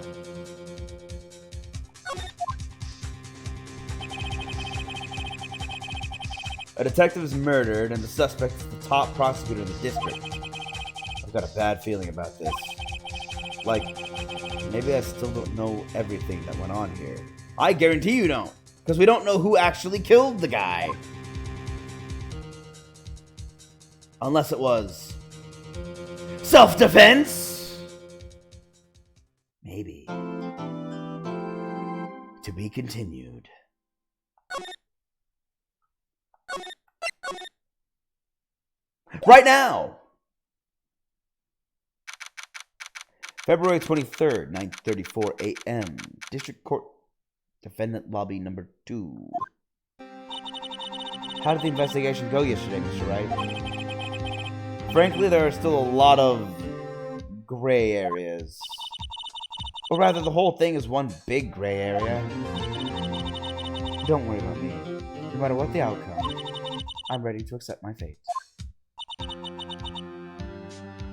A detective is murdered, and the suspect is the top prosecutor in the district. I've got a bad feeling about this. Like, maybe I still don't know everything that went on here. I guarantee you don't, because we don't know who actually killed the guy. Unless it was self-defense? Maybe. To be continued. Right now! February 23rd, 9:34 a.m. District Court, Defendant Lobby number 2. How did the investigation go yesterday, Mr. Wright? Frankly, there are still a lot of gray areas. Or rather, the whole thing is one big gray area. Don't worry about me. No matter what the outcome, I'm ready to accept my fate.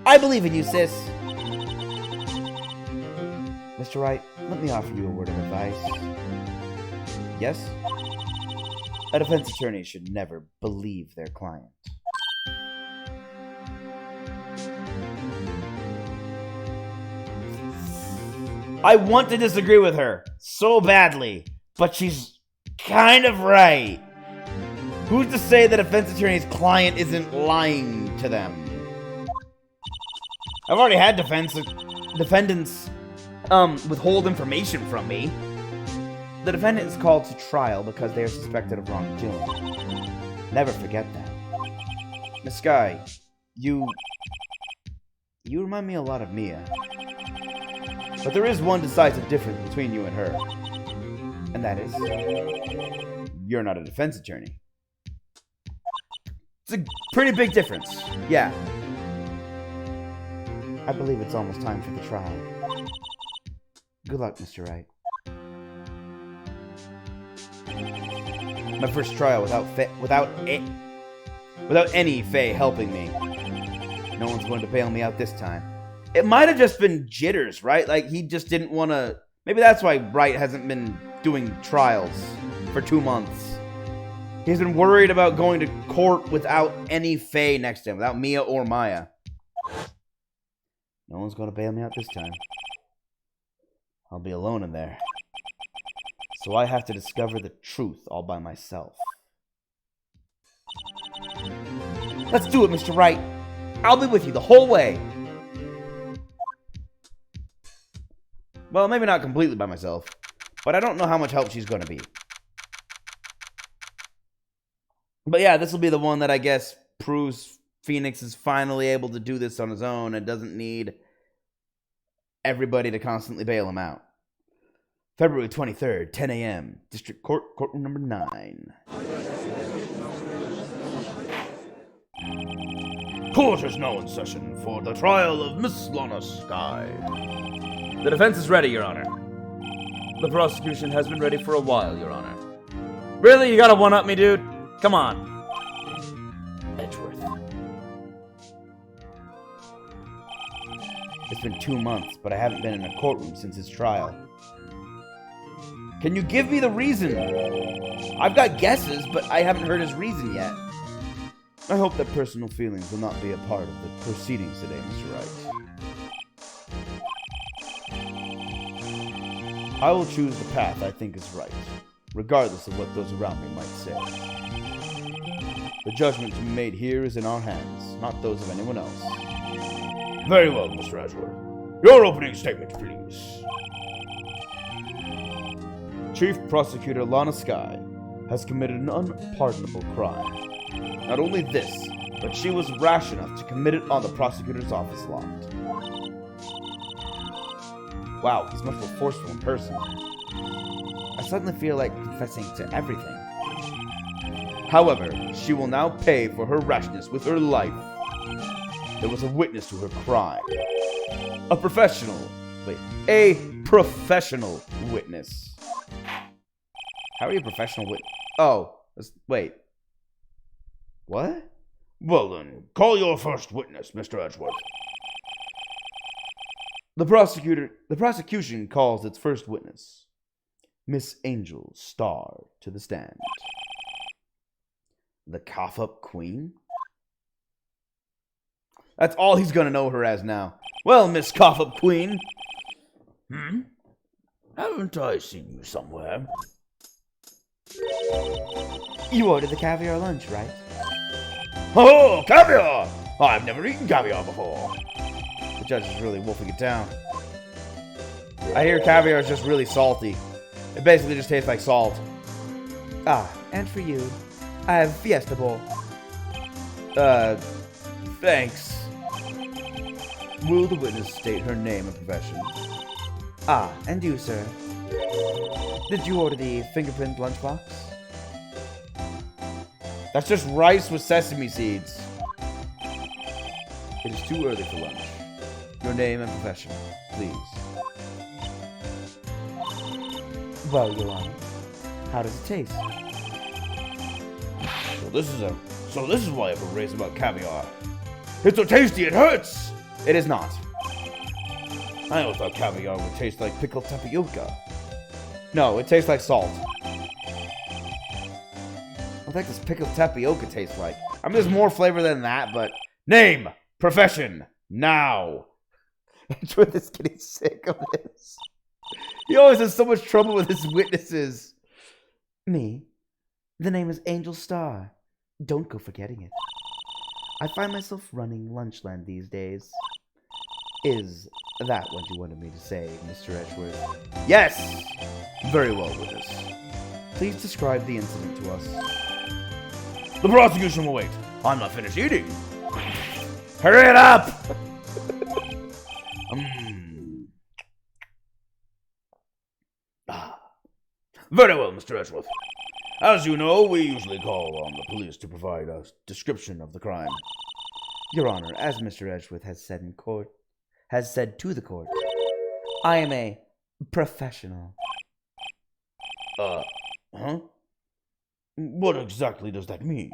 I believe in you, sis. Mr. Wright, let me offer you a word of advice. Yes? A defense attorney should never believe their client. I want to disagree with her so badly, but she's kind of right. Who's to say the defense attorney's client isn't lying to them? I've already had defendants withhold information from me. The defendant is called to trial because they are suspected of wrongdoing. Never forget that. Miss Sky, you remind me a lot of Mia. But there is one decisive difference between you and her. And that is, you're not a defense attorney. It's a pretty big difference. Yeah. I believe it's almost time for the trial. Good luck, Mr. Wright. My first trial without any Faye helping me. No one's going to bail me out this time. It might have just been jitters, right? Like, he just didn't want to... Maybe that's why Wright hasn't been doing trials for 2 months. He's been worried about going to court without any Faye next to him, without Mia or Maya. No one's going to bail me out this time. I'll be alone in there. So I have to discover the truth all by myself. Let's do it, Mr. Wright. I'll be with you the whole way. Well, maybe not completely by myself, but I don't know how much help she's going to be. But yeah, this will be the one that I guess proves Phoenix is finally able to do this on his own and doesn't need everybody to constantly bail him out. February 23rd, 10 a.m., District Court, Courtroom number 9. Court is now in session for the trial of Miss Lana Sky. The defense is ready, Your Honor. The prosecution has been ready for a while, Your Honor. Really? You gotta one-up me, dude? Come on. Edgeworth. It's been 2 months, but I haven't been in a courtroom since his trial. Can you give me the reason? I've got guesses, but I haven't heard his reason yet. I hope that personal feelings will not be a part of the proceedings today, Mr. Wright. I will choose the path I think is right, regardless of what those around me might say. The judgment to be made here is in our hands, not those of anyone else. Very well, Mr. Edgeworth. Your opening statement, please. Chief Prosecutor Lana Sky has committed an unpardonable crime. Not only this, but she was rash enough to commit it on the prosecutor's office lot. Wow, he's much more forceful in person. I suddenly feel like confessing to everything. However, she will now pay for her rashness with her life. There was a witness to her crime. A professional witness. How are you a professional witness? Oh, wait. What? Well then, call your first witness, Mr. Edgeworth. The prosecution calls its first witness, Miss Angel Starr, to the stand. The cough-up queen? That's all he's gonna know her as now. Well, Miss Cough-up Queen. Haven't I seen you somewhere? You ordered the caviar lunch, right? Oh, caviar! I've never eaten caviar before. The judge is really wolfing it down. I hear caviar is just really salty. It basically just tastes like salt. Ah, and for you, I have Fiesta Bowl. Thanks. Will the witness state her name and profession? Ah, and you, sir. Did you order the fingerprint lunchbox? That's just rice with sesame seeds. It is too early for lunch. Your name and profession, please. Well, Your Honor, how does it taste? So this is why I've raised about caviar. It's so tasty it hurts! It is not. I always thought caviar would taste like pickled tapioca. No, it tastes like salt. What the heck does pickled tapioca taste like? I mean, there's more flavor than that, but... Name! Profession! Now! Edgeworth is getting sick of this. He always has so much trouble with his witnesses. Me? The name is Angel Star. Don't go forgetting it. I find myself running Lunchland these days. Is that what you wanted me to say, Mr. Edgeworth? Yes! Very well, witness. Please describe the incident to us. The prosecution will wait. I'm not finished eating. Hurry it up! Very well, Mr. Edgeworth. As you know, we usually call on the police to provide a description of the crime. Your Honor, as Mr. Edgeworth has said to the court, I am a professional. What exactly does that mean?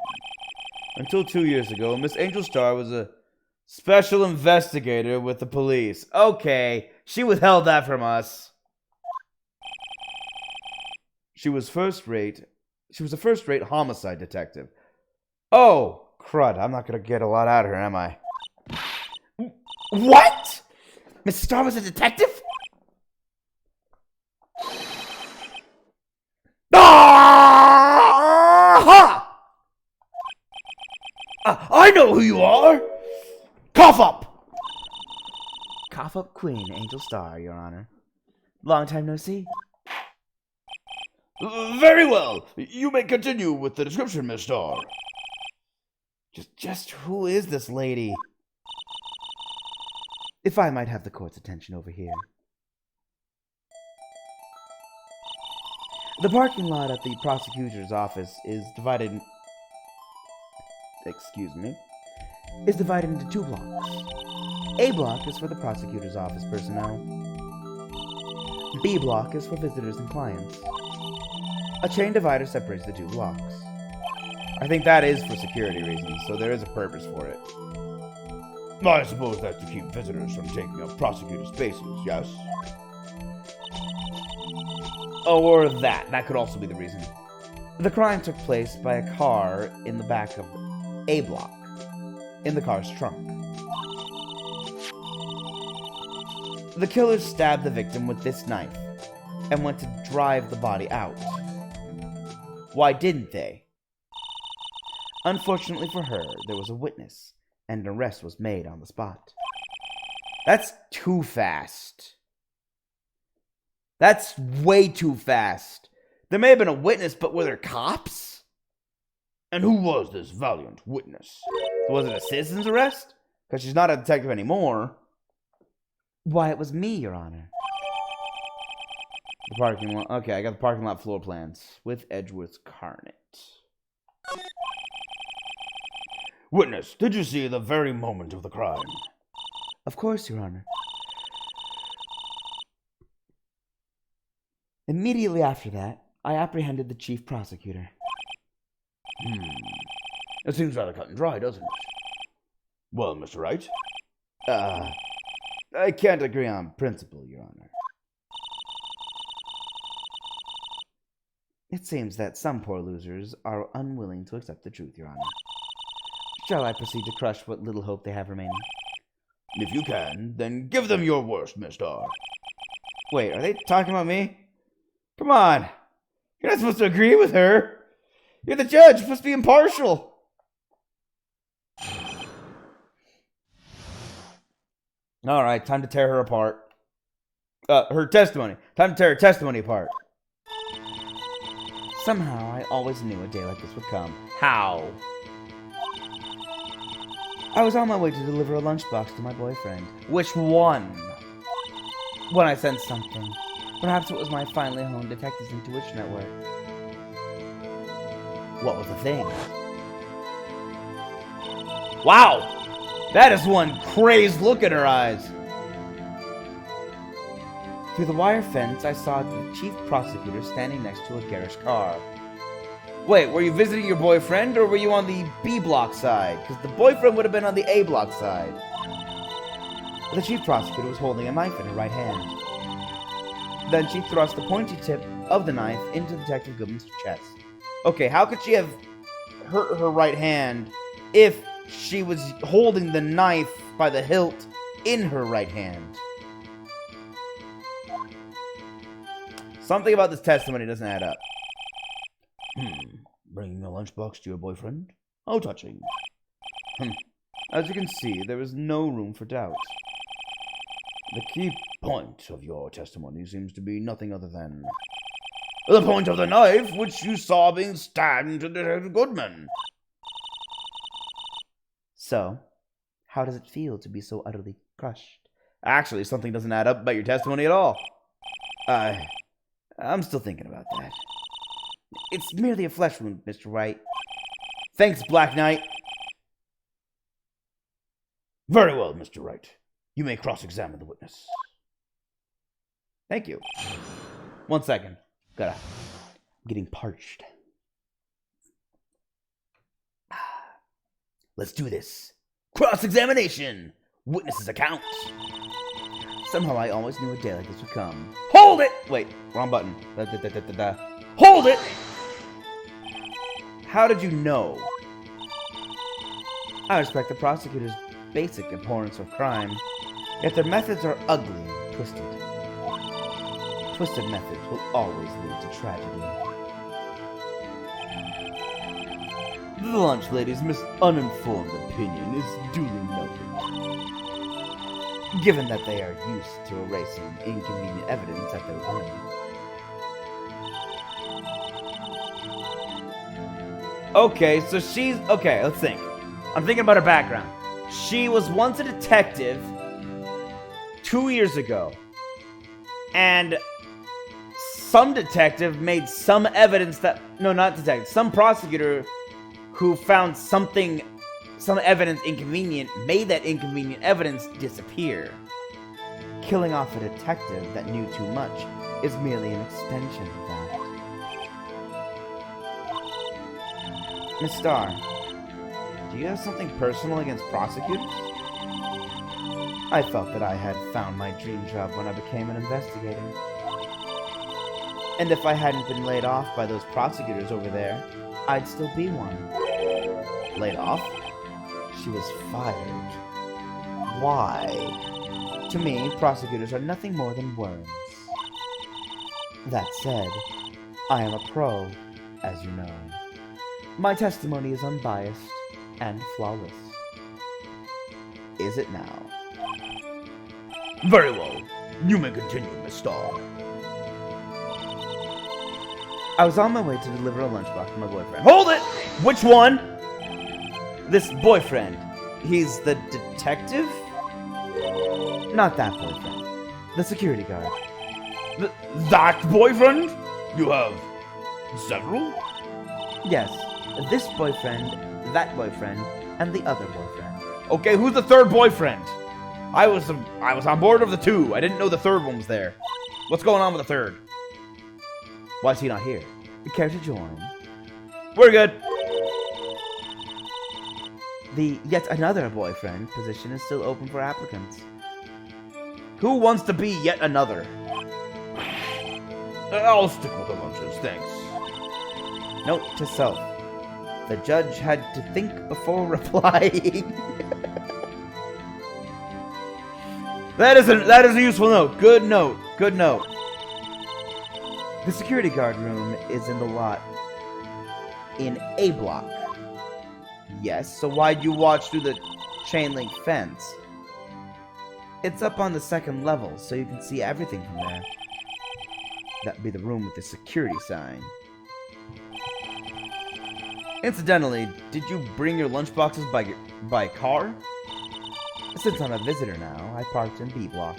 Until 2 years ago, Miss Angel Star was a special investigator with the police. Okay, she withheld that from us. She was a first-rate homicide detective. Oh, crud, I'm not gonna get a lot out of her, am I? What? Miss Star was a detective? I know who you are! Cough up! Cough up Queen, Angel Star, Your Honor. Long time no see. Very well. You may continue with the description, Miss Star. Just who is this lady? If I might have the court's attention over here. The parking lot at the prosecutor's office is divided into 2 blocks. A block is for the prosecutor's office personnel. B block is for visitors and clients. A chain divider separates the 2 blocks. I think that is for security reasons, so there is a purpose for it. I suppose that's to keep visitors from taking up prosecutor spaces, yes? Or that. That could also be the reason. The crime took place by a car in the back of A block, in the car's trunk. The killers stabbed the victim with this knife and went to drive the body out. Why didn't they? Unfortunately for her, there was a witness, and an arrest was made on the spot. That's too fast. That's way too fast. There may have been a witness, but were there cops? And who was this valiant witness? Was it a citizen's arrest? Because she's not a detective anymore. Why, it was me, Your Honor. The parking lot. Okay, I got the parking lot floor plans with Edgeworth's Carnet. Witness, did you see the very moment of the crime? Of course, Your Honor. Immediately after that, I apprehended the chief prosecutor. It seems rather cut and dry, doesn't it? Well, Mr. Wright? I can't agree on principle, Your Honor. It seems that some poor losers are unwilling to accept the truth, Your Honor. Shall I proceed to crush what little hope they have remaining? If you can, then give them your worst, Miss Star. Wait, are they talking about me? Come on. You're not supposed to agree with her. You're the judge. You're supposed to be impartial. All right, time to tear her apart. Her testimony. Time to tear her testimony apart. Somehow, I always knew a day like this would come. How? I was on my way to deliver a lunchbox to my boyfriend. Which one? When I sensed something. Perhaps it was my finely honed detective's intuition at work. What was the thing? Wow! That is one crazed look in her eyes. Through the wire fence, I saw the chief prosecutor standing next to a garish car. Wait, were you visiting your boyfriend, or were you on the B block side? Because the boyfriend would have been on the A block side. The chief prosecutor was holding a knife in her right hand. Then she thrust the pointy tip of the knife into Detective Goodman's chest. Okay, how could she have hurt her right hand if she was holding the knife by the hilt in her right hand. Something about this testimony doesn't add up. Bringing a lunchbox to your boyfriend? How touching. As you can see, there is no room for doubt. The key point of your testimony seems to be nothing other than the point of the knife which you saw being stabbed into Detective Goodman. So, how does it feel to be so utterly crushed? Actually, something doesn't add up about your testimony at all. I'm still thinking about that. It's merely a flesh wound, Mr. Wright. Thanks, Black Knight. Very well, Mr. Wright. You may cross-examine the witness. Thank you. 1 second. I'm getting parched. Let's do this. Cross-examination. Witness's account. Somehow I always knew a day like this would come. Hold it! Wait, wrong button. Hold it! How did you know? I respect the prosecutor's basic abhorrence of crime, yet their methods are ugly and twisted. Twisted methods will always lead to tragedy. The lunch lady's uninformed opinion is duly noted. Given that they are used to erasing inconvenient evidence at their whim. Okay, so she's... Okay, let's think. I'm thinking about her background. She was once a detective 2 years ago. And some detective made some evidence that... No, not detective. Some prosecutor who found some evidence inconvenient made that inconvenient evidence disappear. Killing off a detective that knew too much is merely an extension of that. Miss Starr, do you have something personal against prosecutors? I felt that I had found my dream job when I became an investigator. And if I hadn't been laid off by those prosecutors over there, I'd still be one. Laid off? She was fired. Why? To me, prosecutors are nothing more than worms. That said, I am a pro, as you know. My testimony is unbiased and flawless. Is it now? Very well. You may continue, Miss Starr. I was on my way to deliver a lunchbox to my boyfriend. Hold it! Which one? This boyfriend. He's the detective? Not that boyfriend. The security guard. That boyfriend? You have several? Yes. This boyfriend, that boyfriend, and the other boyfriend. Okay, who's the third boyfriend? I was on board of the two. I didn't know the third one was there. What's going on with the third? Why is he not here? You care to join? We're good. The yet another boyfriend position is still open for applicants. Who wants to be yet another? I'll stick with the lunches, thanks. Note to self. The judge had to think before replying. That is a useful note. Good note. Good note. The security guard room is in the lot in A block. Yes, so why'd you watch through the chain link fence? It's up on the second level, so you can see everything from there. That'd be the room with the security sign. Incidentally, did you bring your lunchboxes by car? Since I'm a visitor now, I parked in B block.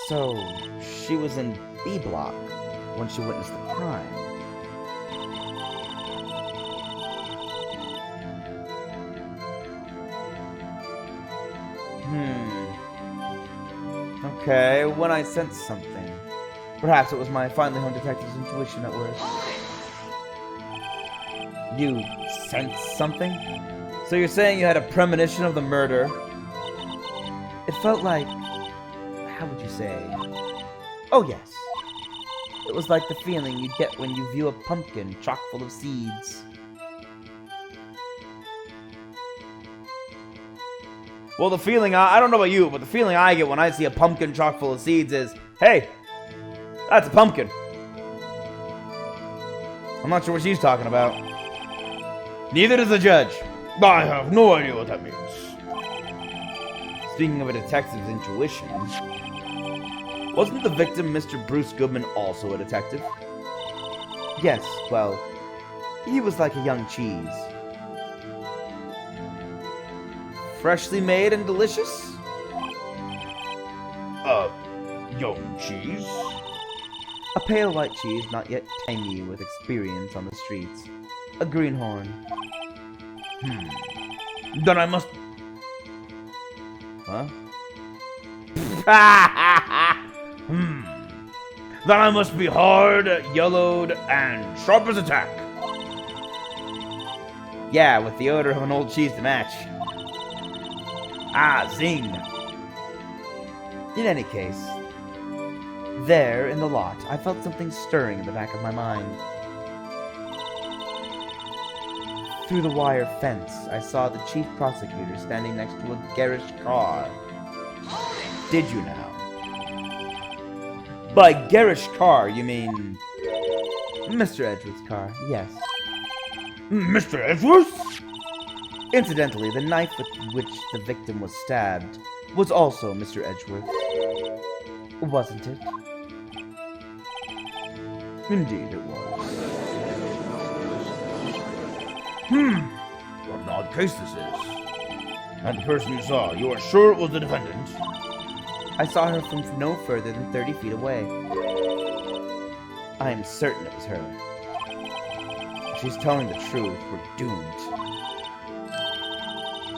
So, she was in B block when she witnessed the crime. Okay, when I sensed something. Perhaps it was my finely honed detective's intuition at work. You sensed something? So you're saying you had a premonition of the murder? It felt like... how would you say? Oh yes. It was like the feeling you get when you view a pumpkin chock full of seeds. Well, the feeling, I don't know about you, but the feeling I get when I see a pumpkin chock full of seeds is, hey, that's a pumpkin. I'm not sure what she's talking about. Neither does the judge. I have no idea what that means. Speaking of a detective's intuition, wasn't the victim, Mr. Bruce Goodman, also a detective? Yes, well, he was like a young cheese. Freshly made and delicious? Young cheese? A pale white cheese, not yet tangy with experience on the streets. A greenhorn. Then I must... Huh? Then I must be hard, yellowed, and sharp as a tack. Yeah, with the odor of an old cheese to match. Ah, zing! In any case, there in the lot, I felt something stirring in the back of my mind. Through the wire fence, I saw the chief prosecutor standing next to a garish car. Did you now? By garish car, you mean... Mr. Edgeworth's car, yes. Mr. Edgeworth? Incidentally, the knife with which the victim was stabbed was also Mr. Edgeworth. Wasn't it? Indeed it was. What an odd case this is. And the person you saw, you are sure it was the defendant? I saw her from no further than 30 feet away. I am certain it was her. If she's telling the truth, we're doomed.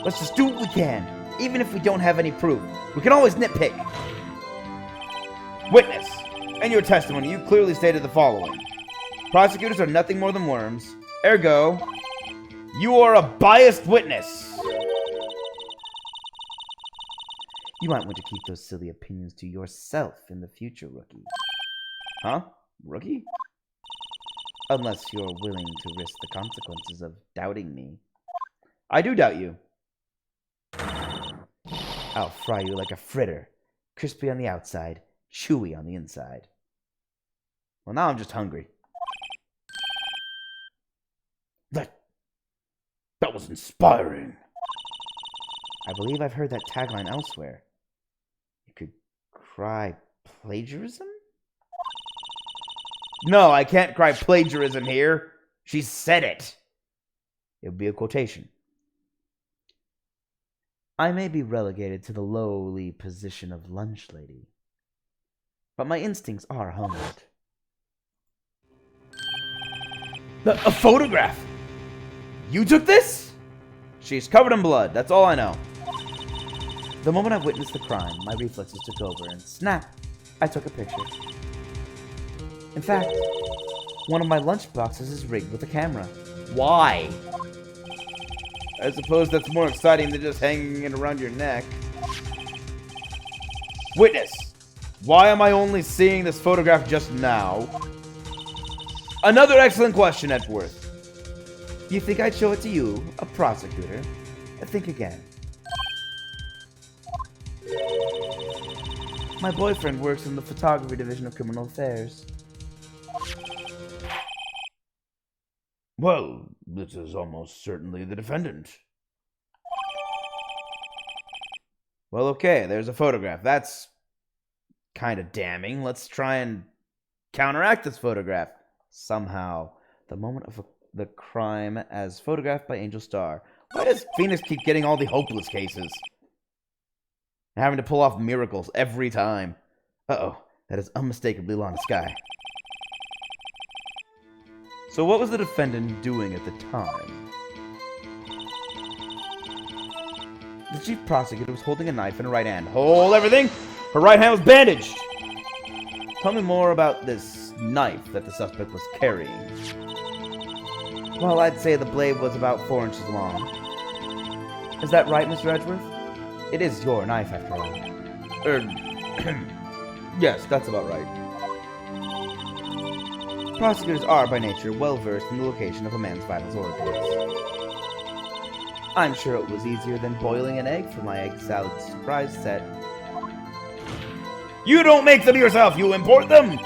Let's just do what we can, even if we don't have any proof. We can always nitpick. Witness, in your testimony, you clearly stated the following. Prosecutors are nothing more than worms. Ergo, you are a biased witness. You might want to keep those silly opinions to yourself in the future, rookie. Huh? Rookie? Unless you're willing to risk the consequences of doubting me. I do doubt you. I'll fry you like a fritter. Crispy on the outside, chewy on the inside. Well, now I'm just hungry. That was inspiring. I believe I've heard that tagline elsewhere. You could cry plagiarism? No, I can't cry plagiarism here. She said it. It would be a quotation. I may be relegated to the lowly position of lunch lady, but my instincts are honed. A photograph! You took this? She's covered in blood, that's all I know. The moment I witnessed the crime, my reflexes took over, and snap, I took a picture. In fact, one of my lunch boxes is rigged with a camera. Why? I suppose that's more exciting than just hanging it around your neck. Witness, why am I only seeing this photograph just now? Another excellent question, Edgeworth. You think I'd show it to you, a prosecutor? Think again. My boyfriend works in the photography division of criminal affairs. Well, this is almost certainly the defendant. Well, okay, there's a photograph. That's kind of damning. Let's try and counteract this photograph. Somehow, the moment of the crime as photographed by Angel Star. Why does Phoenix keep getting all the hopeless cases? And having to pull off miracles every time. Uh-oh, that is unmistakably Lana Sky. So what was the defendant doing at the time? The chief prosecutor was holding a knife in her right hand. Hold everything! Her right hand was bandaged! Tell me more about this knife that the suspect was carrying. Well, I'd say the blade was about 4 inches long. Is that right, Mr. Edgeworth? It is your knife, after all. Yes, that's about right. Prosecutors are, by nature, well-versed in the location of a man's vital organs. I'm sure it was easier than boiling an egg for my egg salad surprise set. You don't make them yourself, you import them!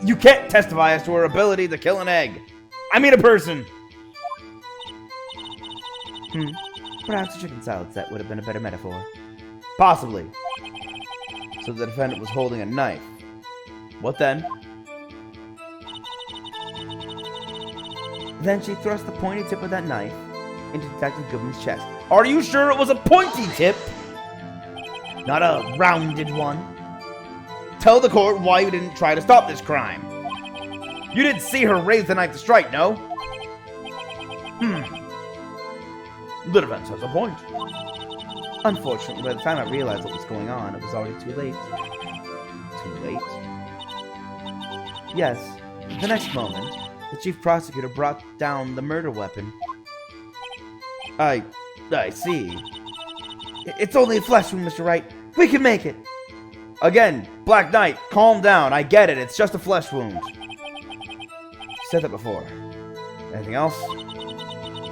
You can't testify as to her ability to kill an egg. I mean a person. Perhaps a chicken salad set would have been a better metaphor. Possibly. So the defendant was holding a knife. What then? Then she thrust the pointy tip of that knife into Detective Goodman's chest. Are you sure it was a pointy tip? Not a rounded one? Tell the court why you didn't try to stop this crime. You didn't see her raise the knife to strike, no? The defense has a point. Unfortunately, by the time I realized what was going on, it was already too late. Too late? Yes. The next moment, the chief prosecutor brought down the murder weapon. I see. It's only a flesh wound, Mr. Wright. We can make it. Again, Black Knight, calm down. I get it. It's just a flesh wound. Said that before. Anything else?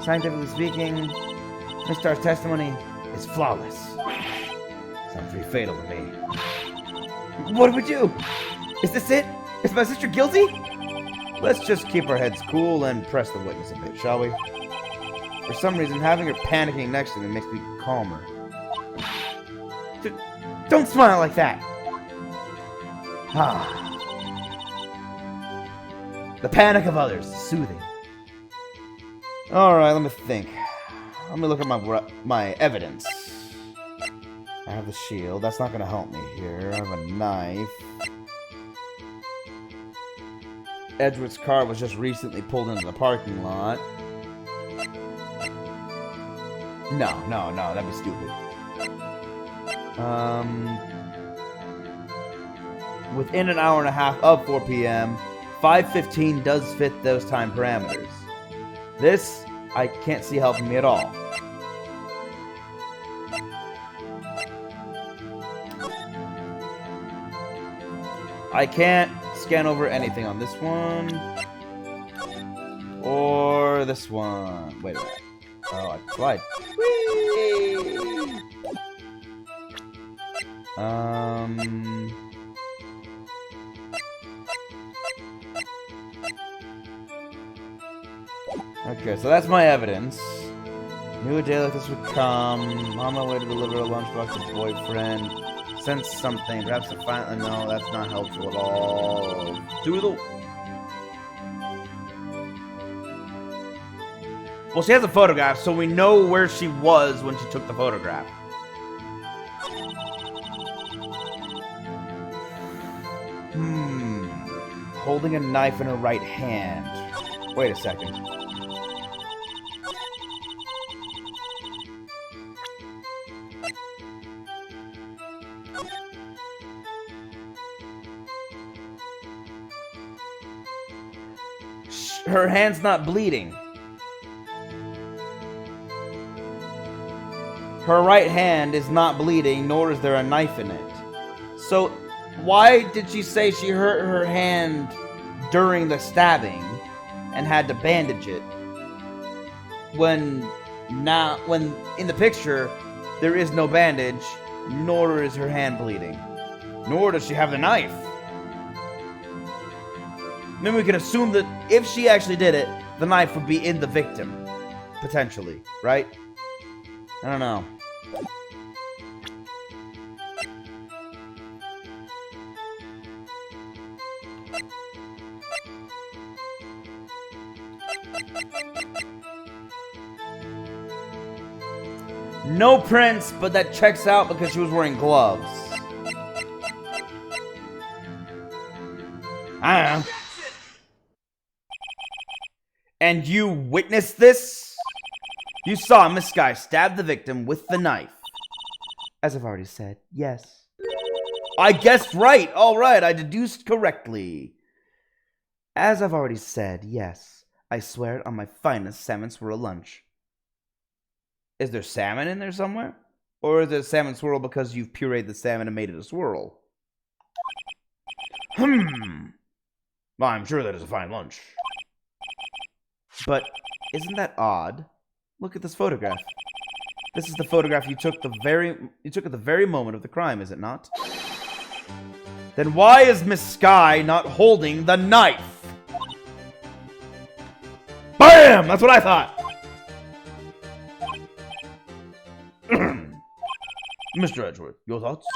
Scientifically speaking, Miss Starr's testimony is flawless. Sounds pretty fatal to me. What do we do? Is this it? Is my sister guilty? Let's just keep our heads cool and press the witness a bit, shall we? For some reason, having her panicking next to me makes me calmer. Don't smile like that! The panic of others is soothing. Alright, let me think. Let me look at my evidence. I have the shield. That's not going to help me here. I have a knife. Edgeworth's car was just recently pulled into the parking lot. No, that'd be stupid. Within an hour and a half of 4 p.m., 5:15 does fit those time parameters. This, I can't see helping me at all. I can't scan over anything on this one. Or this one. Wait a minute. Oh, I tried. Whee! Okay, so that's my evidence. Knew a day like this would come. On my way to deliver a lunchbox to boyfriend. Sense something. Perhaps to finally know that's not helpful at all. Doodle. Well, she has a photograph, so we know where she was when she took the photograph. Holding a knife in her right hand. Wait a second. Her hand's not bleeding. Her right hand is not bleeding, nor is there a knife in it. So, why did she say she hurt her hand during the stabbing and had to bandage it? When in the picture, there is no bandage, nor is her hand bleeding. Nor does she have the knife. Then we can assume that if she actually did it, the knife would be in the victim. Potentially, right? I don't know. No prints, but that checks out because she was wearing gloves. I don't know. And you witnessed this? You saw Miss Sky stab the victim with the knife. As I've already said, yes. I guessed right. All right, I deduced correctly. As I've already said, yes. I swear it on my finest salmon swirl lunch. Is there salmon in there somewhere? Or is it a salmon swirl because you've pureed the salmon and made it a swirl? Well, I'm sure that is a fine lunch. But isn't that odd? Look at this photograph. This is the photograph you took at the very moment of the crime, is it not? Then why is Miss Sky not holding the knife? BAM! That's what I thought! Mr. Edgeworth, your thoughts?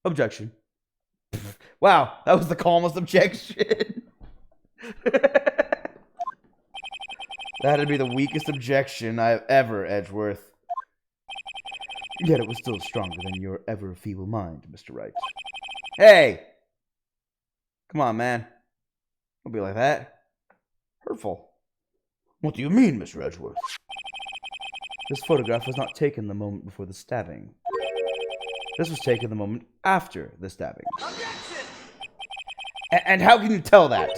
Objection. Wow, that was the calmest objection. That'd be the weakest objection I've ever, Edgeworth. Yet it was still stronger than your ever feeble mind, Mr. Wright. Hey! Come on, man. Don't be like that. Hurtful. What do you mean, Mr. Edgeworth? This photograph was not taken the moment before the stabbing. This was taken the moment after the stabbing. Objection! And how can you tell that?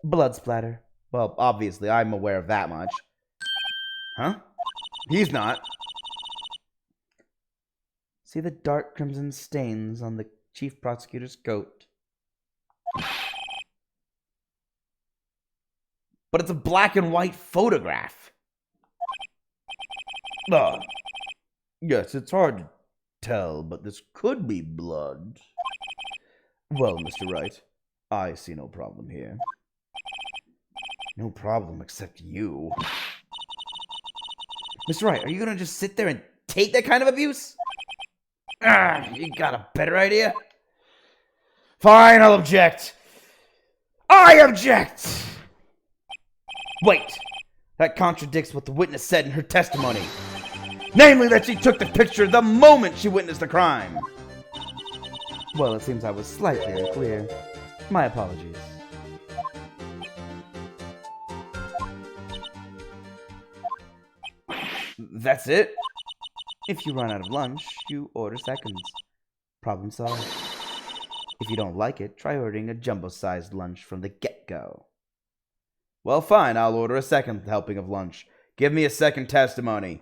Blood splatter. Well, obviously, I'm aware of that much. Huh? He's not. See the dark crimson stains on the chief prosecutor's coat? But it's a black and white photograph. Yes, it's hard to tell, but this could be blood. Well, Mr. Wright, I see no problem here. No problem except you. Mr. Wright, are you gonna just sit there and take that kind of abuse? You got a better idea? Fine, I'll object. I object! Wait, that contradicts what the witness said in her testimony. Namely, that she took the picture the moment she witnessed the crime. Well, it seems I was slightly unclear. My apologies. That's it? If you run out of lunch, you order seconds. Problem solved. If you don't like it, try ordering a jumbo-sized lunch from the get-go. Well, fine, I'll order a second helping of lunch. Give me a second testimony.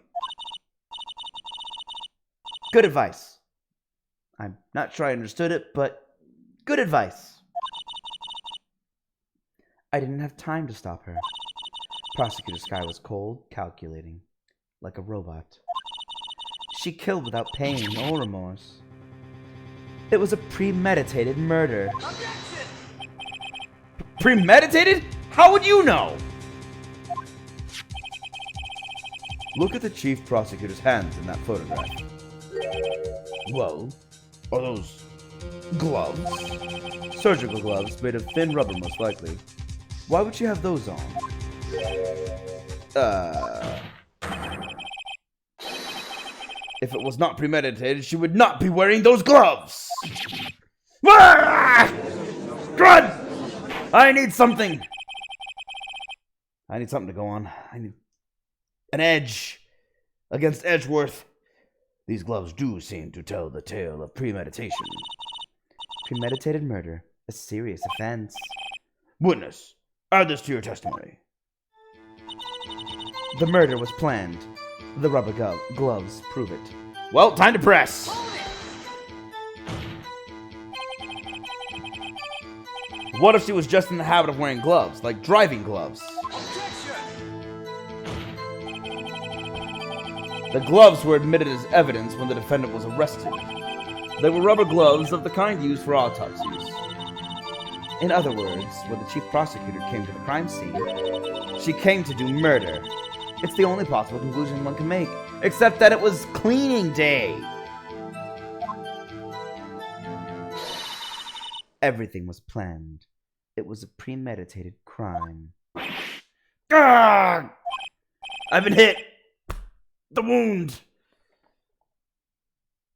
Good advice. I'm not sure I understood it, but good advice. I didn't have time to stop her. Prosecutor Sky was cold, calculating, like a robot. She killed without pain or remorse. It was a premeditated murder. Objection! Premeditated? How would you know? Look at the chief prosecutor's hands in that photograph. Well, are those gloves? Surgical gloves made of thin rubber, most likely. Why would she have those on? If it was not premeditated, she would not be wearing those gloves! Ah! God! I need something! I need something to go on. I need an edge against Edgeworth. These gloves do seem to tell the tale of premeditation. Premeditated murder, a serious offense. Witness, add this to your testimony. The murder was planned. The rubber gloves prove it. Well, time to press. What if she was just in the habit of wearing gloves, like driving gloves? The gloves were admitted as evidence when the defendant was arrested. They were rubber gloves of the kind used for autopsies. In other words, when the chief prosecutor came to the crime scene, she came to do murder. It's the only possible conclusion one can make, except that it was cleaning day. Everything was planned. It was a premeditated crime. Ah! I've been hit. The wound.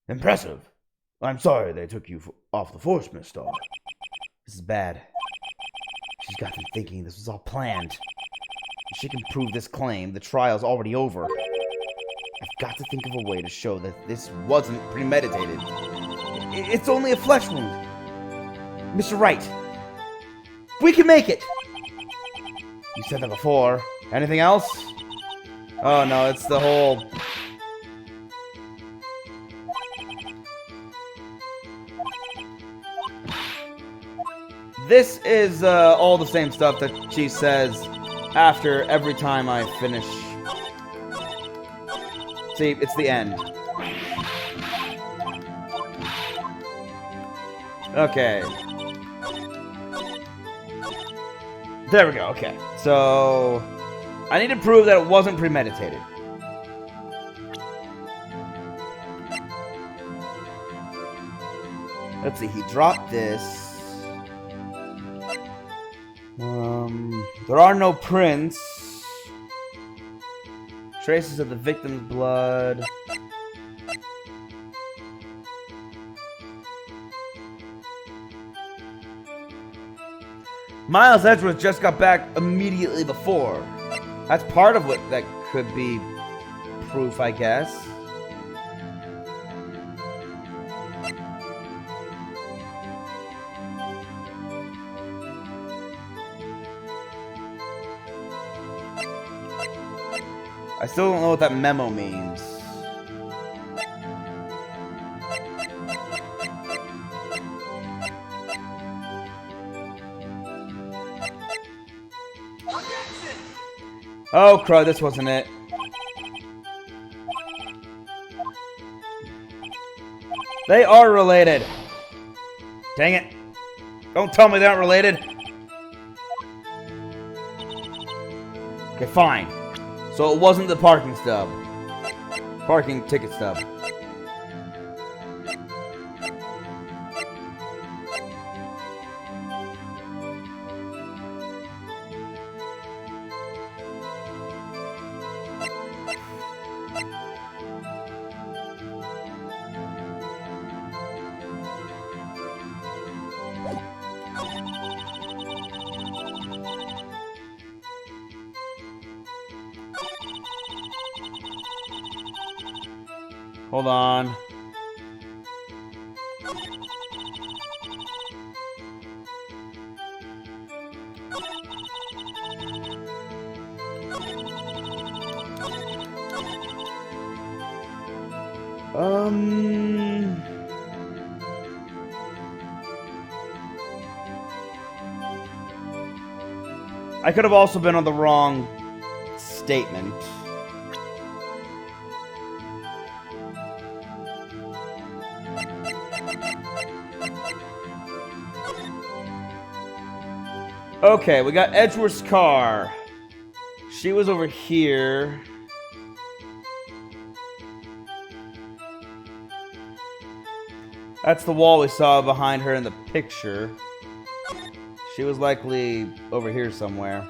Impressive. I'm sorry they took you off the force, Miss Starr. This is bad. She's got them thinking this was all planned. If she can prove this claim, the trial's already over. I've got to think of a way to show that this wasn't premeditated. It's only a flesh wound. Mr. Wright, we can make it! You said that before. Anything else? Oh no, it's the whole... This is all the same stuff that she says after every time I finish. See, it's the end. Okay. There we go, okay. So, I need to prove that it wasn't premeditated. Let's see, he dropped this. There are no prints. Traces of the victim's blood. Miles Edgeworth just got back immediately before. That's part of what that could be proof, I guess. I still don't know what that memo means. Oh, crud, this wasn't it. They are related. Dang it. Don't tell me they're not related. Okay, fine. So it wasn't the parking stub. Parking ticket stub. Hold on. I could have also been on the wrong statement. Okay, we got Edgeworth's car. She was over here. That's the wall we saw behind her in the picture. She was likely over here somewhere.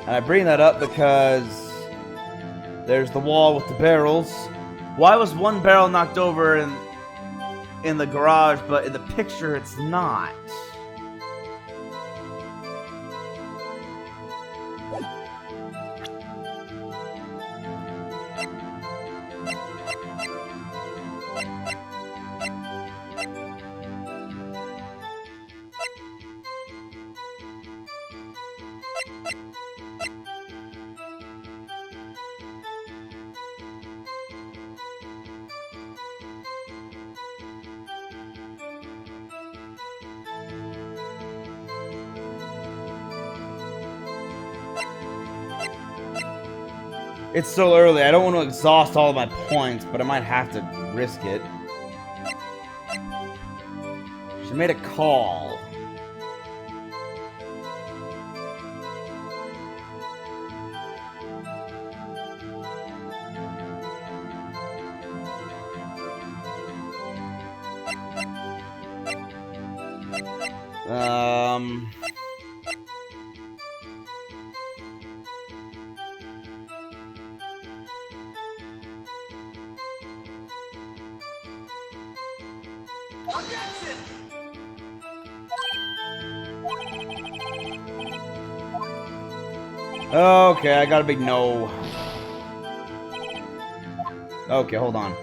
And I bring that up because there's the wall with the barrels. Why was one barrel knocked over in the garage, but in the picture it's not? It's so early, I don't want to exhaust all of my points, but I might have to risk it. She made a call. Okay, I got a big no. Okay, hold on.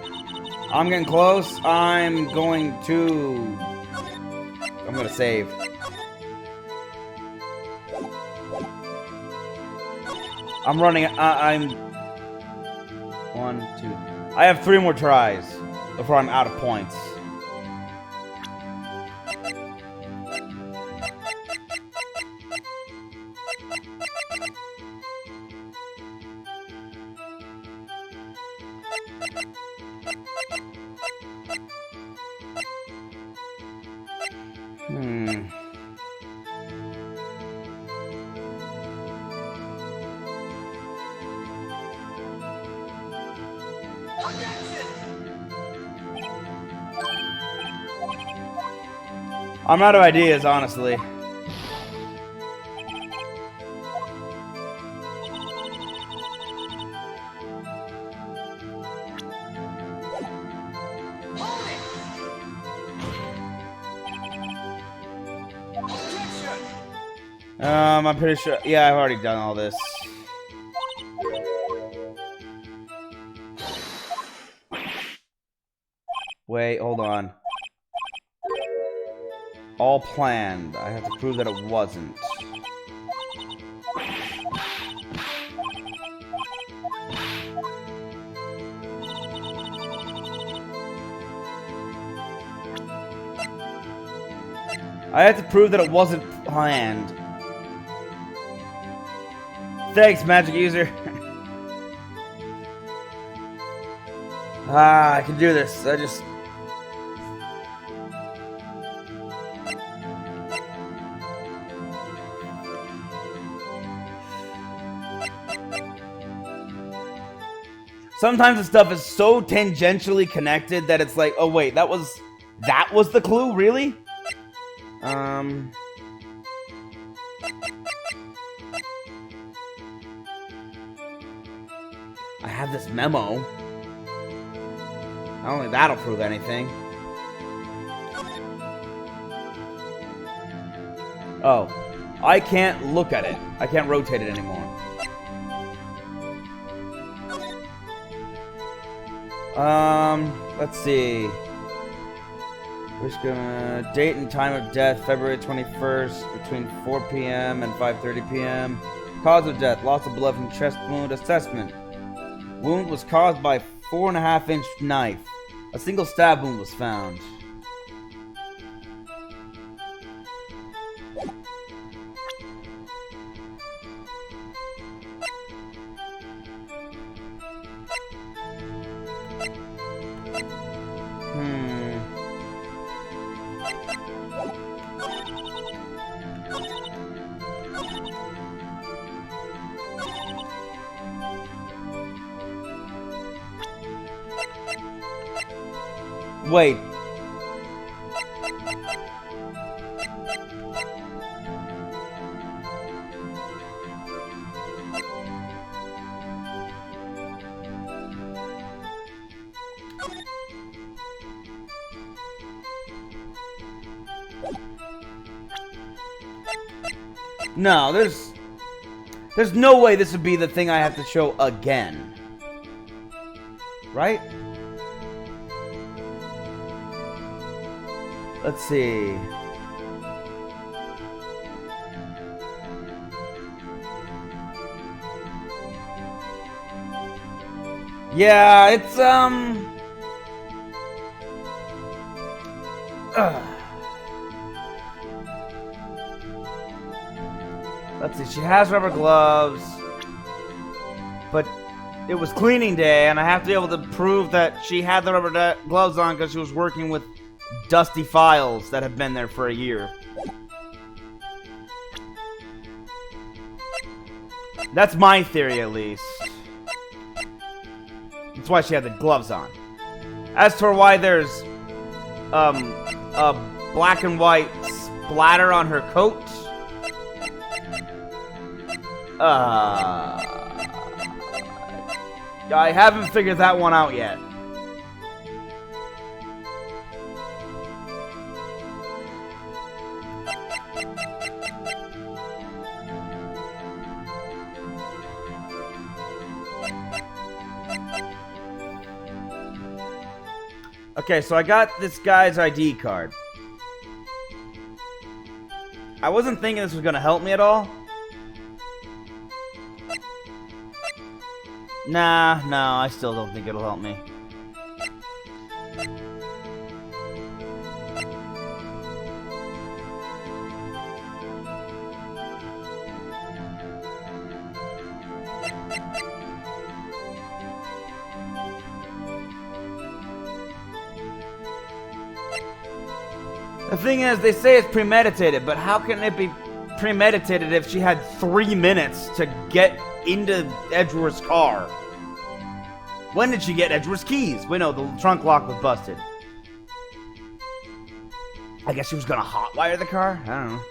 I'm getting close. I'm gonna save. I'm running. I'm 1, 2. I have 3 more tries before I'm out of points. I'm out of ideas, honestly. I'm pretty sure. Yeah, I've already done all this. Wait, hold on. All planned. I have to prove that it wasn't. I have to prove that it wasn't planned. Thanks, magic user. I can do this. I just... Sometimes the stuff is so tangentially connected that it's like, oh wait, that was the clue, really? I have this memo. I don't think that'll prove anything. Oh, I can't look at it. I can't rotate it anymore. Let's see. We're just gonna date and time of death, February 21st, between 4 p.m. and 5:30 p.m. Cause of death, loss of blood from chest wound assessment. Wound was caused by 4.5-inch knife. A single stab wound was found. Wait. No, there's no way this would be the thing I have to show again. Right? Let's see. Yeah, it's let's see, she has rubber gloves, but it was cleaning day, and I have to be able to prove that she had the rubber gloves on because she was working with dusty files that have been there for a year. That's my theory, at least. That's why she had the gloves on. As to why there's a black and white splatter on her coat, I haven't figured that one out yet. Okay, so I got this guy's ID card. I wasn't thinking this was gonna help me at all. Nah, no, I still don't think it'll help me. The thing is, they say it's premeditated, but how can it be premeditated if she had 3 minutes to get into Edgeworth's car? When did she get Edgeworth's keys? Wait, no, the trunk lock was busted. I guess she was gonna hotwire the car? I don't know.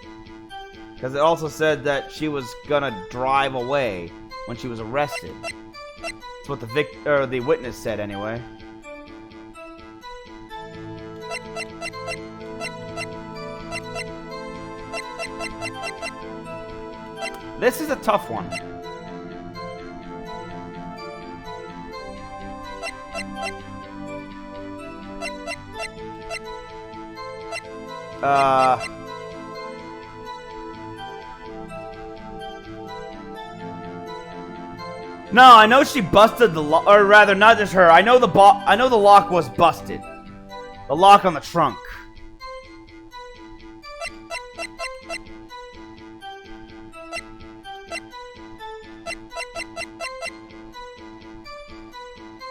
Because it also said that she was gonna drive away when she was arrested. That's what the witness said anyway. This is a tough one. No, I know she busted the lock, or rather, not just her. I know the lock was busted. The lock on the trunk.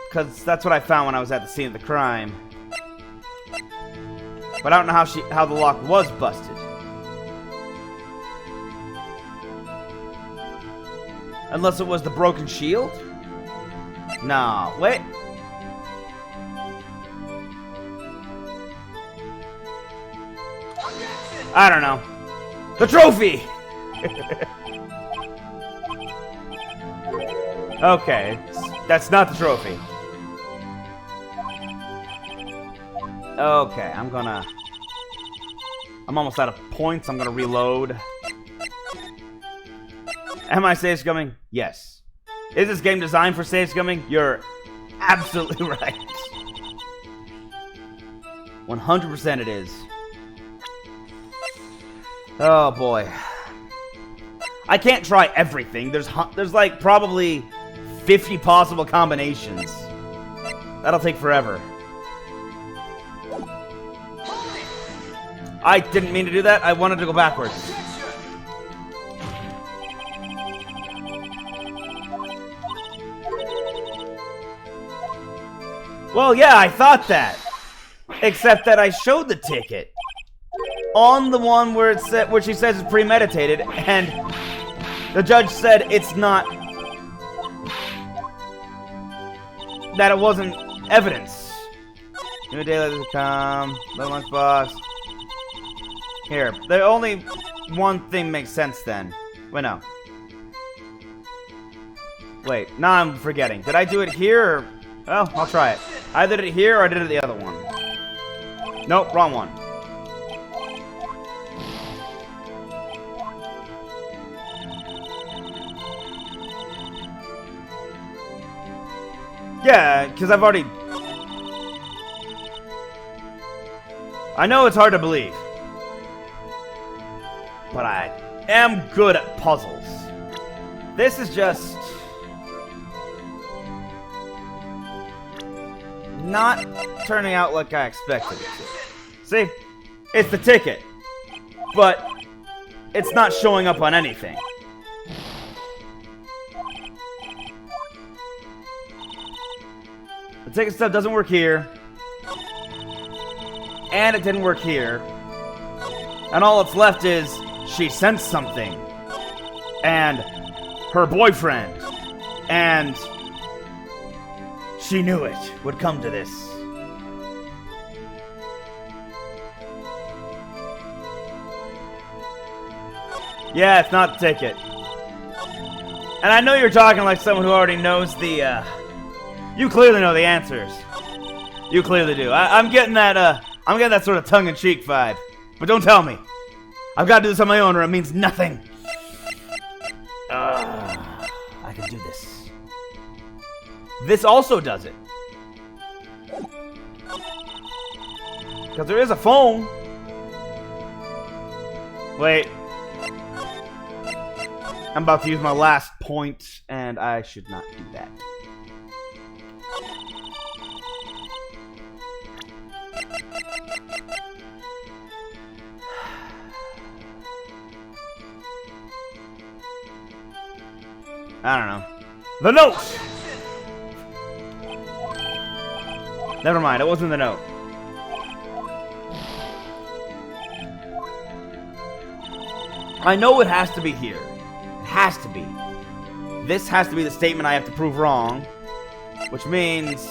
Because that's what I found when I was at the scene of the crime. But I don't know how the lock was busted. Unless it was the broken shield? No, wait. I don't know. The trophy! Okay, that's not the trophy. Okay, I'm almost out of points. I'm gonna reload. Am I save scumming? Yes. Is this game designed for save scumming? You're absolutely right. 100% it is. Oh boy. I can't try everything. There's like probably 50 possible combinations. That'll take forever. I didn't mean to do that. I wanted to go backwards. Well, yeah, I thought that. Except that I showed the ticket on the one where she says it's premeditated, and the judge said it's not. That it wasn't evidence. New day to come. Little lunchbox. Here, the only one thing makes sense then. Wait, no. Wait, now I'm forgetting. Did I do it here or... Well, I'll try it. I did it here or I did it the other one. Nope, wrong one. Yeah, because I've already... I know it's hard to believe. But I am good at puzzles. This is just... not turning out like I expected it to. See? It's the ticket. But it's not showing up on anything. The ticket stuff doesn't work here. And it didn't work here. And all that's left is she sensed something. And her boyfriend. And she knew it would come to this. Yeah, it's not the ticket. And I know you're talking like someone who already knows the, you clearly know the answers. You clearly do. I'm getting that, sort of tongue-in-cheek vibe. But don't tell me. I've got to do this on my own or it means nothing. I can do this. This also does it. Because there is a phone. Wait. I'm about to use my last point, and I should not do that. I don't know. The note! Never mind, it wasn't the note. I know it has to be here. It has to be. This has to be the statement I have to prove wrong. Which means...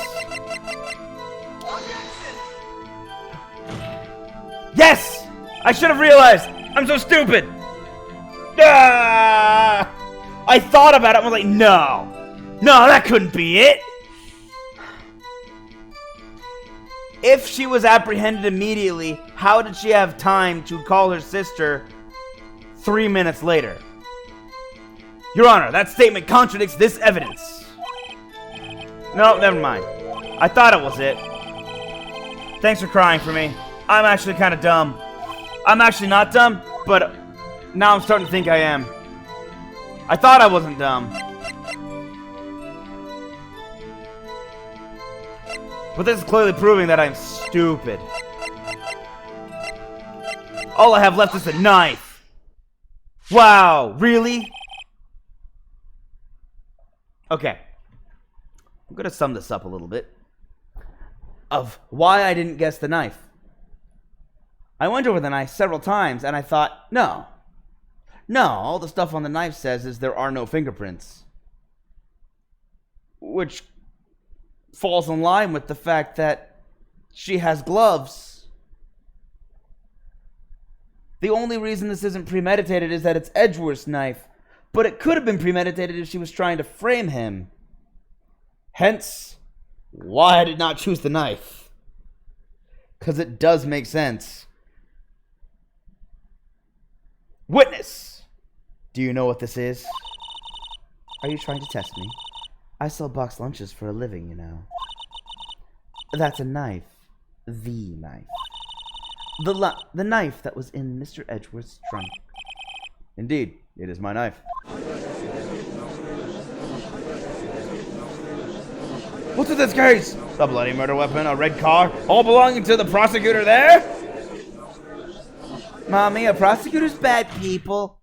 Yes! I should have realized! I'm so stupid! Ah! I thought about it and was like, no! No, that couldn't be it! If she was apprehended immediately, how did she have time to call her sister 3 minutes later? Your Honor, that statement contradicts this evidence. No, never mind. I thought it was it. Thanks for crying for me. I'm actually kind of dumb. I'm actually not dumb, but now I'm starting to think I am. I thought I wasn't dumb. But this is clearly proving that I'm stupid. All I have left is a knife. Wow, really? Okay. I'm gonna sum this up a little bit. Of why I didn't guess the knife. I went over the knife several times and I thought, no. No, all the stuff on the knife says is there are no fingerprints. Which falls in line with the fact that she has gloves. The only reason this isn't premeditated is that it's Edgeworth's knife, but it could have been premeditated if she was trying to frame him. Hence, why I did not choose the knife. Because it does make sense. Witness! Do you know what this is? Are you trying to test me? I sell box lunches for a living, you know. That's a knife. The knife. The knife that was in Mr. Edgeworth's trunk. Indeed, it is my knife. What's with this case? A bloody murder weapon, a red car, all belonging to the prosecutor there? Mommy, a prosecutor's bad people.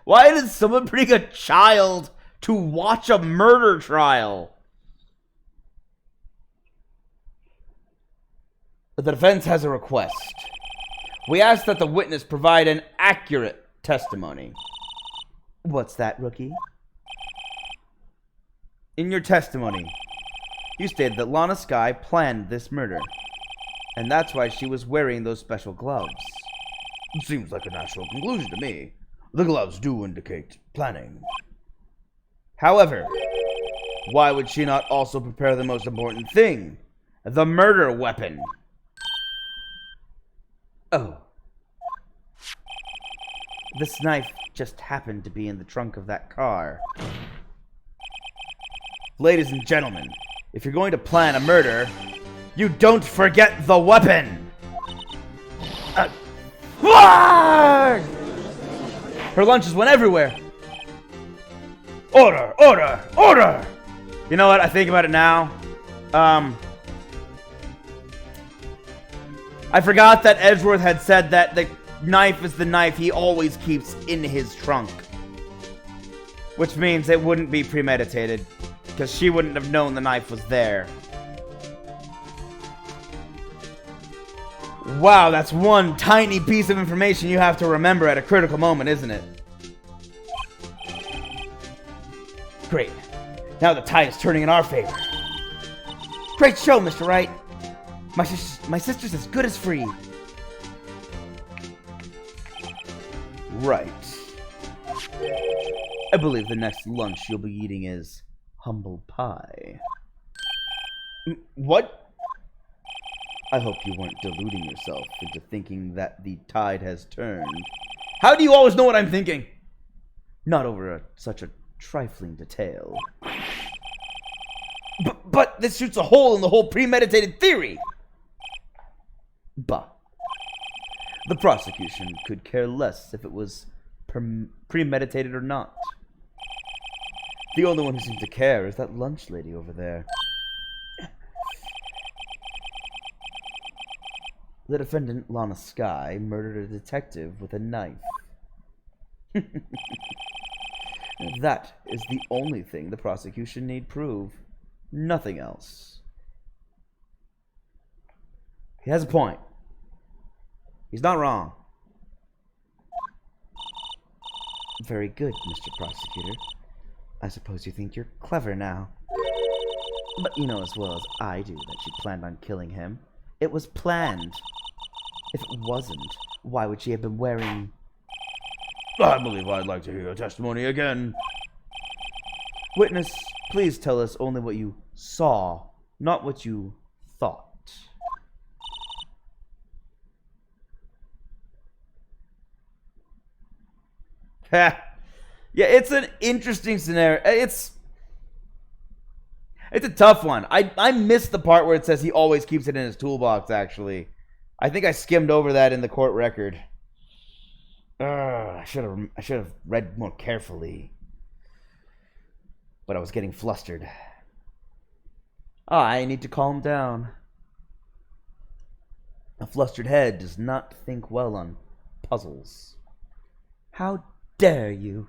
Why did someone bring a child to watch a murder trial? The defense has a request. We ask that the witness provide an accurate testimony. What's that, rookie? In your testimony, you stated that Lana Skye planned this murder, and that's why she was wearing those special gloves. Seems like a natural conclusion to me. The gloves do indicate planning. However, why would she not also prepare the most important thing? The murder weapon. Oh. This knife just happened to be in the trunk of that car. Ladies and gentlemen, if you're going to plan a murder, you don't forget the weapon! Her lunches went everywhere. Order! Order! Order! You know what? I think about it now. I forgot that Edgeworth had said that the knife is the knife he always keeps in his trunk. Which means it wouldn't be premeditated, because she wouldn't have known the knife was there. Wow, that's one tiny piece of information you have to remember at a critical moment, isn't it? Great. Now the tide is turning in our favor. Great show, Mr. Wright. My sister's as good as free. Right. I believe the next lunch you'll be eating is humble pie. What? I hope you weren't deluding yourself into thinking that the tide has turned. How do you always know what I'm thinking? Not over such a trifling detail. But this shoots a hole in the whole premeditated theory. Bah. The prosecution could care less if it was premeditated or not. The only one who seems to care is that lunch lady over there. The defendant, Lana Skye, murdered a detective with a knife. That is the only thing the prosecution need prove. Nothing else. He has a point. He's not wrong. Very good, Mr. Prosecutor. I suppose you think you're clever now. But you know as well as I do that she planned on killing him. It was planned. If it wasn't, why would she have been wearing... I believe I'd like to hear your testimony again. Witness, please tell us only what you saw, not what you thought. Ha! Yeah, it's an interesting scenario. It's a tough one. I missed the part where it says he always keeps it in his toolbox, actually. I think I skimmed over that in the court record. I should have read more carefully. But I was getting flustered. I need to calm down. A flustered head does not think well on puzzles. How dare you?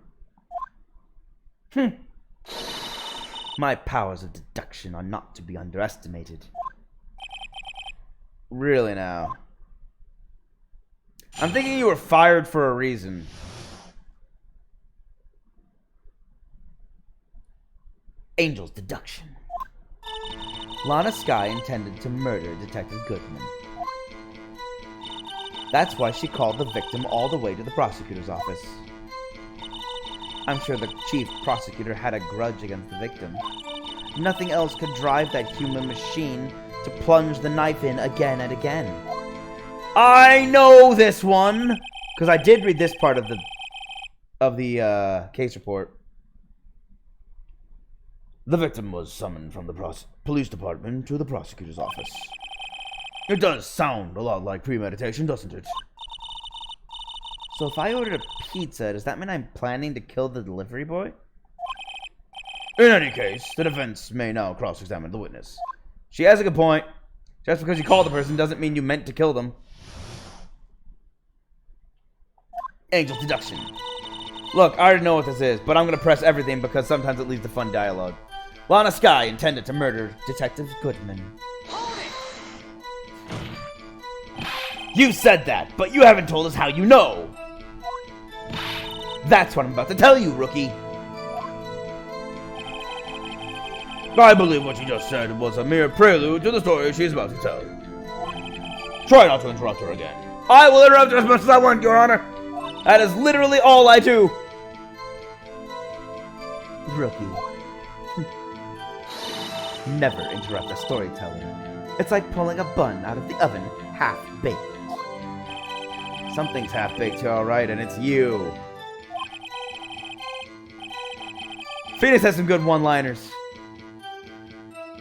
My powers of deduction are not to be underestimated. Really now? I'm thinking you were fired for a reason. Angel's deduction. Lana Skye intended to murder Detective Goodman. That's why she called the victim all the way to the prosecutor's office. I'm sure the chief prosecutor had a grudge against the victim. Nothing else could drive that human machine to plunge the knife in again and again. I know this one! Because I did read this part of the case report. The victim was summoned from the police department to the prosecutor's office. It does sound a lot like premeditation, doesn't it? So if I ordered a pizza, does that mean I'm planning to kill the delivery boy? In any case, the defense may now cross-examine the witness. She has a good point. Just because you called the person doesn't mean you meant to kill them. Angel's deduction. Look, I already know what this is, but I'm going to press everything because sometimes it leads to fun dialogue. Lana Skye intended to murder Detective Goodman. You said that, but you haven't told us how you know. That's what I'm about to tell you, rookie. I believe what you just said was a mere prelude to the story she's about to tell. Try not to interrupt her again. I will interrupt her as much as I want, Your Honor. That is literally all I do. Rookie. Never interrupt a storyteller. It's like pulling a bun out of the oven, half-baked. Something's half-baked here, alright, and it's you. Phoenix has some good one-liners.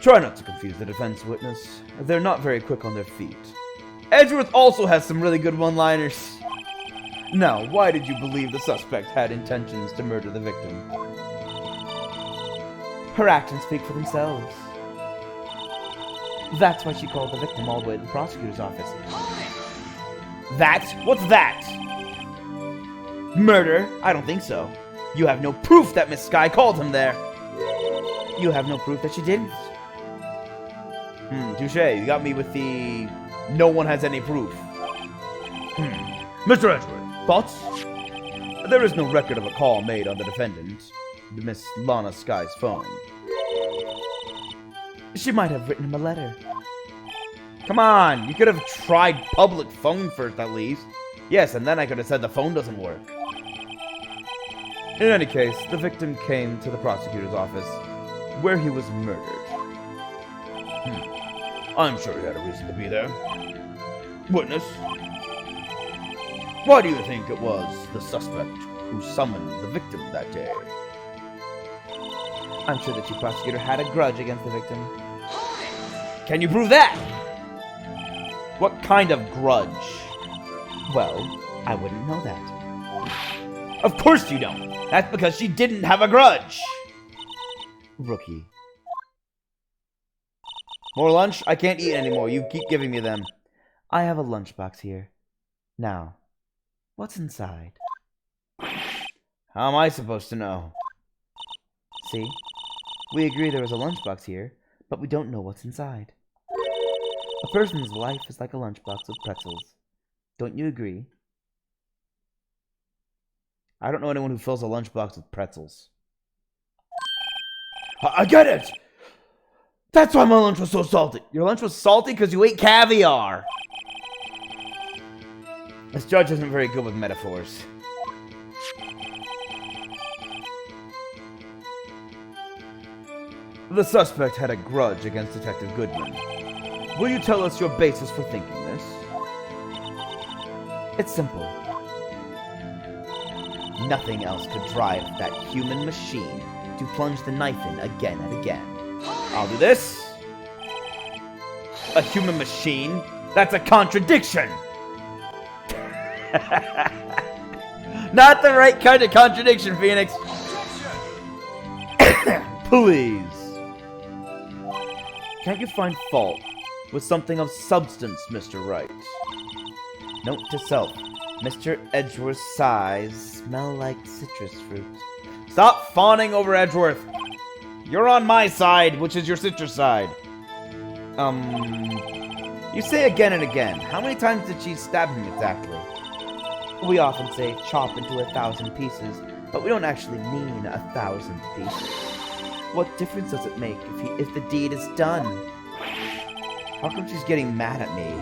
Try not to confuse the defense witness. They're not very quick on their feet. Edgeworth also has some really good one-liners. Now, why did you believe the suspect had intentions to murder the victim? Her actions speak for themselves. That's why she called the victim all the way to the prosecutor's office. That? What's that? Murder? I don't think so. You have no proof that Miss Skye called him there. You have no proof that she didn't. Touche. You got me with the... no one has any proof. Mr. Edgeworth, thoughts? There is no record of a call made on the defendant, Miss Lana Skye's phone. She might have written him a letter. Come on, you could have tried public phone first at least. Yes, and then I could have said the phone doesn't work. In any case, the victim came to the prosecutor's office, where he was murdered. I'm sure he had a reason to be there. Witness, why do you think it was the suspect who summoned the victim that day? I'm sure the chief prosecutor had a grudge against the victim. Can you prove that? What kind of grudge? Well, I wouldn't know that. Of course you don't. That's because she didn't have a grudge. Rookie. More lunch? I can't eat anymore. You keep giving me them. I have a lunchbox here. Now, what's inside? How am I supposed to know? See? We agree there was a lunchbox here, but we don't know what's inside. A person's life is like a lunchbox with pretzels. Don't you agree? I don't know anyone who fills a lunchbox with pretzels. I get it! That's why my lunch was so salty. Your lunch was salty because you ate caviar. This judge isn't very good with metaphors. The suspect had a grudge against Detective Goodman. Will you tell us your basis for thinking this? It's simple. Nothing else could drive that human machine to plunge the knife in again and again. I'll do this. A human machine? That's a contradiction! Not the right kind of contradiction, Phoenix. Please. Can't you find fault with something of substance, Mr. Wright? Note to self. Mr. Edgeworth's sighs smell like citrus fruit. Stop fawning over Edgeworth. You're on my side, which is your citrus side. You say again and again. How many times did she stab him exactly? We often say chop into 1,000 pieces, but we don't actually mean 1,000 pieces. What difference does it make if the deed is done? How come she's getting mad at me?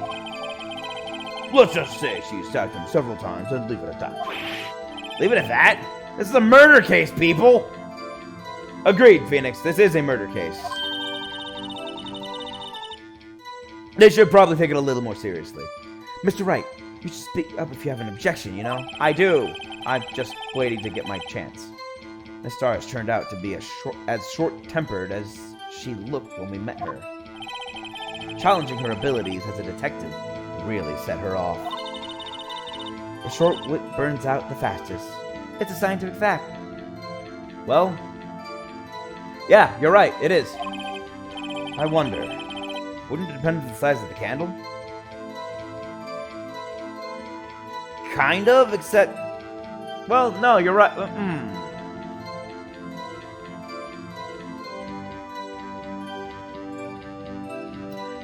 Let's just say she stabbed him several times and leave it at that. Leave it at that? This is a murder case, people! Agreed, Phoenix. This is a murder case. They should probably take it a little more seriously. Mr. Wright, you should speak up if you have an objection, you know? I do. I'm just waiting to get my chance. Miss Star has turned out to be as short-tempered as she looked when we met her. Challenging her abilities as a detective really set her off. The short wit burns out the fastest. It's a scientific fact. Well, yeah, you're right, it is. I wonder, wouldn't it depend on the size of the candle? Kind of, except... Well, no, you're right.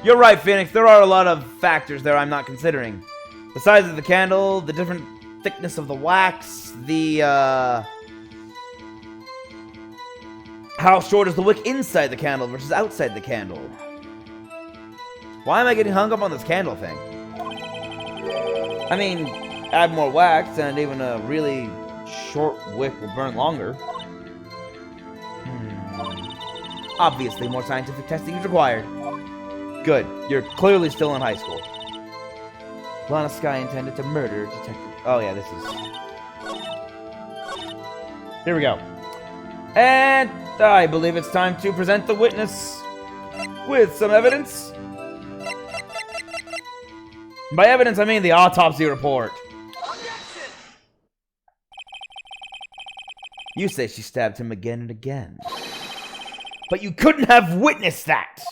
You're right, Phoenix. There are a lot of factors there I'm not considering. The size of the candle, the different thickness of the wax, the, how short is the wick inside the candle versus outside the candle? Why am I getting hung up on this candle thing? I mean, add more wax and even a really short wick will burn longer. Obviously, more scientific testing is required. Good. You're clearly still in high school. Lana Sky intended to murder Detective... Oh, yeah, this is... Here we go. And I believe it's time to present the witness with some evidence. By evidence, I mean the autopsy report. You say she stabbed him again and again. But you couldn't have witnessed that!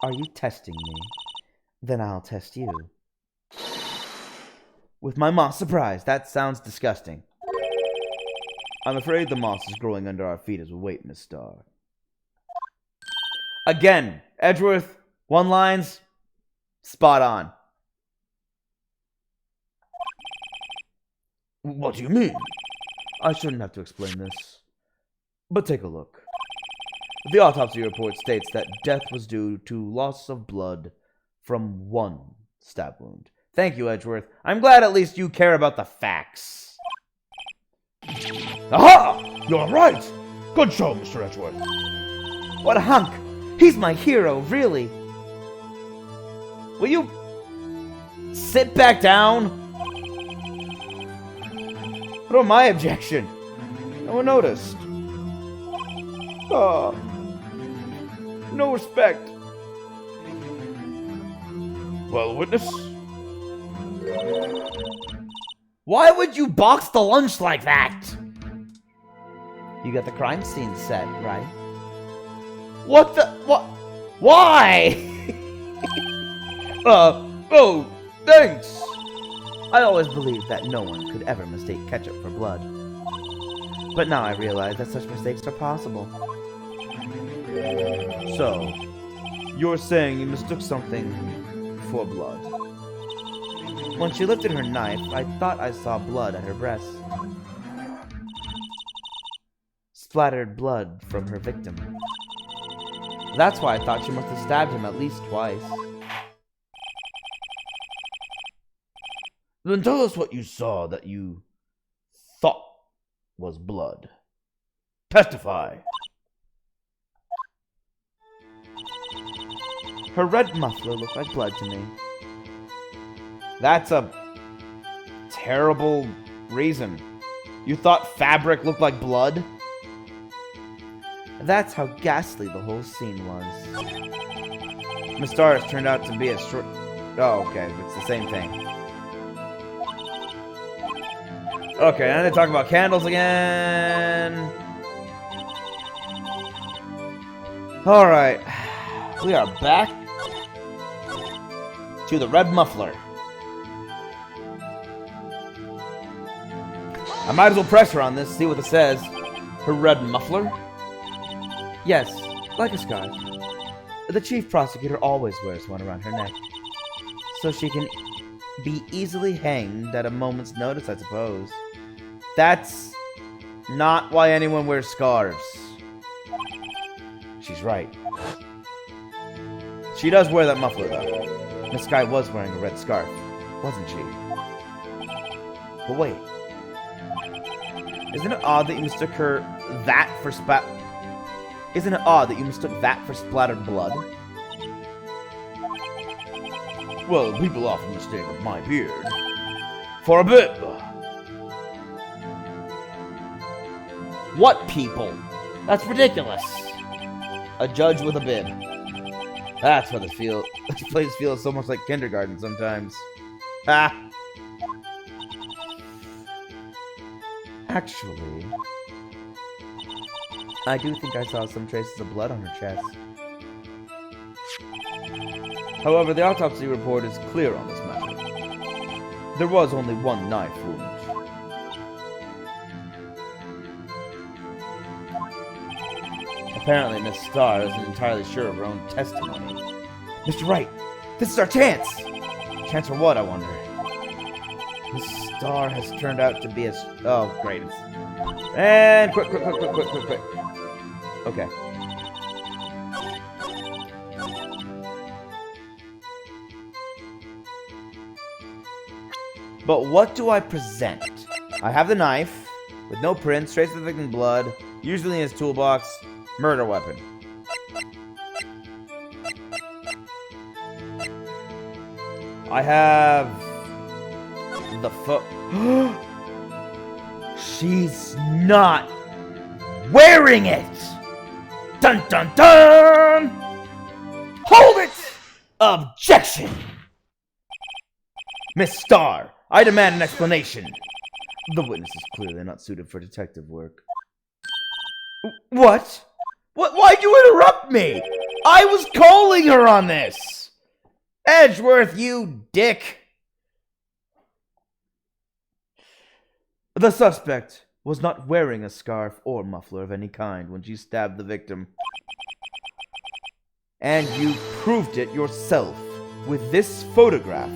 Are you testing me? Then I'll test you. With my moss surprise. That sounds disgusting. I'm afraid the moss is growing under our feet as we wait, Miss Star. Again, Edgeworth, one-lines, spot on. What do you mean? I shouldn't have to explain this. But take a look. The autopsy report states that death was due to loss of blood from one stab wound. Thank you, Edgeworth. I'm glad at least you care about the facts. Aha! You're right! Good show, Mr. Edgeworth. What a hunk! He's my hero, really. Will you sit back down? What about my objection? No one noticed. Oh. No respect. Well, witness? Why would you box the lunch like that? You got the crime scene set, right? What the... What? Why? Oh, thanks. I always believed that no one could ever mistake ketchup for blood. But now I realize that such mistakes are possible. So, you're saying you mistook something for blood? When she lifted her knife, I thought I saw blood at her breast. splattered blood from her victim. That's why I thought she must have stabbed him at least twice. Then tell us what you saw that you thought was blood. Testify. Her red muffler looked like blood to me. That's a terrible reason. You thought fabric looked like blood? That's how ghastly the whole scene was. Miss Stars turned out to be a short... Oh, okay, it's the same thing. Okay, now they talk about candles again. Alright. We are back to the red muffler. I might as well press her on this, see what it says. Her red muffler? Yes, like a scarf. The chief prosecutor always wears one around her neck, so she can be easily hanged at a moment's notice, I suppose. That's not why anyone wears scarves. She's right. She does wear that muffler, though. Miss Sky was wearing a red scarf, wasn't she? But wait. Isn't it odd that you mistook that for splattered blood? Well, people often mistake my beard for a bib. What people? That's ridiculous. A judge with a bib. That's what this place feels so much like kindergarten sometimes. Ah. Actually, I do think I saw some traces of blood on her chest. However, the autopsy report is clear on this matter. There was only one knife wound. Apparently, Miss Starr isn't entirely sure of her own testimony. Mr. Wright, this is our chance! Chance for what, I wonder? Miss Starr has turned out to be oh, great. And quick. Okay. But what do I present? I have the knife, with no prints, traces of the victim's blood, usually in his toolbox, murder weapon. I have the She's not wearing it! Dun dun dun! Hold it! Objection! Miss Starr, I demand an explanation. The witness is clearly not suited for detective work. What? Why'd you interrupt me? I was calling her on this! Edgeworth, you dick! The suspect was not wearing a scarf or muffler of any kind when she stabbed the victim. And you proved it yourself with this photograph.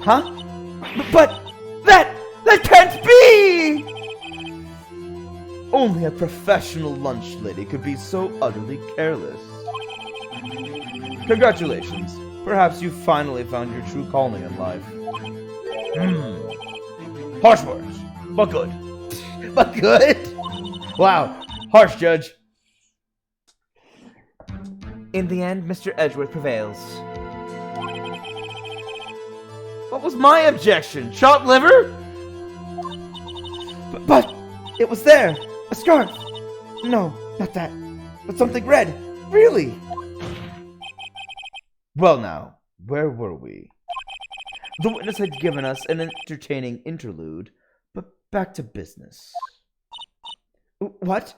Huh? But that can't be! Only a professional lunch lady could be so utterly careless. Congratulations. Perhaps you finally found your true calling in life. Harsh words, but good. But good? Wow. Harsh, Judge. In the end, Mr. Edgeworth prevails. What was my objection? Chopped liver? But it was there. A scarf. No, not that. But something red. Really? Well now, where were we? The witness had given us an entertaining interlude, but back to business. What?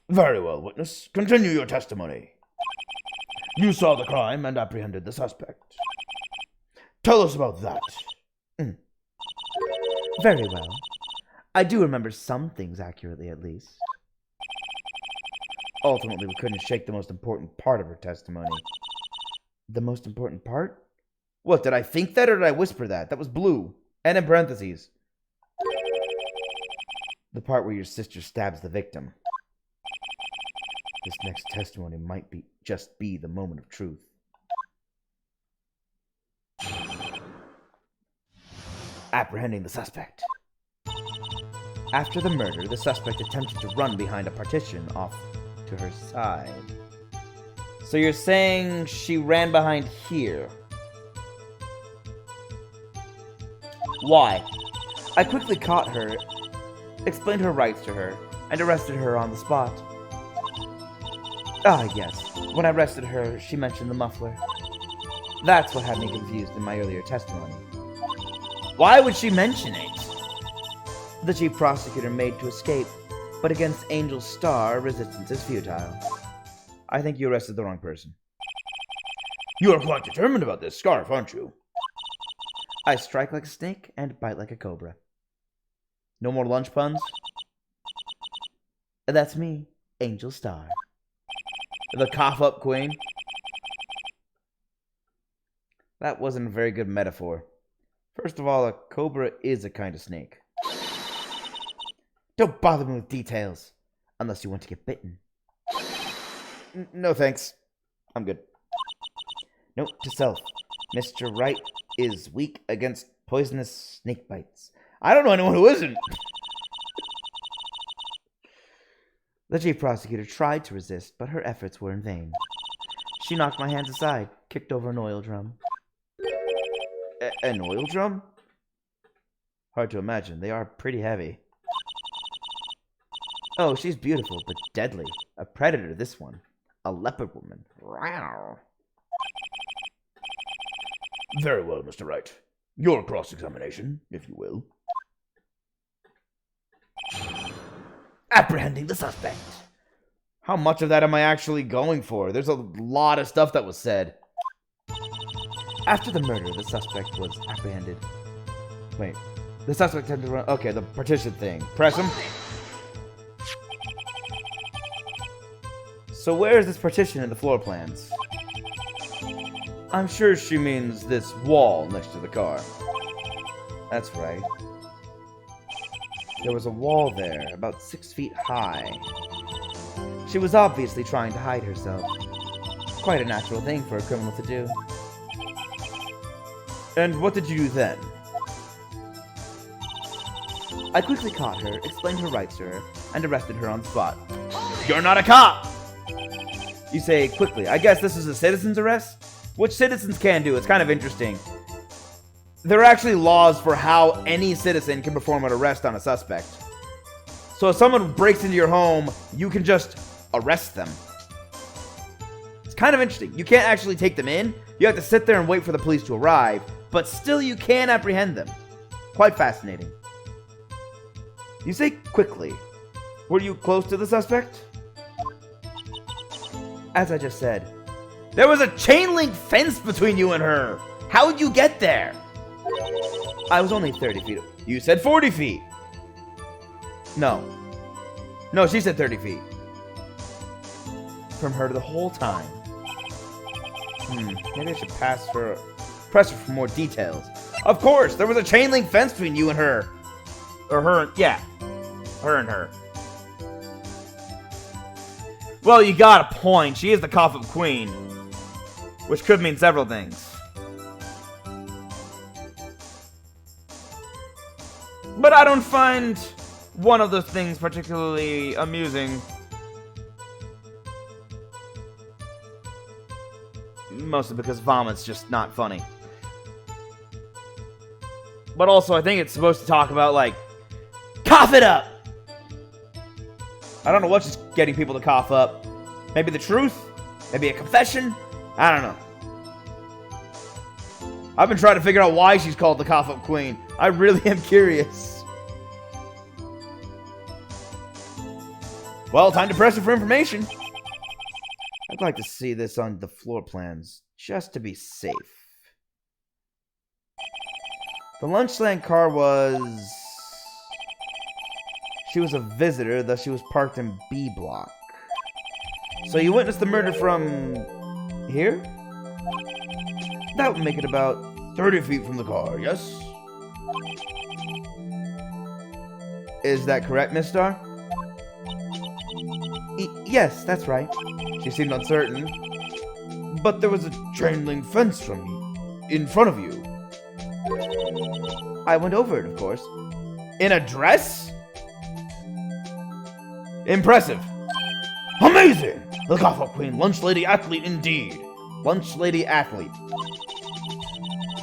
Very well, witness. Continue your testimony. You saw the crime and apprehended the suspect. Tell us about that. Very well. I do remember some things accurately, at least. Ultimately, we couldn't shake the most important part of her testimony. The most important part? What, did I think that or did I whisper that? That was blue. And in parentheses. The part where your sister stabs the victim. This next testimony might just be the moment of truth. Apprehending the suspect. After the murder, the suspect attempted to run behind a partition off to her side. So you're saying she ran behind here? Why? I quickly caught her, explained her rights to her, and arrested her on the spot. Ah, yes. When I arrested her, she mentioned the muffler. That's what had me confused in my earlier testimony. Why would she mention it? The chief prosecutor made to escape, but against Angel's star, resistance is futile. I think you arrested the wrong person. You are quite determined about this scarf, aren't you? I strike like a snake and bite like a cobra. No more lunch puns? That's me, Angel Star. The cough-up queen? That wasn't a very good metaphor. First of all, a cobra is a kind of snake. Don't bother me with details, unless you want to get bitten. No thanks. I'm good. Note to self. Mr. Wright is weak against poisonous snake bites. I don't know anyone who isn't. The chief prosecutor tried to resist, but her efforts were in vain. She knocked my hands aside, kicked over an oil drum. An oil drum? Hard to imagine. They are pretty heavy. Oh, she's beautiful, but deadly. A predator, this one. A leopard woman. Wow. Very well, Mr. Wright. Your cross-examination, if you will. Apprehending the suspect. How much of that am I actually going for? There's a lot of stuff that was said. After the murder, the suspect was apprehended. Wait. The suspect had to run... Okay, the partition thing. Press him. So where is this partition in the floor plans? I'm sure she means this wall next to the car. That's right. There was a wall there, about 6 feet high. She was obviously trying to hide herself. Quite a natural thing for a criminal to do. And what did you do then? I quickly caught her, explained her rights to her, and arrested her on the spot. You're not a cop! You say quickly. I guess this is a citizen's arrest? Which citizens can do. It's kind of interesting. There are actually laws for how any citizen can perform an arrest on a suspect. So if someone breaks into your home, you can just arrest them. It's kind of interesting. You can't actually take them in. You have to sit there and wait for the police to arrive, but still you can apprehend them. Quite fascinating. You say quickly. Were you close to the suspect? As I just said, there was a chain link fence between you and her. How would you get there? I was only 30 feet. You said 40 feet. No. No, she said 30 feet. From her the whole time. Maybe I should press her for more details. Of course, there was a chain link fence between you and her. Or her, yeah. Her and her. Well, you got a point. She is the cough-up queen. Which could mean several things. But I don't find one of those things particularly amusing. Mostly because vomit's just not funny. But also, I think it's supposed to talk about, like, cough it up! I don't know what's just getting people to cough up. Maybe the truth? Maybe a confession? I don't know. I've been trying to figure out why she's called the cough-up queen. I really am curious. Well, time to press her for information. I'd like to see this on the floor plans, just to be safe. The Lunchland car was... She was a visitor, thus she was parked in B block. So you witnessed the murder from... here? That would make it about 30 feet from the car, yes? Is that correct, Miss Star? Yes, that's right. She seemed uncertain. But there was a chain link fence in front of you. I went over it, of course. In a dress? Impressive. Amazing! The Gothel Queen, lunch lady athlete indeed. Lunch lady athlete.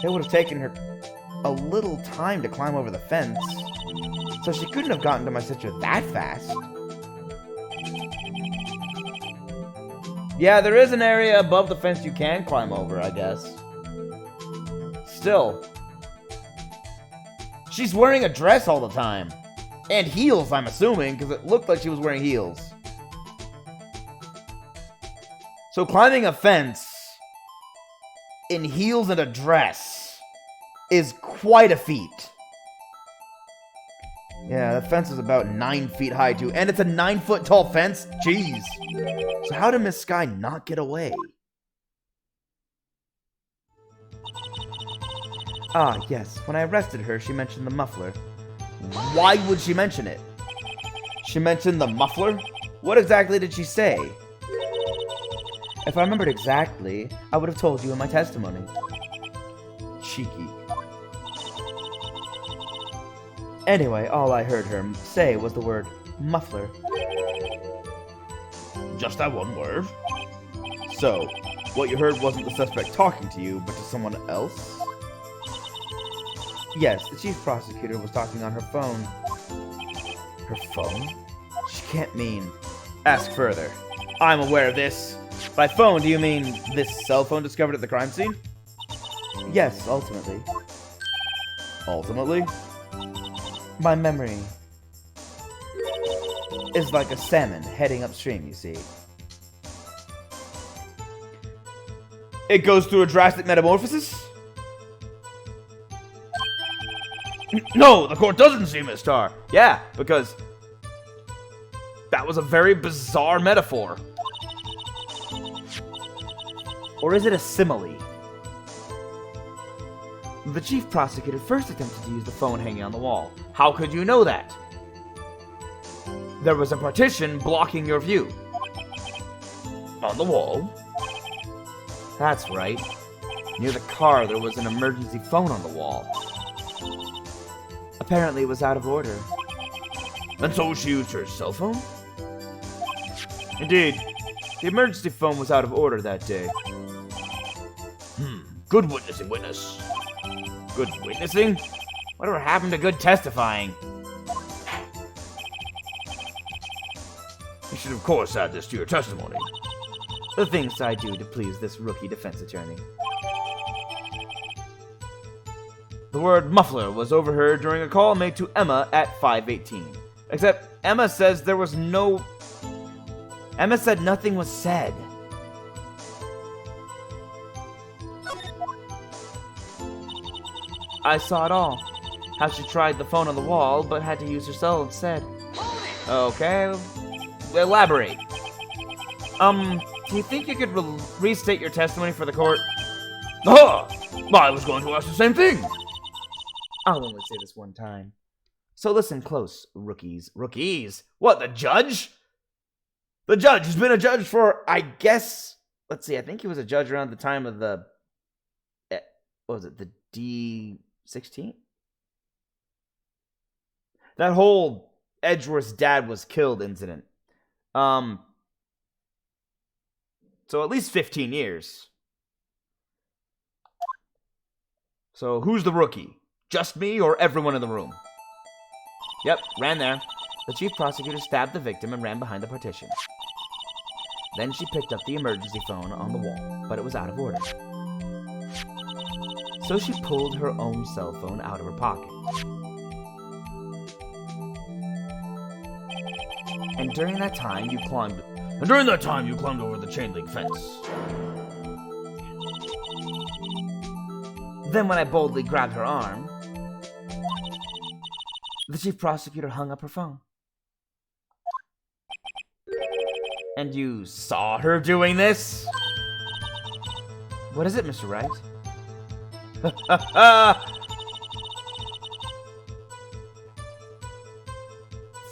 It would have taken her a little time to climb over the fence, so she couldn't have gotten to my sister that fast. Yeah, there is an area above the fence you can climb over, I guess. Still. She's wearing a dress all the time. And heels, I'm assuming, because it looked like she was wearing heels. So climbing a fence in heels and a dress is quite a feat. Yeah, the fence is about 9 feet high, too. And it's a 9-foot tall fence? Jeez. So how did Miss Sky not get away? Ah, yes. When I arrested her, she mentioned the muffler. Why would she mention it? She mentioned the muffler? What exactly did she say? If I remembered exactly, I would have told you in my testimony. Cheeky. Anyway, all I heard her say was the word muffler. Just that one word? So, what you heard wasn't the suspect talking to you, but to someone else? Yes, the chief prosecutor was talking on her phone. Her phone? She can't mean... Ask further. I'm aware of this. By phone, do you mean this cell phone discovered at the crime scene? Yes, ultimately. Ultimately? My memory is like a salmon heading upstream, you see. It goes through a drastic metamorphosis? No, the court doesn't see, Miss Star. Yeah, because that was a very bizarre metaphor. Or is it a simile? The chief prosecutor first attempted to use the phone hanging on the wall. How could you know that? There was a partition blocking your view. On the wall? That's right. Near the car, there was an emergency phone on the wall. Apparently, it was out of order. And so she used her cell phone? Indeed. The emergency phone was out of order that day. Good witnessing, witness. Good witnessing? Whatever happened to good testifying? You should, of course, add this to your testimony. The things I do to please this rookie defense attorney. The word muffler was overheard during a call made to Emma at 5:18. Except Emma says there was no... Emma said nothing was said. I saw it all. How she tried the phone on the wall, but had to use her cell instead. Okay. Elaborate. Do you think you could restate your testimony for the court? Ah! I was going to ask the same thing. I'll only say this one time. So listen close, rookies. Rookies? What, the judge? The judge has been a judge for, I guess... Let's see, I think he was a judge around the time of the... What was it? The D16? That whole Edgeworth's dad was killed incident. So at least 15 years. So who's the rookie? Just me or everyone in the room? Yep, ran there. The chief prosecutor stabbed the victim and ran behind the partition. Then she picked up the emergency phone on the wall, but it was out of order. So she pulled her own cell phone out of her pocket. And during that time, you climbed over the chain link fence. Then when I boldly grabbed her arm, the chief prosecutor hung up her phone. And you saw her doing this? What is it, Mr. Wright?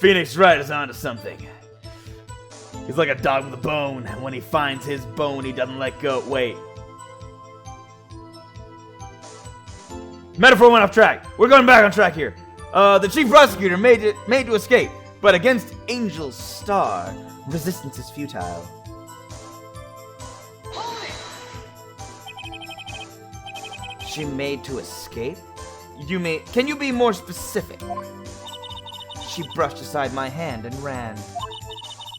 Phoenix Wright is onto something. He's like a dog with a bone, and when he finds his bone, he doesn't let go. Wait. Metaphor went off track. We're going back on track here. The chief prosecutor made to escape, but against Angel's star, resistance is futile. She made to escape? Can you be more specific? She brushed aside my hand and ran.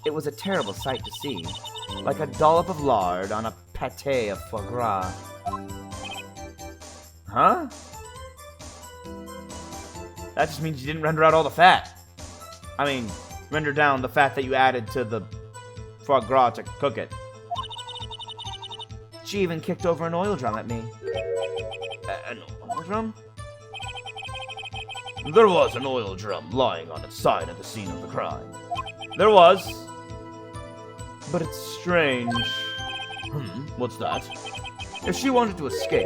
It was a terrible sight to see, like a dollop of lard on a pâté of foie gras. Huh? That just means you didn't render out all the fat. I mean, render down the fat that you added to the foie gras to cook it. She even kicked over an oil drum at me. An oil drum? There was an oil drum lying on its side at the scene of the crime. There was. But it's strange. What's that? If she wanted to escape,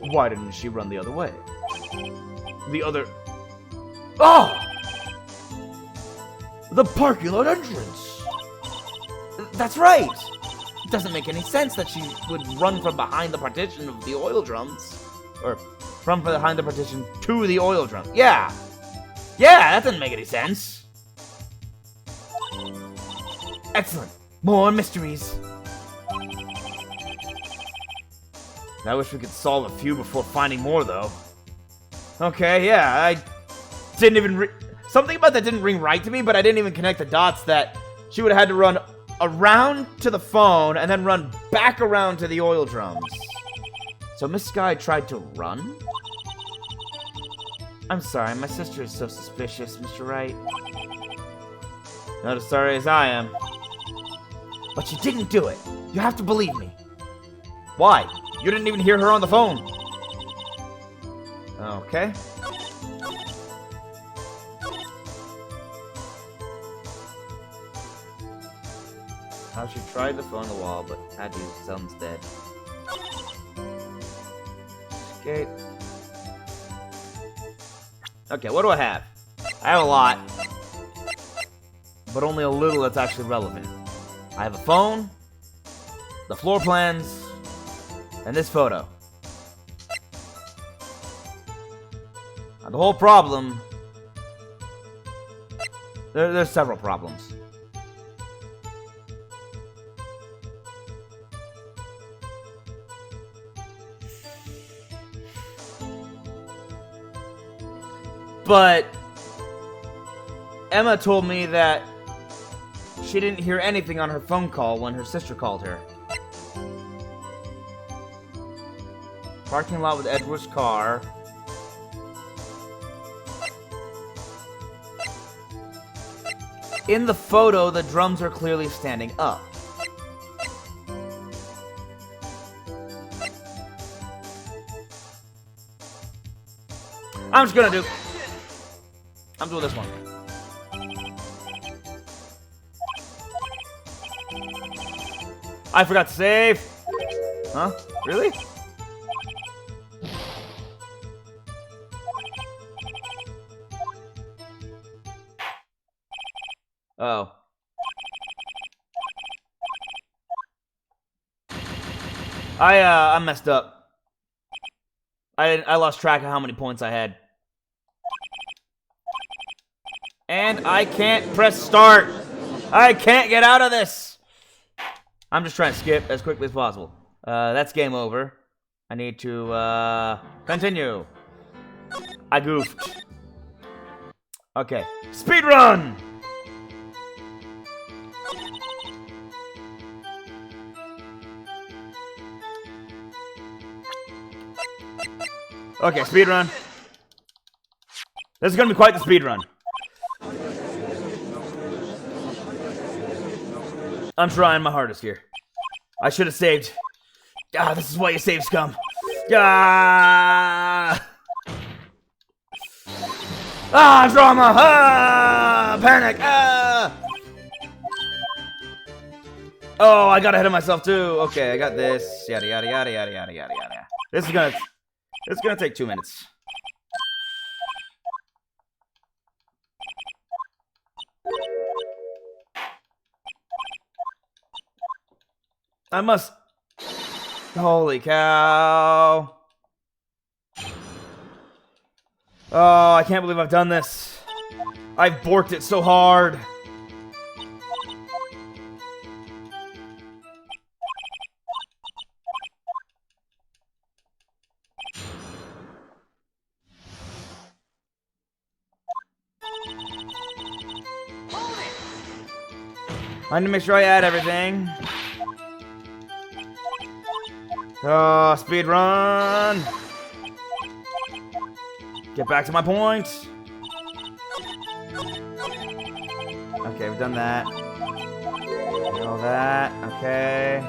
why didn't she run the other way? The other... Oh! The parking lot entrance! That's right! It doesn't make any sense that she would run from behind the partition of the oil drums. Or from behind the partition to the oil drum. Yeah! Yeah, that doesn't make any sense. Excellent. More mysteries. I wish we could solve a few before finding more, though. Okay, yeah, I didn't even... Something about that didn't ring right to me, but I didn't even connect the dots that she would have had to run around to the phone and then run back around to the oil drums. So Miss Sky tried to run? I'm sorry, my sister is so suspicious, Mr. Wright. Not as sorry as I am. But she didn't do it. You have to believe me. Why? You didn't even hear her on the phone. Okay. How she tried the phone on the wall, but had to use it instead. Escape. Okay, what do I have? I have a lot. But only a little that's actually relevant. I have a phone, the floor plans, and this photo. Now, the whole problem... There's several problems. But Emma told me that she didn't hear anything on her phone call when her sister called her. Parking lot with Edward's car. In the photo, the drums are clearly standing up. I'm doing this one. I forgot to save. Huh? Really? Oh. I messed up. I lost track of how many points I had. And I can't press start. I can't get out of this. I'm just trying to skip as quickly as possible. That's game over. I need to, continue. I goofed. Okay. Speed run! Okay, speed run. This is gonna be quite the speed run. I'm trying my hardest here. I should have saved. Ah, this is why you save, scum. Ah! Ah, drama! Ah! Panic! Ah! Oh, I got ahead of myself too. Okay, I got this. Yada yada yada yada yada yada yada. This is gonna take 2 minutes. I must... Holy cow. Oh, I can't believe I've done this. I've borked it so hard. I need to make sure I add everything. Oh, speed run. Get back to my point. Okay, we've done that. All that. Okay.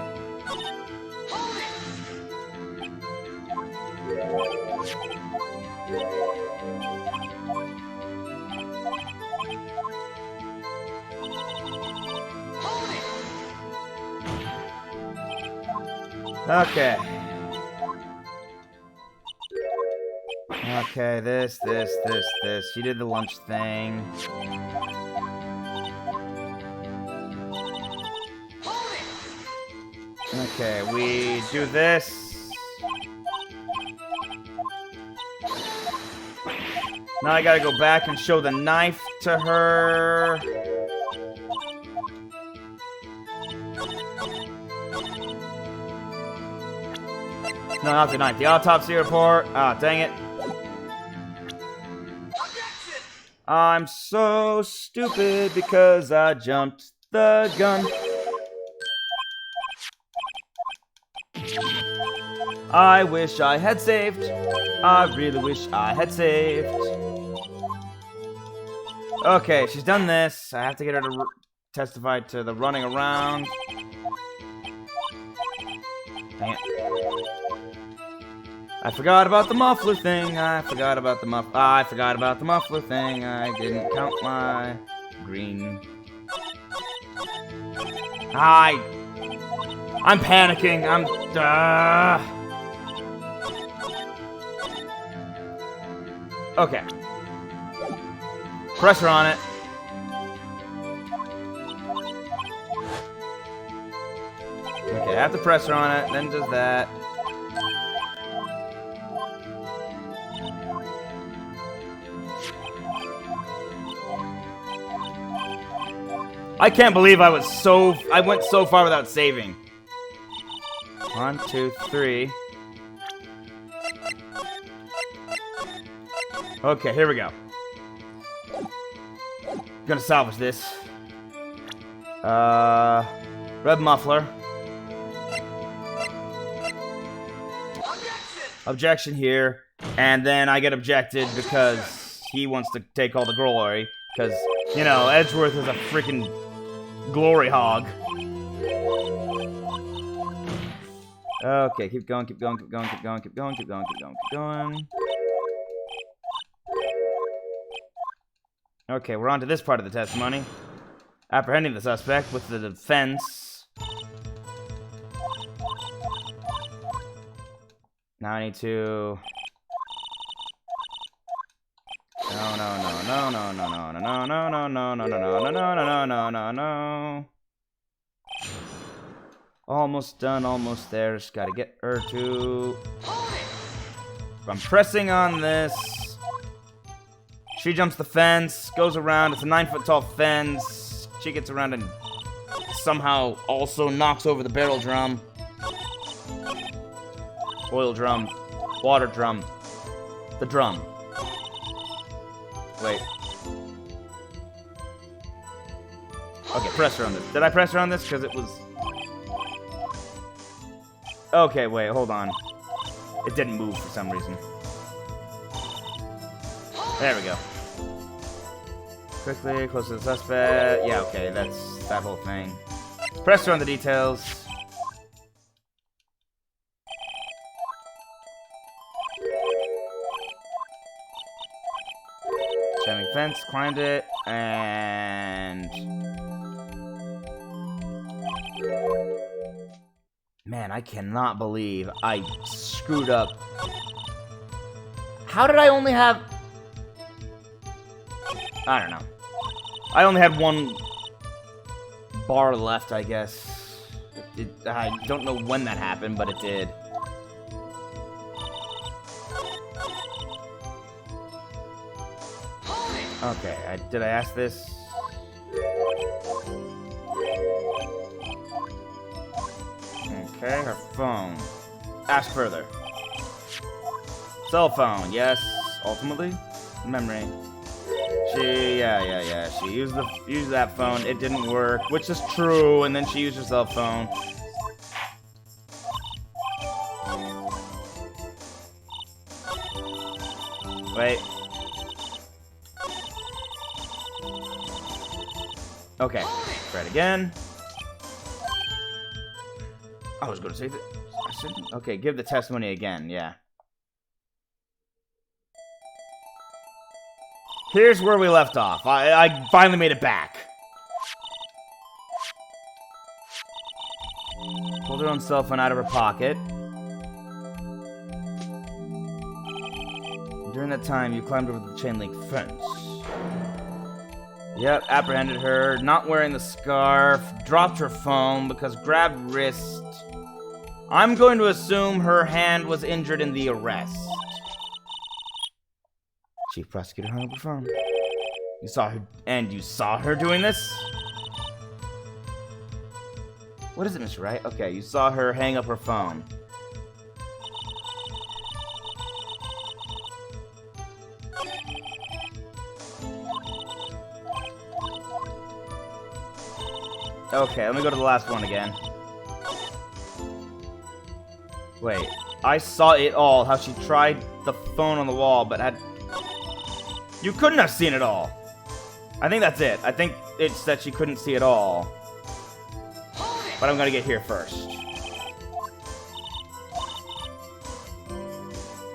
Okay. Okay, this. You did the lunch thing. Okay, we do this. Now I gotta go back and show the knife to her. No, not the knife. The autopsy report. Ah, dang it. I'm so stupid because I jumped the gun. I wish I had saved. I really wish I had saved. Okay, she's done this. I have to get her to testify to the running around. Dang it. I forgot about the muffler thing. I forgot about the muffler thing. I didn't count my green. I'm panicking. Okay. Pressure on it. Okay, I have to pressure on it, then does that. I can't believe I went so far without saving. 1, 2, 3. Okay, here we go. Gonna salvage this. Red muffler. Objection here. And then I get objected because he wants to take all the glory. Because, you know, Edgeworth is a freaking glory hog. Okay, keep going. Okay, we're on to this part of the testimony. Apprehending the suspect with the defense. Now I need to... No. Almost done, almost there. Just gotta get her to... I'm pressing on this. She jumps the fence, goes around. It's a 9-foot-tall fence. She gets around and somehow also knocks over the barrel drum. Oil drum. Water drum. The drum. Wait. Okay, pressure on this. Did I pressure on this? Because it was... Okay, wait, hold on. It didn't move for some reason. There we go. Quickly, close to the suspect. Yeah, okay, that's that whole thing. Pressure on the details. Shining fence, climbed it, and... Man, I cannot believe I screwed up. How did I only have... I don't know. I only had one bar left, I guess. I don't know when that happened, but it did. Okay, did I ask this? Okay, her phone. Ask further. Cell phone, yes. Ultimately, memory. Yeah. She used that phone. It didn't work, which is true. And then she used her cell phone. Wait. Okay. Try it again. I was going to say that. Okay, give the testimony again. Yeah. Here's where we left off. I finally made it back. Pulled her own cell phone out of her pocket. During that time, you climbed over the chain link fence. Yep, apprehended her, not wearing the scarf, dropped her phone because grabbed wrist. I'm going to assume her hand was injured in the arrest. Chief Prosecutor hung up her phone. You saw her doing this? What is it, Mr. Wright? Okay, you saw her hang up her phone. Okay, let me go to the last one again. Wait, I saw it all, how she tried the phone on the wall, but had... You couldn't have seen it all. I think that's it. I think it's that she couldn't see it all. But I'm gonna get here first.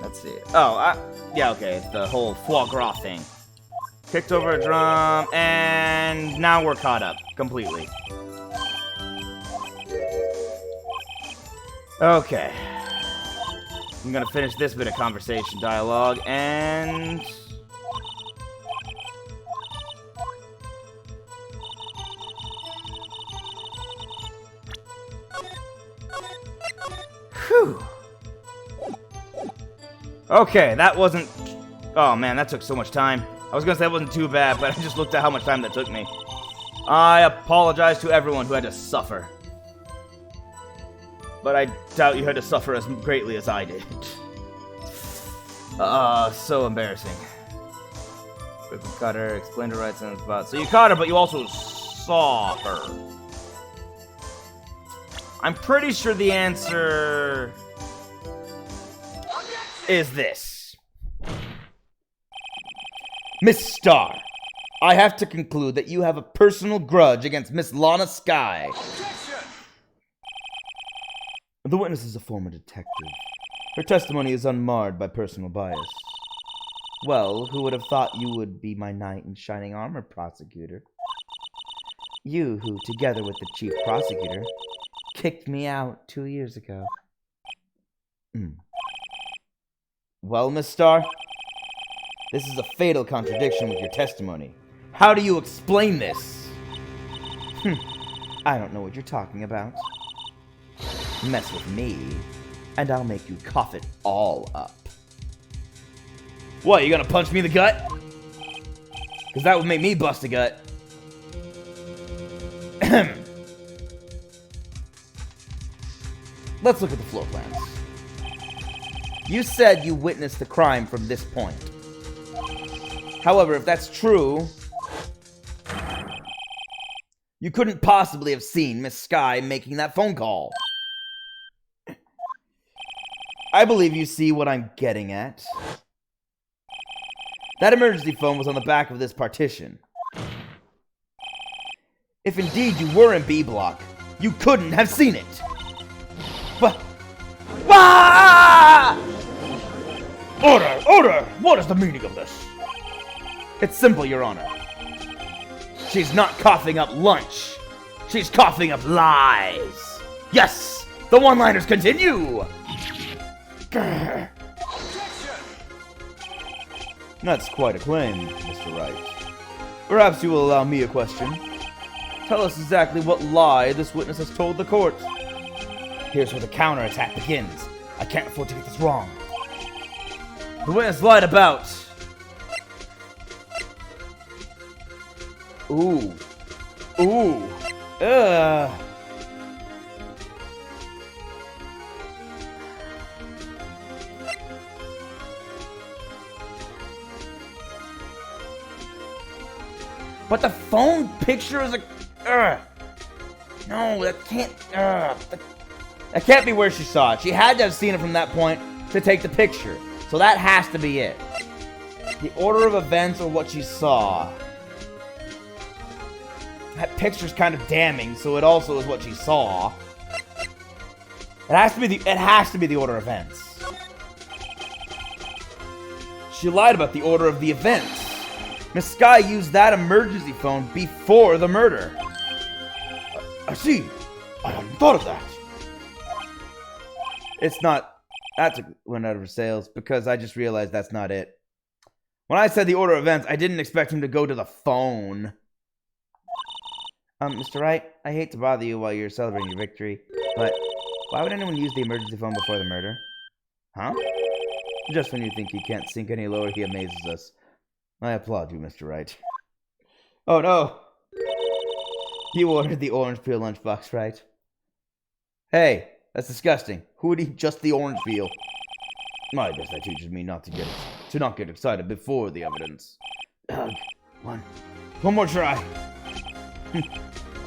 Let's see. Oh, yeah, okay. It's the whole foie gras thing. Kicked over a drum, and now we're caught up completely. Okay. I'm gonna finish this bit of conversation dialogue, and... Whew. Okay, that wasn't... Oh man, that took so much time. I was gonna say that wasn't too bad, but I just looked at how much time that took me. I apologize to everyone who had to suffer. But I doubt you had to suffer as greatly as I did. So embarrassing. Quickly caught her, explained her rights on the spot. So you caught her, but you also saw her. I'm pretty sure the answer is this. Miss Starr, I have to conclude that you have a personal grudge against Miss Lana Skye. The witness is a former detective. Her testimony is unmarred by personal bias. Well, who would have thought you would be my knight in shining armor, prosecutor? You who, together with the chief prosecutor, kicked me out 2 years ago. Well, Miss Starr, this is a fatal contradiction with your testimony. How do you explain this? I don't know what you're talking about. Mess with me, and I'll make you cough it all up. What, you gonna punch me in the gut? Because that would make me bust a gut. Let's look at the floor plans. You said you witnessed the crime from this point. However, if that's true, you couldn't possibly have seen Miss Skye making that phone call. I believe you see what I'm getting at. That emergency phone was on the back of this partition. If indeed you were in B block, you couldn't have seen it. But... Ah! Order! Order! What is the meaning of this? It's simple, Your Honor. She's not coughing up lunch. She's coughing up lies. Yes! The one-liners continue! That's quite a claim, Mr. Wright. Perhaps you will allow me a question. Tell us exactly what lie this witness has told the court. Here's where the counterattack begins. I can't afford to get this wrong. The witness lied about. Ooh. Ooh. Ugh. But the phone picture is a... No, that can't... That can't be where she saw it. She had to have seen it from that point to take the picture. So that has to be it. The order of events or what she saw. That picture's kind of damning, so it also is what she saw. It has to be the order of events. She lied about the order of the events. Miss Sky used that emergency phone before the murder. I see. I hadn't thought of that. It's not... That went out of her sales because I just realized that's not it. When I said the order of events, I didn't expect him to go to the phone. Mr. Wright, I hate to bother you while you're celebrating your victory, but why would anyone use the emergency phone before the murder? Huh? Just when you think he can't sink any lower, he amazes us. I applaud you, Mr. Wright. Oh no! You ordered the orange peel lunchbox, right? Hey, that's disgusting. Who would eat just the orange peel? I guess that teaches me not get excited before the evidence. One more try.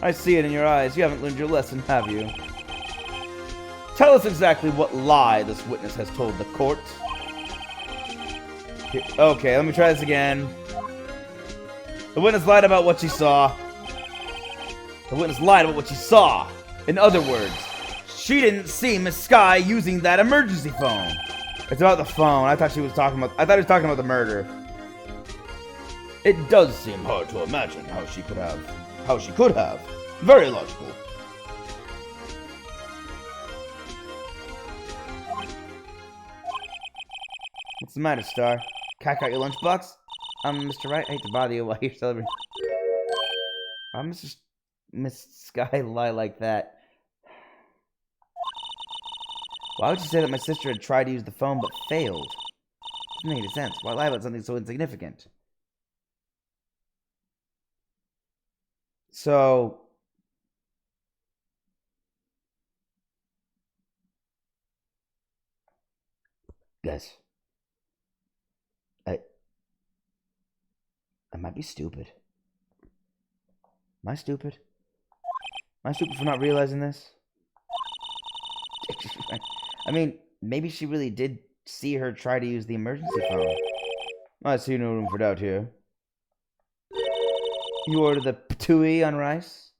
I see it in your eyes. You haven't learned your lesson, have you? Tell us exactly what lie this witness has told the court. Okay, let me try this again. The witness lied about what she saw. The witness lied about what she saw. In other words, she didn't see Miss Sky using that emergency phone. It's about the phone. I thought he was talking about the murder. It does seem hard to imagine how she could have. Very logical. What's the matter, Star? Cat got your lunchbox? Mr. Wright, I hate to bother you while you're celebrating. Miss Sky lie like that. Why would you say that my sister had tried to use the phone but failed? Doesn't make any sense. Why lie about something so insignificant? So... Guys. I might be stupid. Am I stupid? Am I stupid for not realizing this? I mean, maybe she really did see her try to use the emergency phone. I see no room for doubt here. You ordered the patooey on rice?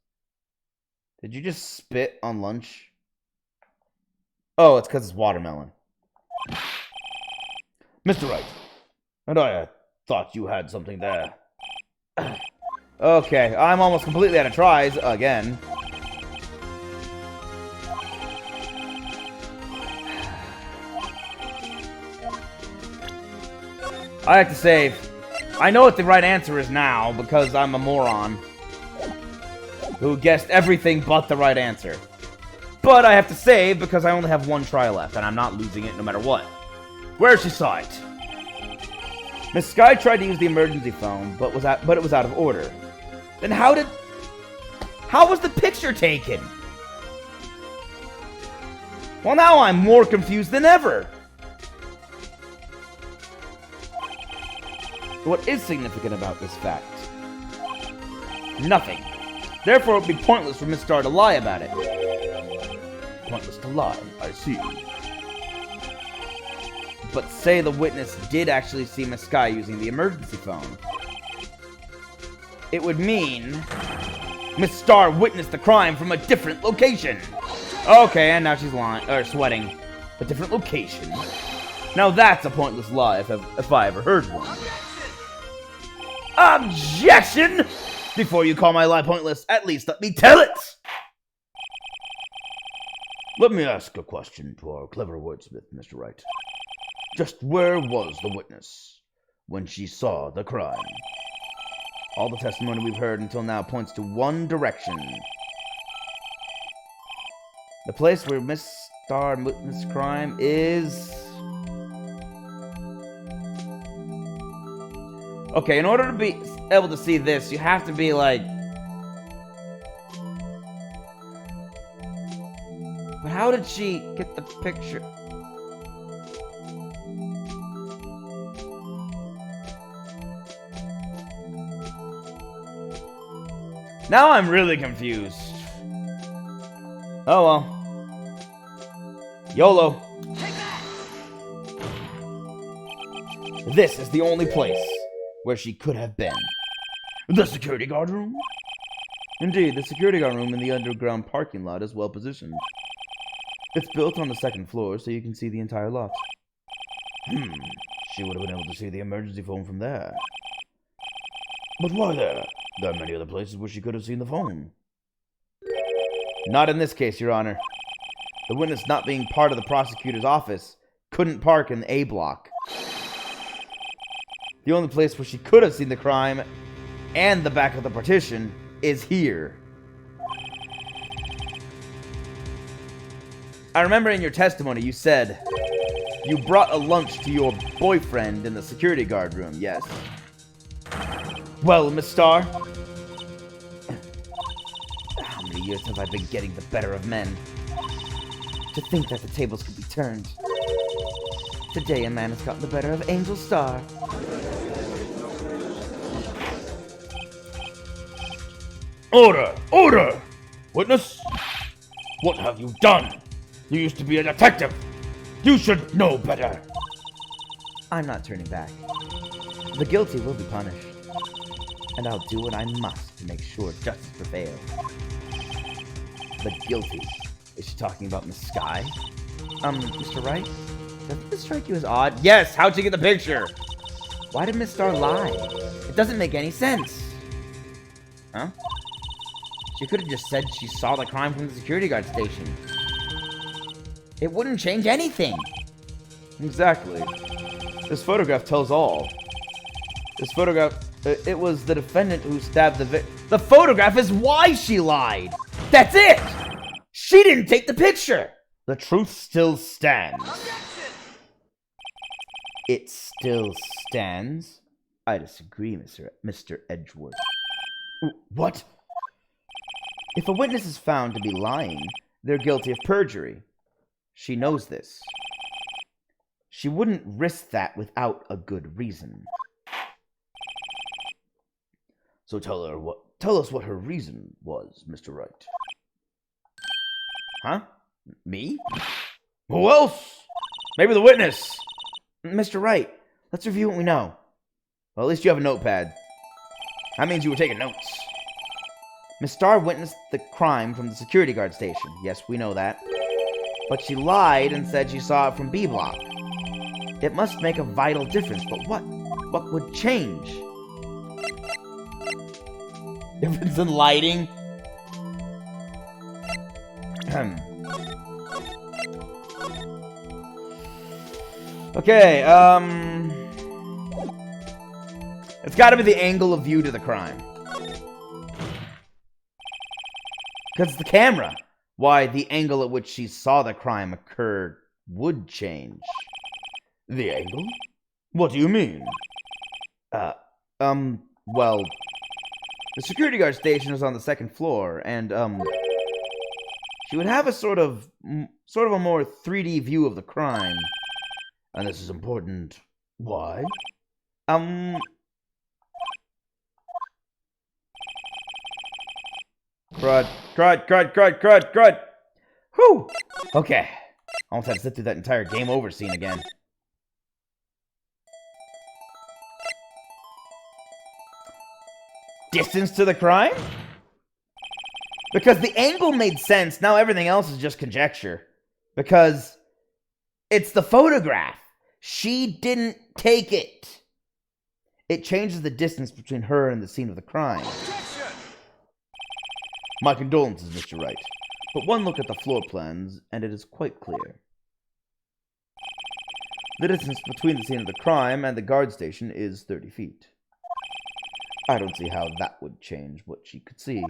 Did you just spit on lunch? Oh, it's because it's watermelon. Mr. Wright, and I thought you had something there. Okay, I'm almost completely out of tries again. I have to save. I know what the right answer is now because I'm a moron who guessed everything but the right answer. But I have to save because I only have one try left and I'm not losing it no matter what. Where she saw it. Miss Sky tried to use the emergency phone, but it was out of order. Then how was the picture taken? Well, now I'm more confused than ever. What is significant about this fact? Nothing. Therefore, it would be pointless for Miss Star to lie about it. Pointless to lie, I see. But say the witness did actually see Miss Sky using the emergency phone. It would mean Miss Star witnessed the crime from a different location. Okay, and now she's lying, or sweating. A different location. Now that's a pointless lie if I ever heard one. Objection! Before you call my lie pointless, at least let me tell it! Let me ask a question to our clever wordsmith, Mr. Wright. Just where was the witness when she saw the crime? All the testimony we've heard until now points to one direction. The place where Miss Star Miss Crime is... Okay, in order to be able to see this, you have to be like... But how did she get the picture? Now I'm really confused. Oh well. YOLO. This is the only place where she could have been. The security guard room? Indeed, the security guard room in the underground parking lot is well positioned. It's built on the second floor, so you can see the entire lot. She would have been able to see the emergency phone from there. But why there? There are many other places where she could have seen the phone. Not in this case, Your Honor. The witness, not being part of the prosecutor's office, couldn't park in the A block. The only place where she could have seen the crime and the back of the partition is here. I remember in your testimony you said you brought a lunch to your boyfriend in the security guard room, yes? Well, Miss Starr, how many years have I been getting the better of men? To think that the tables could be turned. Today a man has gotten the better of Angel Starr. Order! Order! Witness, what have you done? You used to be a detective. You should know better. I'm not turning back. The guilty will be punished. And I'll do what I must to make sure justice prevails. The guilty? Is she talking about Miss Sky? Mr. Wright? Doesn't this strike you as odd? Yes! How'd she get the picture? Why did Miss Starr lie? It doesn't make any sense. Huh? She could have just said she saw the crime from the security guard station. It wouldn't change anything. Exactly. This photograph tells all. This photograph... it was the defendant who stabbed the The photograph is why she lied! That's it! She didn't take the picture! The truth still stands. It still stands? I disagree, Mr. Edgeworth. What? If a witness is found to be lying, they're guilty of perjury. She knows this. She wouldn't risk that without a good reason. So tell us what her reason was, Mr. Wright. Huh? Me? Who else? Maybe the witness. Mr. Wright, let's review what we know. Well, at least you have a notepad. That means you were taking notes. Miss Starr witnessed the crime from the security guard station. Yes, we know that. But she lied and said she saw it from B block. It must make a vital difference, but what? What would change? Difference in lighting? Okay, it's gotta be the angle of view to the crime. Because it's the camera. Why, the angle at which she saw the crime occur would change. The angle? What do you mean? Well, the security guard station is on the second floor, and, she would have a sort of a more 3D view of the crime. And this is important. Why? Crud. Whew! Okay. Almost had to sit through that entire game over scene again. Distance to the crime? Because the angle made sense, now everything else is just conjecture. Because it's the photograph. She didn't take it. It changes the distance between her and the scene of the crime. My condolences, Mr. Wright. But one look at the floor plans, and it is quite clear. The distance between the scene of the crime and the guard station is 30 feet. I don't see how that would change what she could see.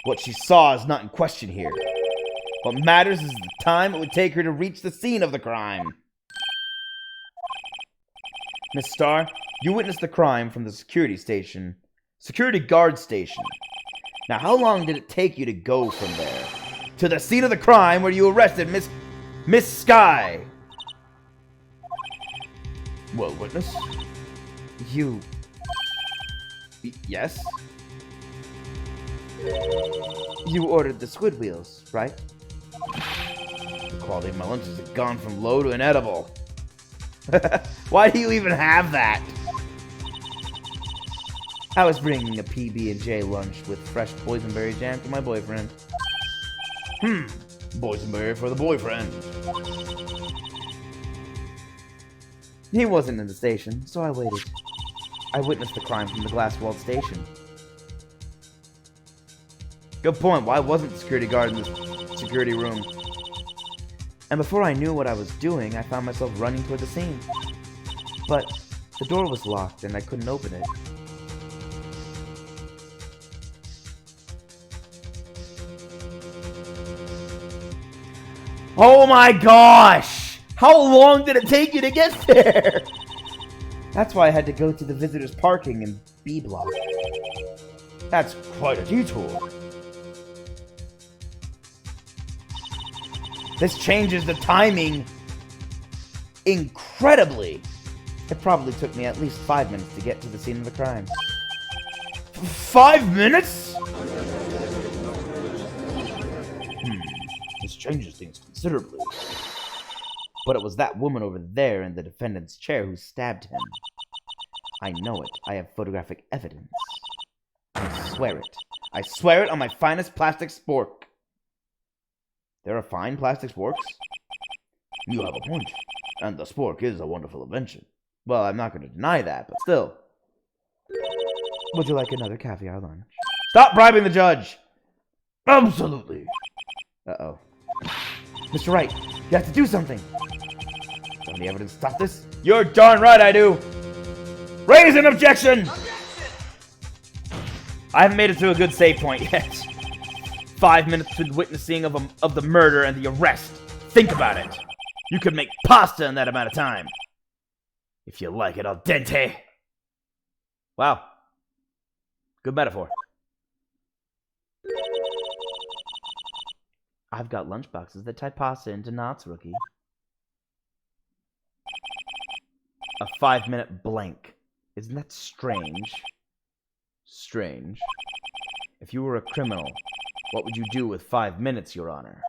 What she saw is not in question here. What matters is the time it would take her to reach the scene of the crime. Miss Starr, you witnessed the crime from the security guard station. Now, how long did it take you to go from there to the scene of the crime where you arrested Miss Sky? Well, witness? Yes? You ordered the squid wheels, right? The quality of my lunches has gone from low to inedible. Why do you even have that? I was bringing a PB&J lunch with fresh boysenberry jam for my boyfriend. Boysenberry for the boyfriend. He wasn't in the station, so I waited. I witnessed the crime from the glass-walled station. Good point. Why wasn't the security guard in the security room? And before I knew what I was doing, I found myself running toward the scene. But the door was locked and I couldn't open it. Oh my gosh! How long did it take you to get there? That's why I had to go to the visitors' parking in B block. That's quite a detour. This changes the timing incredibly. It probably took me at least 5 minutes to get to the scene of the crime. 5 minutes? This changes things considerably. But it was that woman over there in the defendant's chair who stabbed him. I know it. I have photographic evidence. I swear it. I swear it on my finest plastic spork. There are fine plastic sporks? You have a point, and the spork is a wonderful invention. Well, I'm not going to deny that, but still. Would you like another caviar lunch? Stop bribing the judge! Absolutely. Uh-oh. Mr. Wright, you have to do something. Have any evidence to stop this? You're darn right I do! Raise an objection! I haven't made it to a good save point yet. 5 minutes to the witnessing of the murder and the arrest. Think about it. You could make pasta in that amount of time. If you like it al dente. Wow. Good metaphor. I've got lunchboxes that tie pasta into knots, rookie. A 5-minute blank. Isn't that strange? Strange. If you were a criminal, what would you do with 5 minutes, Your Honor?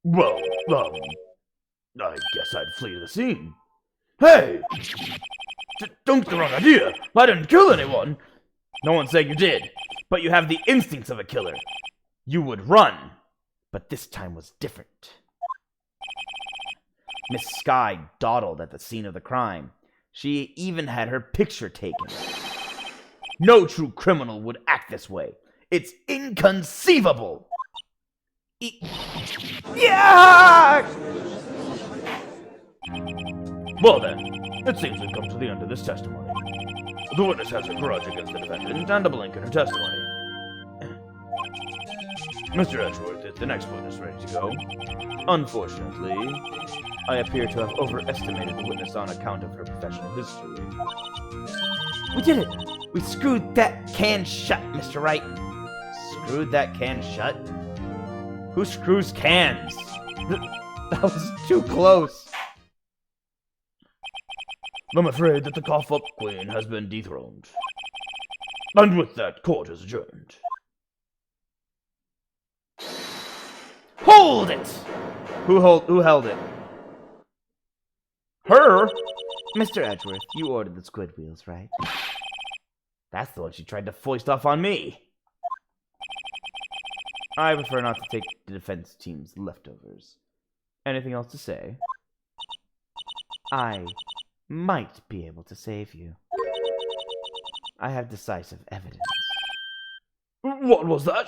Well, I guess I'd flee the scene. Hey! Don't get the wrong idea. I didn't kill anyone. No one's saying you did, but you have the instincts of a killer. You would run, but this time was different. Miss Sky dawdled at the scene of the crime. She even had her picture taken. No true criminal would act this way. It's inconceivable! Yeah! Well then, it seems we've come to the end of this testimony. The witness has a grudge against the defendant and a blank in her testimony. Mr. Edgeworth is the next witness ready to go. Unfortunately, I appear to have overestimated the witness on account of her professional history. We did it! We screwed that can shut, Mr. Wright. Screwed that can shut? Who screws cans? That was too close. I'm afraid that the cough-up queen has been dethroned. And with that, court is adjourned. Hold it! Who held it? Her? Mr. Edgeworth, you ordered the squid wheels, right? That's the one she tried to foist off on me. I prefer not to take the defense team's leftovers. Anything else to say? I might be able to save you. I have decisive evidence. What was that?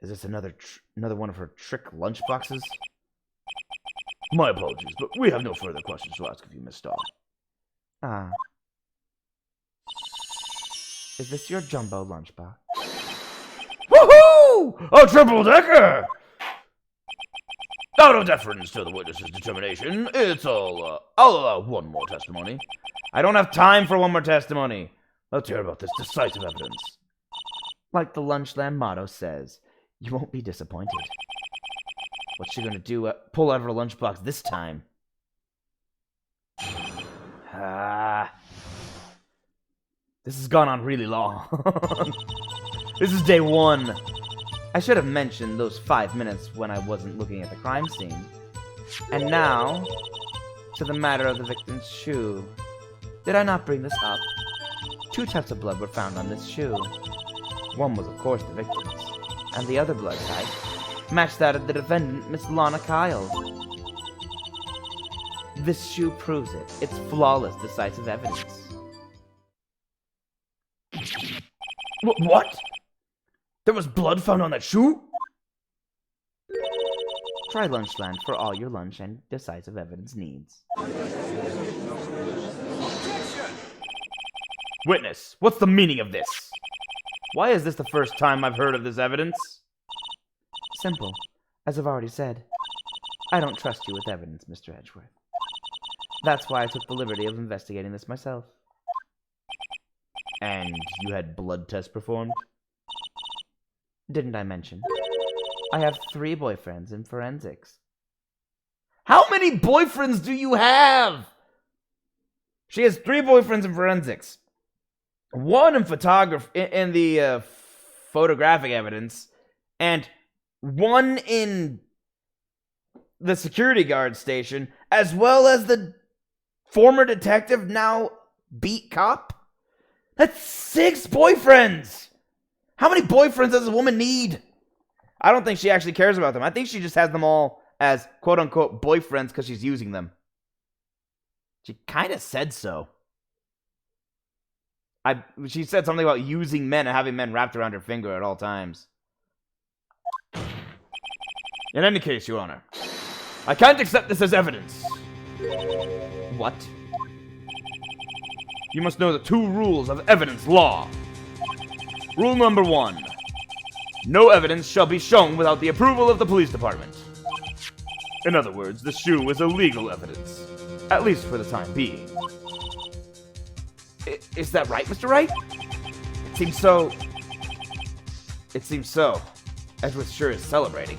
Is this another one of her trick lunchboxes? My apologies, but we have no further questions to ask of you, Miss Starr. Ah. Is this your jumbo lunchbox? Woo! A triple-decker! Out of deference to the witness's determination, I'll allow one more testimony. I don't have time for one more testimony. Let's hear about this decisive evidence. Like the Lunchland motto says, you won't be disappointed. What's she gonna do? Pull out of her lunchbox this time? This has gone on really long. This is day 1. I should have mentioned those 5 minutes when I wasn't looking at the crime scene. And now, to the matter of the victim's shoe. Did I not bring this up? 2 types of blood were found on this shoe. One was, of course, the victim's, and the other blood type matched that of the defendant, Miss Lana Kyle. This shoe proves it. It's flawless, decisive evidence. What? There was blood found on that shoe? Try Lunchland for all your lunch and decisive evidence needs. Witness, what's the meaning of this? Why is this the first time I've heard of this evidence? Simple. As I've already said, I don't trust you with evidence, Mr. Edgeworth. That's why I took the liberty of investigating this myself. And you had blood tests performed? Didn't I mention? I have 3 boyfriends in forensics. How many boyfriends do you have? She has 3 boyfriends in forensics. 1 in the photographic evidence, and 1 in the security guard station, as well as the former detective, now beat cop. That's 6 boyfriends. How many boyfriends does a woman need? I don't think she actually cares about them. I think she just has them all as quote-unquote boyfriends because she's using them. She kind of said so. She said something about using men and having men wrapped around her finger at all times. In any case, Your Honor, I can't accept this as evidence. What? You must know the 2 rules of evidence law. Rule number 1. No evidence shall be shown without the approval of the police department. In other words, the shoe is illegal evidence. At least for the time being. Is that right, Mr. Wright? It seems so. It seems so. Edgeworth sure is celebrating.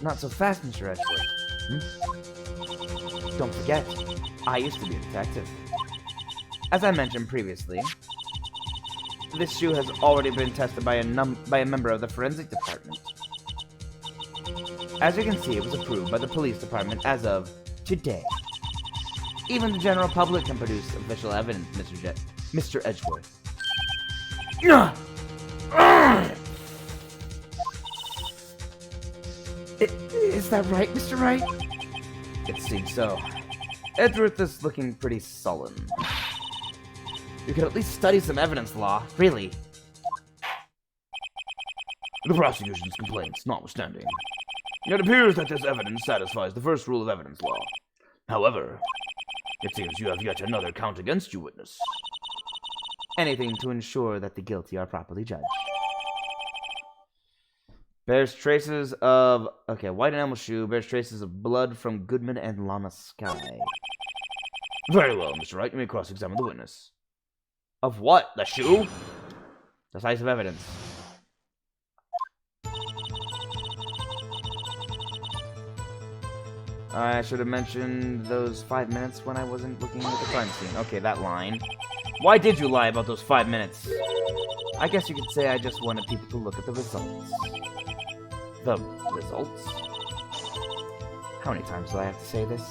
Not so fast, Mr. Edgeworth. Don't forget, I used to be a detective. As I mentioned previously, this shoe has already been tested by a member of the forensic department. As you can see, it was approved by the police department as of today. Even the general public can produce official evidence, Mr. Edgeworth. Is that right, Mr. Wright? It seems so. Edgeworth is looking pretty sullen. You could at least study some evidence law, really. The prosecution's complaints notwithstanding, it appears that this evidence satisfies the first rule of evidence law. However, it seems you have yet another count against you, witness. Anything to ensure that the guilty are properly judged. Bears traces of... Okay, white enamel shoe bears traces of blood from Goodman and Lana Sky. Very well, Mr. Wright. You may cross-examine the witness. Of what? The shoe? Decisive evidence. I should have mentioned those 5 minutes when I wasn't looking at the crime scene. Okay, that line. Why did you lie about those 5 minutes? I guess you could say I just wanted people to look at the results. The results? How many times do I have to say this?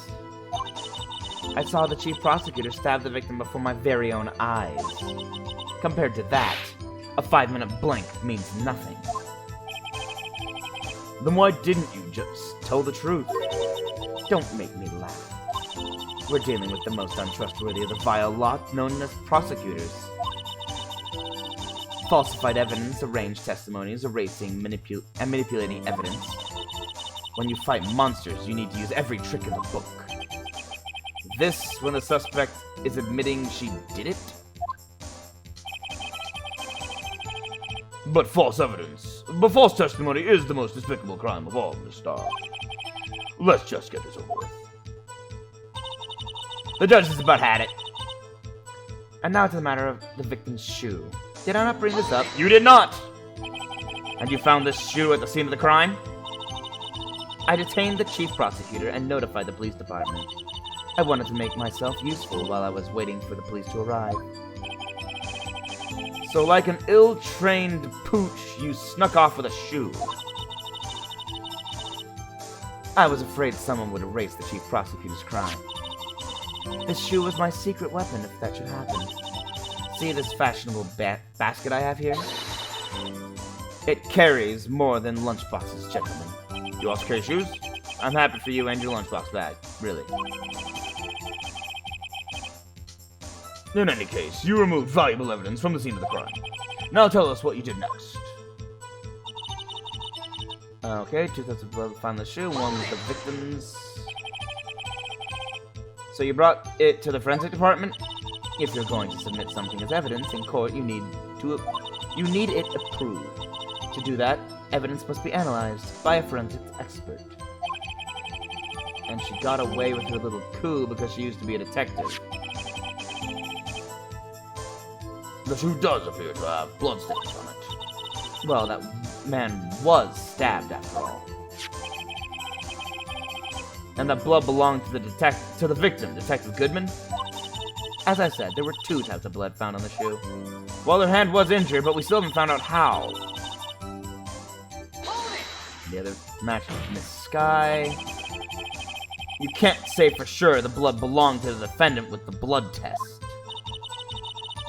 I saw the chief prosecutor stab the victim before my very own eyes. Compared to that, a 5-minute blank means nothing. Then why didn't you just tell the truth? Don't make me laugh. We're dealing with the most untrustworthy of the vile lot known as prosecutors. Falsified evidence, arranged testimonies, erasing and manipulating evidence. When you fight monsters, you need to use every trick in the book. This when the suspect is admitting she did it? But false evidence, but false testimony is the most despicable crime of all, Miss Star. Let's just get this over with. The judge has about had it. And now to the matter of the victim's shoe. Did I not bring this up? You did not! And you found this shoe at the scene of the crime? I detained the chief prosecutor and notified the police department. I wanted to make myself useful while I was waiting for the police to arrive. So like an ill-trained pooch, you snuck off with a shoe. I was afraid someone would erase the chief prosecutor's crime. This shoe was my secret weapon if that should happen. See this fashionable basket I have here? It carries more than lunchboxes, gentlemen. You also carry shoes? I'm happy for you and your lunchbox bag, really. In any case, you removed valuable evidence from the scene of the crime. Now tell us what you did next. Okay, 2 types of blood found the shoe, one was the victim's. So you brought it to the forensic department? If you're going to submit something as evidence in court, you need it approved. To do that, evidence must be analyzed by a forensics expert. And she got away with her little coup because she used to be a detective. The shoe does appear to have bloodstains on it. Well, that man was stabbed after all. And that blood belonged to the victim, Detective Goodman. As I said, there were 2 types of blood found on the shoe. Well, her hand was injured, but we still haven't found out how. The other match with Miss Sky. You can't say for sure the blood belonged to the defendant with the blood test.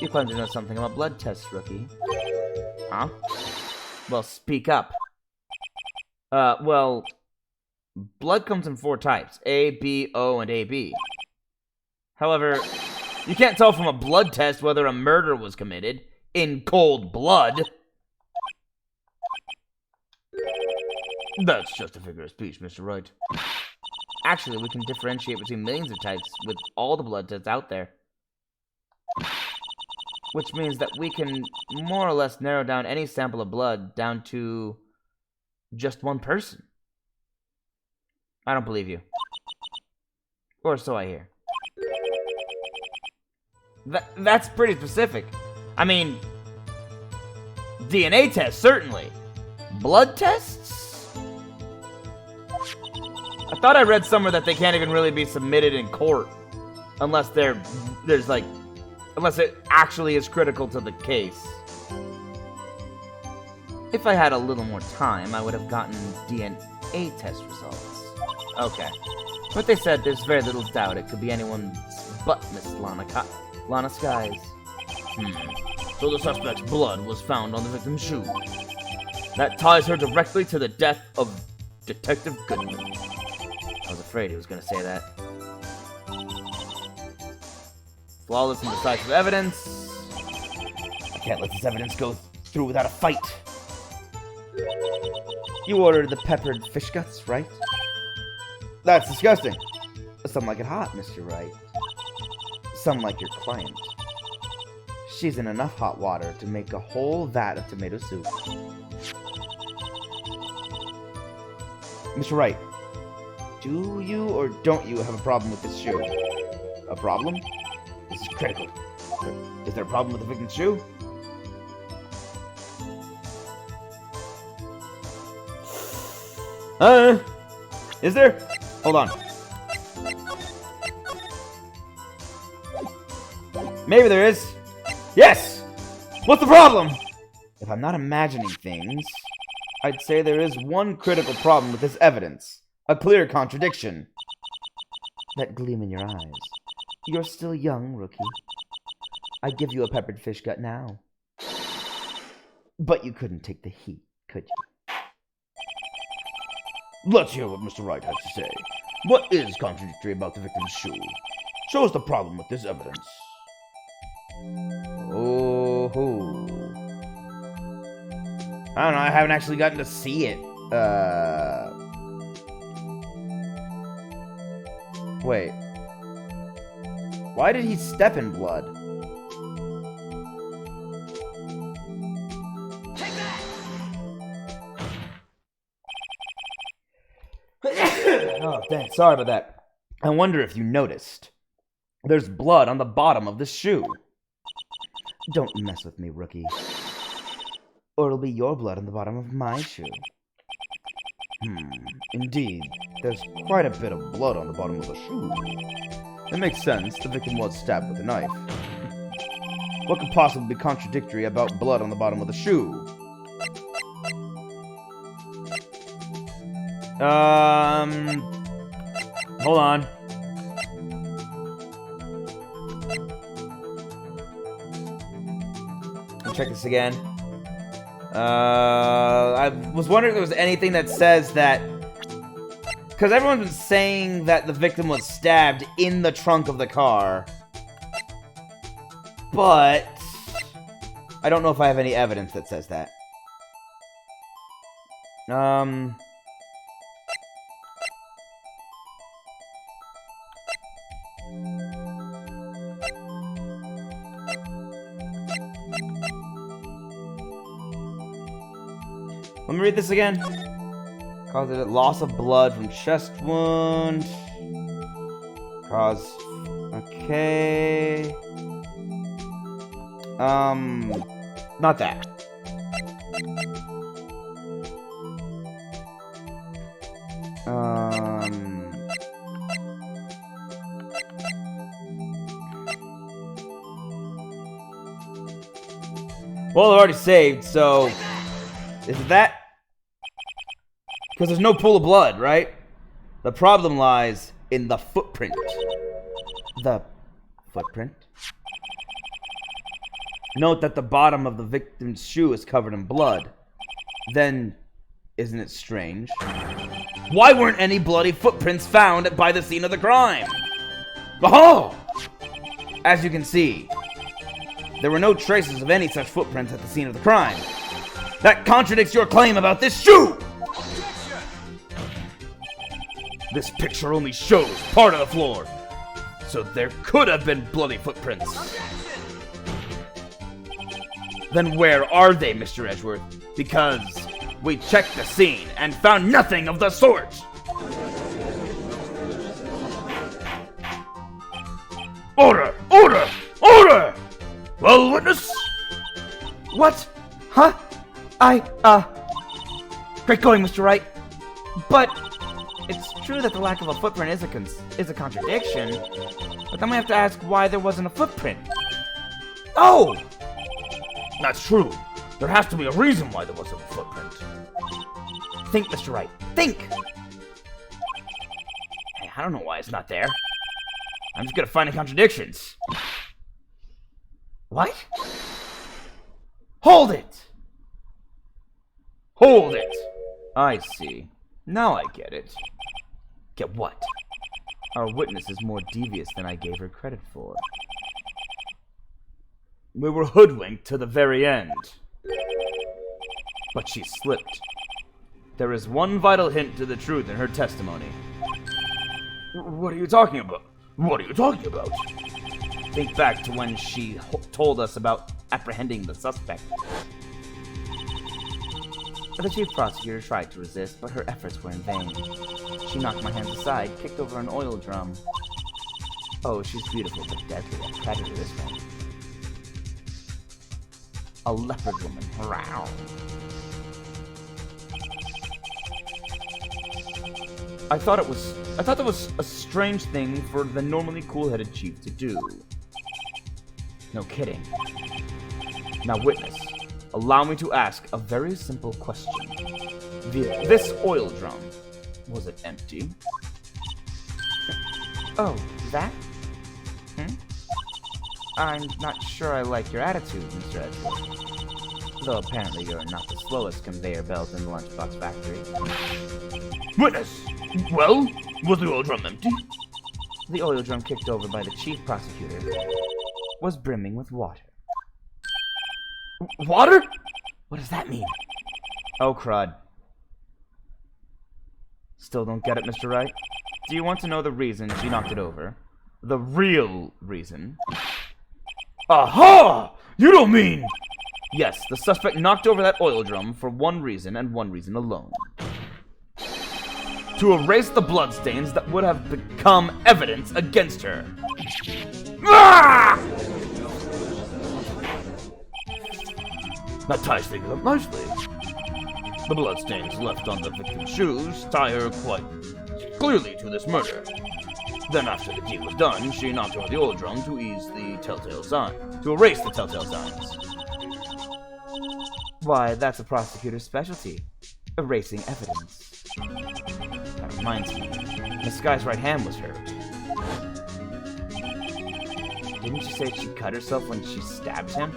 You claim to know something about blood tests, rookie. Huh? Well, speak up. Well, blood comes in 4 types. A, B, O, and AB. However, you can't tell from a blood test whether a murder was committed in cold blood. That's just a figure of speech, Mr. Wright. Actually, we can differentiate between millions of types with all the blood tests out there. Which means that we can more or less narrow down any sample of blood down to just one person. I don't believe you. Or so I hear. That's pretty specific. I mean, DNA tests, certainly. Blood tests? I thought I read somewhere that they can't even really be submitted in court unless unless it actually is critical to the case. If I had a little more time, I would have gotten DNA test results. Okay. But they said there's very little doubt it could be anyone's but Miss Lana Skies. So the suspect's blood was found on the victim's shoe. That ties her directly to the death of Detective Goodman. I was afraid he was going to say that. Flawless and decisive evidence. I can't let this evidence go through without a fight. You ordered the peppered fish guts, right? That's disgusting. Some like it hot, Mr. Wright. Some like your client. She's in enough hot water to make a whole vat of tomato soup. Mr. Wright, do you or don't you have a problem with this shoe? A problem? This is critical. Is there a problem with the victim's shoe? Is there? Hold on. Maybe there is. Yes! What's the problem? If I'm not imagining things, I'd say there is one critical problem with this evidence. A clear contradiction. That gleam in your eyes. You're still young, rookie. I'd give you a peppered fish gut now. But you couldn't take the heat, could you? Let's hear what Mr. Wright has to say. What is contradictory about the victim's shoe? Show us the problem with this evidence. Oh, I don't know. I haven't actually gotten to see it. Wait. Why did he step in blood? Take that! Oh, thanks. Sorry about that. I wonder if you noticed. There's blood on the bottom of the shoe. Don't mess with me, rookie. Or it'll be your blood on the bottom of my shoe. Indeed. There's quite a bit of blood on the bottom of the shoe. It makes sense. The victim was stabbed with a knife. What could possibly be contradictory about blood on the bottom of the shoe? Hold on. Let me check this again. I was wondering if there was anything that says that... Because everyone's been saying that the victim was stabbed in the trunk of the car. But... I don't know if I have any evidence that says that. Let me read this again. Cause it a loss of blood from chest wound. Cause... Okay... Not that. Well, they're already saved, so... Is it that? Because there's no pool of blood, right? The problem lies in the footprint. The footprint? Note that the bottom of the victim's shoe is covered in blood. Then, isn't it strange? Why weren't any bloody footprints found by the scene of the crime? Oh! As you can see, there were no traces of any such footprints at the scene of the crime. That contradicts your claim about this shoe! This picture only shows part of the floor, so there could have been bloody footprints. Then where are they, Mr. Edgeworth? Because we checked the scene and found nothing of the sort! Order! Order! Order! Well, witness? What? Huh? Great going, Mr. Wright. But it's true that the lack of a footprint is a contradiction. But then we have to ask why there wasn't a footprint. Oh! That's true. There has to be a reason why there wasn't a footprint. Think, Mr. Wright. Think! Hey, I don't know why it's not there. I'm just gonna find the contradictions. What? Hold it! Hold it! I see. Now I get it. Get what? Our witness is more devious than I gave her credit for. We were hoodwinked to the very end. But she slipped. There is one vital hint to the truth in her testimony. What are you talking about? What are you talking about? Think back to when she told us about apprehending the suspect. The chief prosecutor tried to resist, but her efforts were in vain. She knocked my hands aside, kicked over an oil drum. Oh, she's beautiful but deadly. A predator, this one. A leopard woman. Wow. I thought that was a strange thing for the normally cool-headed chief to do. No kidding. Now, witness, allow me to ask a very simple question. This oil drum, was it empty? Oh, that? I'm not sure I like your attitude, Mr. Edgeworth. Though apparently you're not the slowest conveyor belt in the lunchbox factory. Witness! Well, was the oil drum empty? The oil drum kicked over by the chief prosecutor was brimming with water. Water? What does that mean? Oh, crud. Still don't get it, Mr. Wright? Do you want to know the reason she knocked it over? The real reason? Aha! You don't mean... Yes, the suspect knocked over that oil drum for one reason and one reason alone. To to erase the bloodstains that would have become evidence against her. Ah! That ties things up nicely. The bloodstains left on the victim's shoes tie her quite clearly to this murder. Then after the deed was done, she knocked over the oil drum to erase the telltale signs. Why, that's a prosecutor's specialty. Erasing evidence. That reminds me, Miss Sky's right hand was hurt. Didn't you say she cut herself when she stabbed him?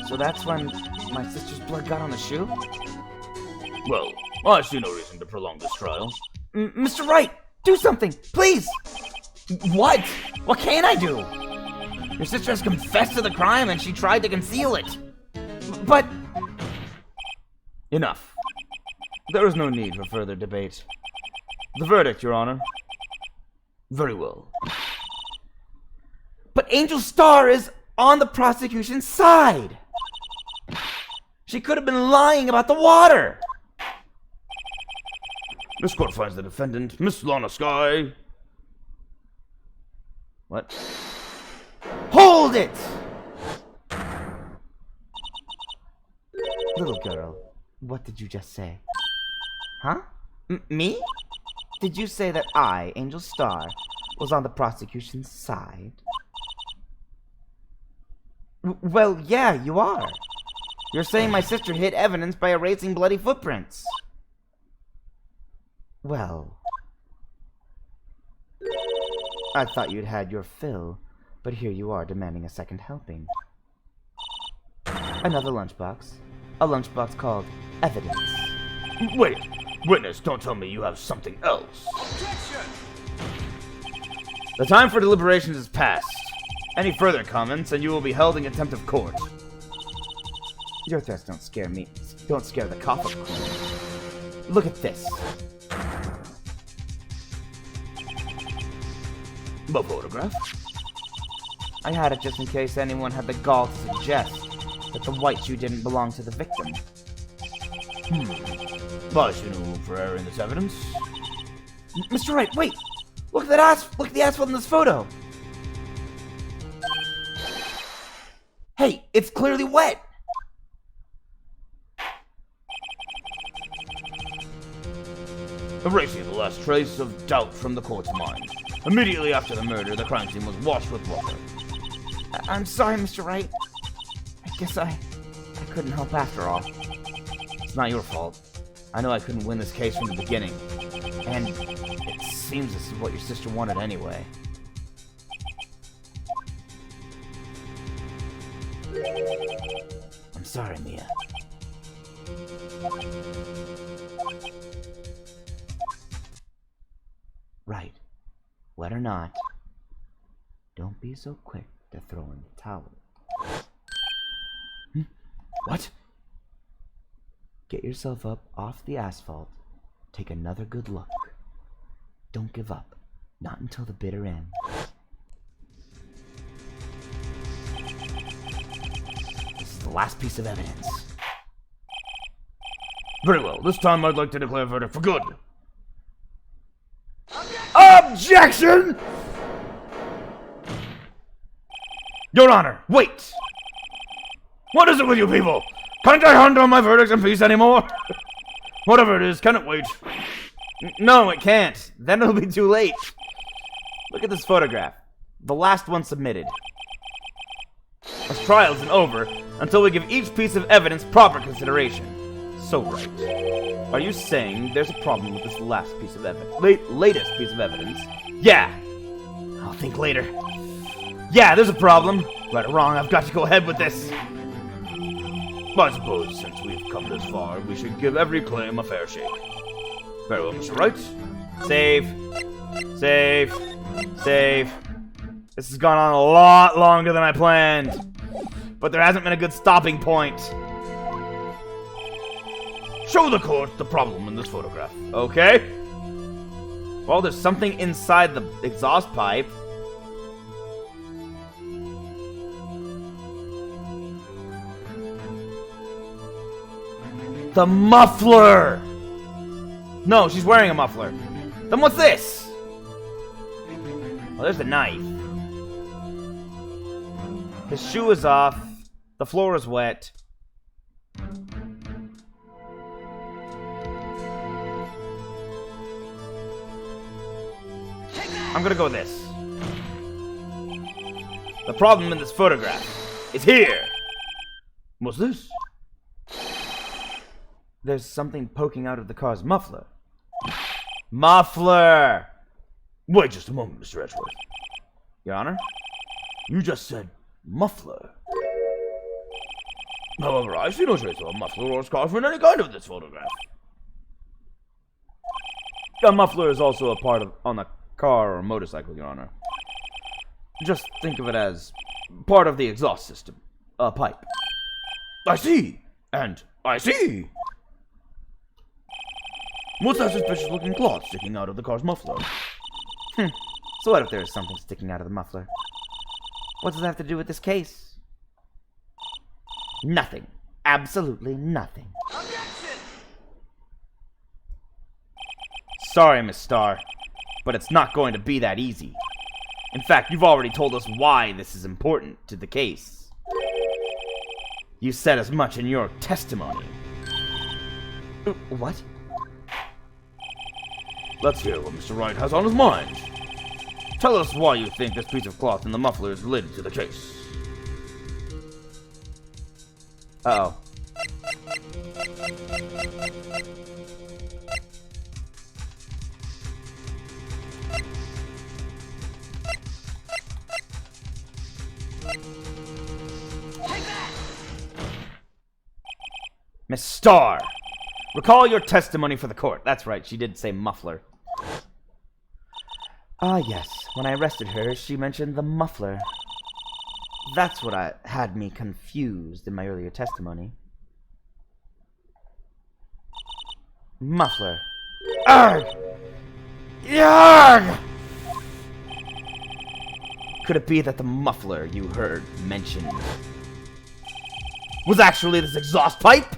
So that's when my sister's blood got on the shoe? Well, I see no reason to prolong this trial. Mr. Wright, do something, please! What? What can I do? Your sister has confessed to the crime and she tried to conceal it. But... Enough. There is no need for further debate. The verdict, Your Honor. Very well. But Angel Star is on the prosecution's side! She could have been lying about the water! This court finds the defendant, Miss Lana Sky. What? Hold it! Little girl, what did you just say? Huh? Me? Did you say that I, Angel Star, was on the prosecution's side? Well, yeah, you are. You're saying my sister hid evidence by erasing bloody footprints. Well, I thought you'd had your fill, but here you are demanding a second helping. Another lunchbox. A lunchbox called evidence. Wait, witness, don't tell me you have something else. The time for deliberations is past. Any further comments, and you will be held in contempt of court. Your threats don't scare me. Don't scare the coffin queen. Look at this. A photograph? I had it just in case anyone had the gall to suggest that the white shoe didn't belong to the victim. I see no room for error in this evidence. Mr. Wright, wait! Look at look at the asphalt in this photo! Hey, it's clearly wet! Erasing the last trace of doubt from the court's mind. Immediately after the murder, the crime scene was washed with water. I'm sorry, Mr. Wright. I guess I couldn't help after all. It's not your fault. I know I couldn't win this case from the beginning. And it seems this is what your sister wanted anyway. I'm sorry, Mia. Right. Wet or not, don't be so quick to throw in the towel. What? Get yourself up off the asphalt. Take another good look. Don't give up. Not until the bitter end. This is the last piece of evidence. Very well, this time I'd like to declare a verdict for good. Objection! Your Honor, wait! What is it with you people? Can't I hand on my verdicts in peace anymore? Whatever it is, can it wait? No, it can't. Then it'll be too late. Look at this photograph. The last one submitted. This trial isn't over until we give each piece of evidence proper consideration. So right. Are you saying there's a problem with this last piece of evidence? Latest piece of evidence? Yeah. I'll think later. Yeah, there's a problem. Right or wrong, I've got to go ahead with this. I suppose since we've come this far, we should give every claim a fair shake. Very well, Mr. Wright. Save. Save. Save. This has gone on a lot longer than I planned. But there hasn't been a good stopping point. Show the court the problem in this photograph. Okay. Well, there's something inside the exhaust pipe. The muffler! No, she's wearing a muffler. Then what's this? Oh, there's the knife. His shoe is off. The floor is wet. I'm gonna go with this. The problem in this photograph is here. What's this? There's something poking out of the car's muffler. Muffler! Wait just a moment, Mr. Edgeworth. Your Honor? You just said muffler. However, I see no trace of a muffler or scarf in any kind of this photograph. A muffler is also a part of on a car or motorcycle, Your Honor. Just think of it as part of the exhaust system. A pipe. I see! And I see! What's that suspicious looking cloth sticking out of the car's muffler? So what if there is something sticking out of the muffler? What does that have to do with this case? Nothing. Absolutely nothing. Sorry, Miss Starr, but it's not going to be that easy. In fact, you've already told us why this is important to the case. You said as much in your testimony. What? Let's hear what Mr. Wright has on his mind. Tell us why you think this piece of cloth in the muffler is related to the case. Uh-oh. Miss Starr, recall your testimony for the court. That's right, she did say muffler. Ah, yes. When I arrested her, she mentioned the muffler. That's what had me confused in my earlier testimony. Muffler. Arg! Yarg! Could it be that the muffler you heard mentioned was actually this exhaust pipe?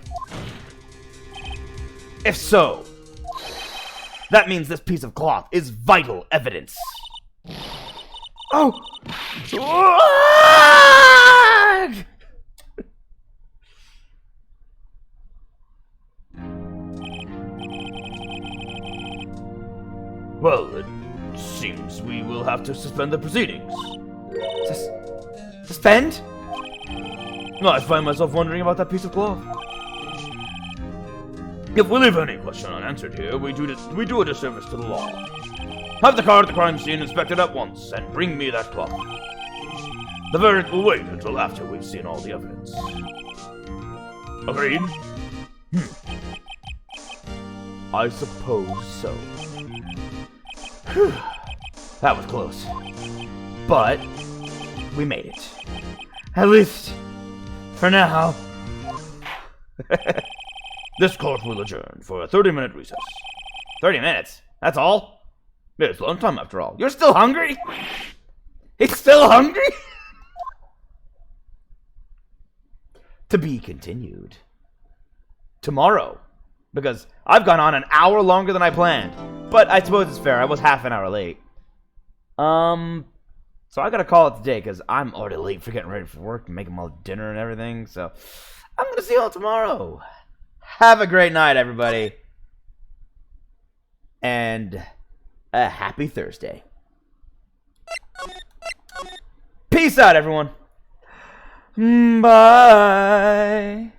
If so, that means this piece of cloth is vital evidence. Oh! Arg! Well, it seems we will have to suspend the proceedings. Suspend? I find myself wondering about that piece of cloth. If we leave any question unanswered here, we do a disservice to the law. Have the car at the crime scene inspected at once, and bring me that cloth. The verdict will wait until after we've seen all the evidence. Agreed? I suppose so. Whew. That was close. But we made it. At least for now. This court will adjourn for a 30-minute recess. 30 minutes? That's all? It's lunchtime after all. You're still hungry? He's still hungry? To be continued. Tomorrow. Because I've gone on an hour longer than I planned. But I suppose it's fair. I was half an hour late. So I gotta call it today because I'm already late for getting ready for work and making my dinner and everything. So I'm gonna see you all tomorrow. Have a great night, everybody. And a happy Thursday. Peace out, everyone. Bye.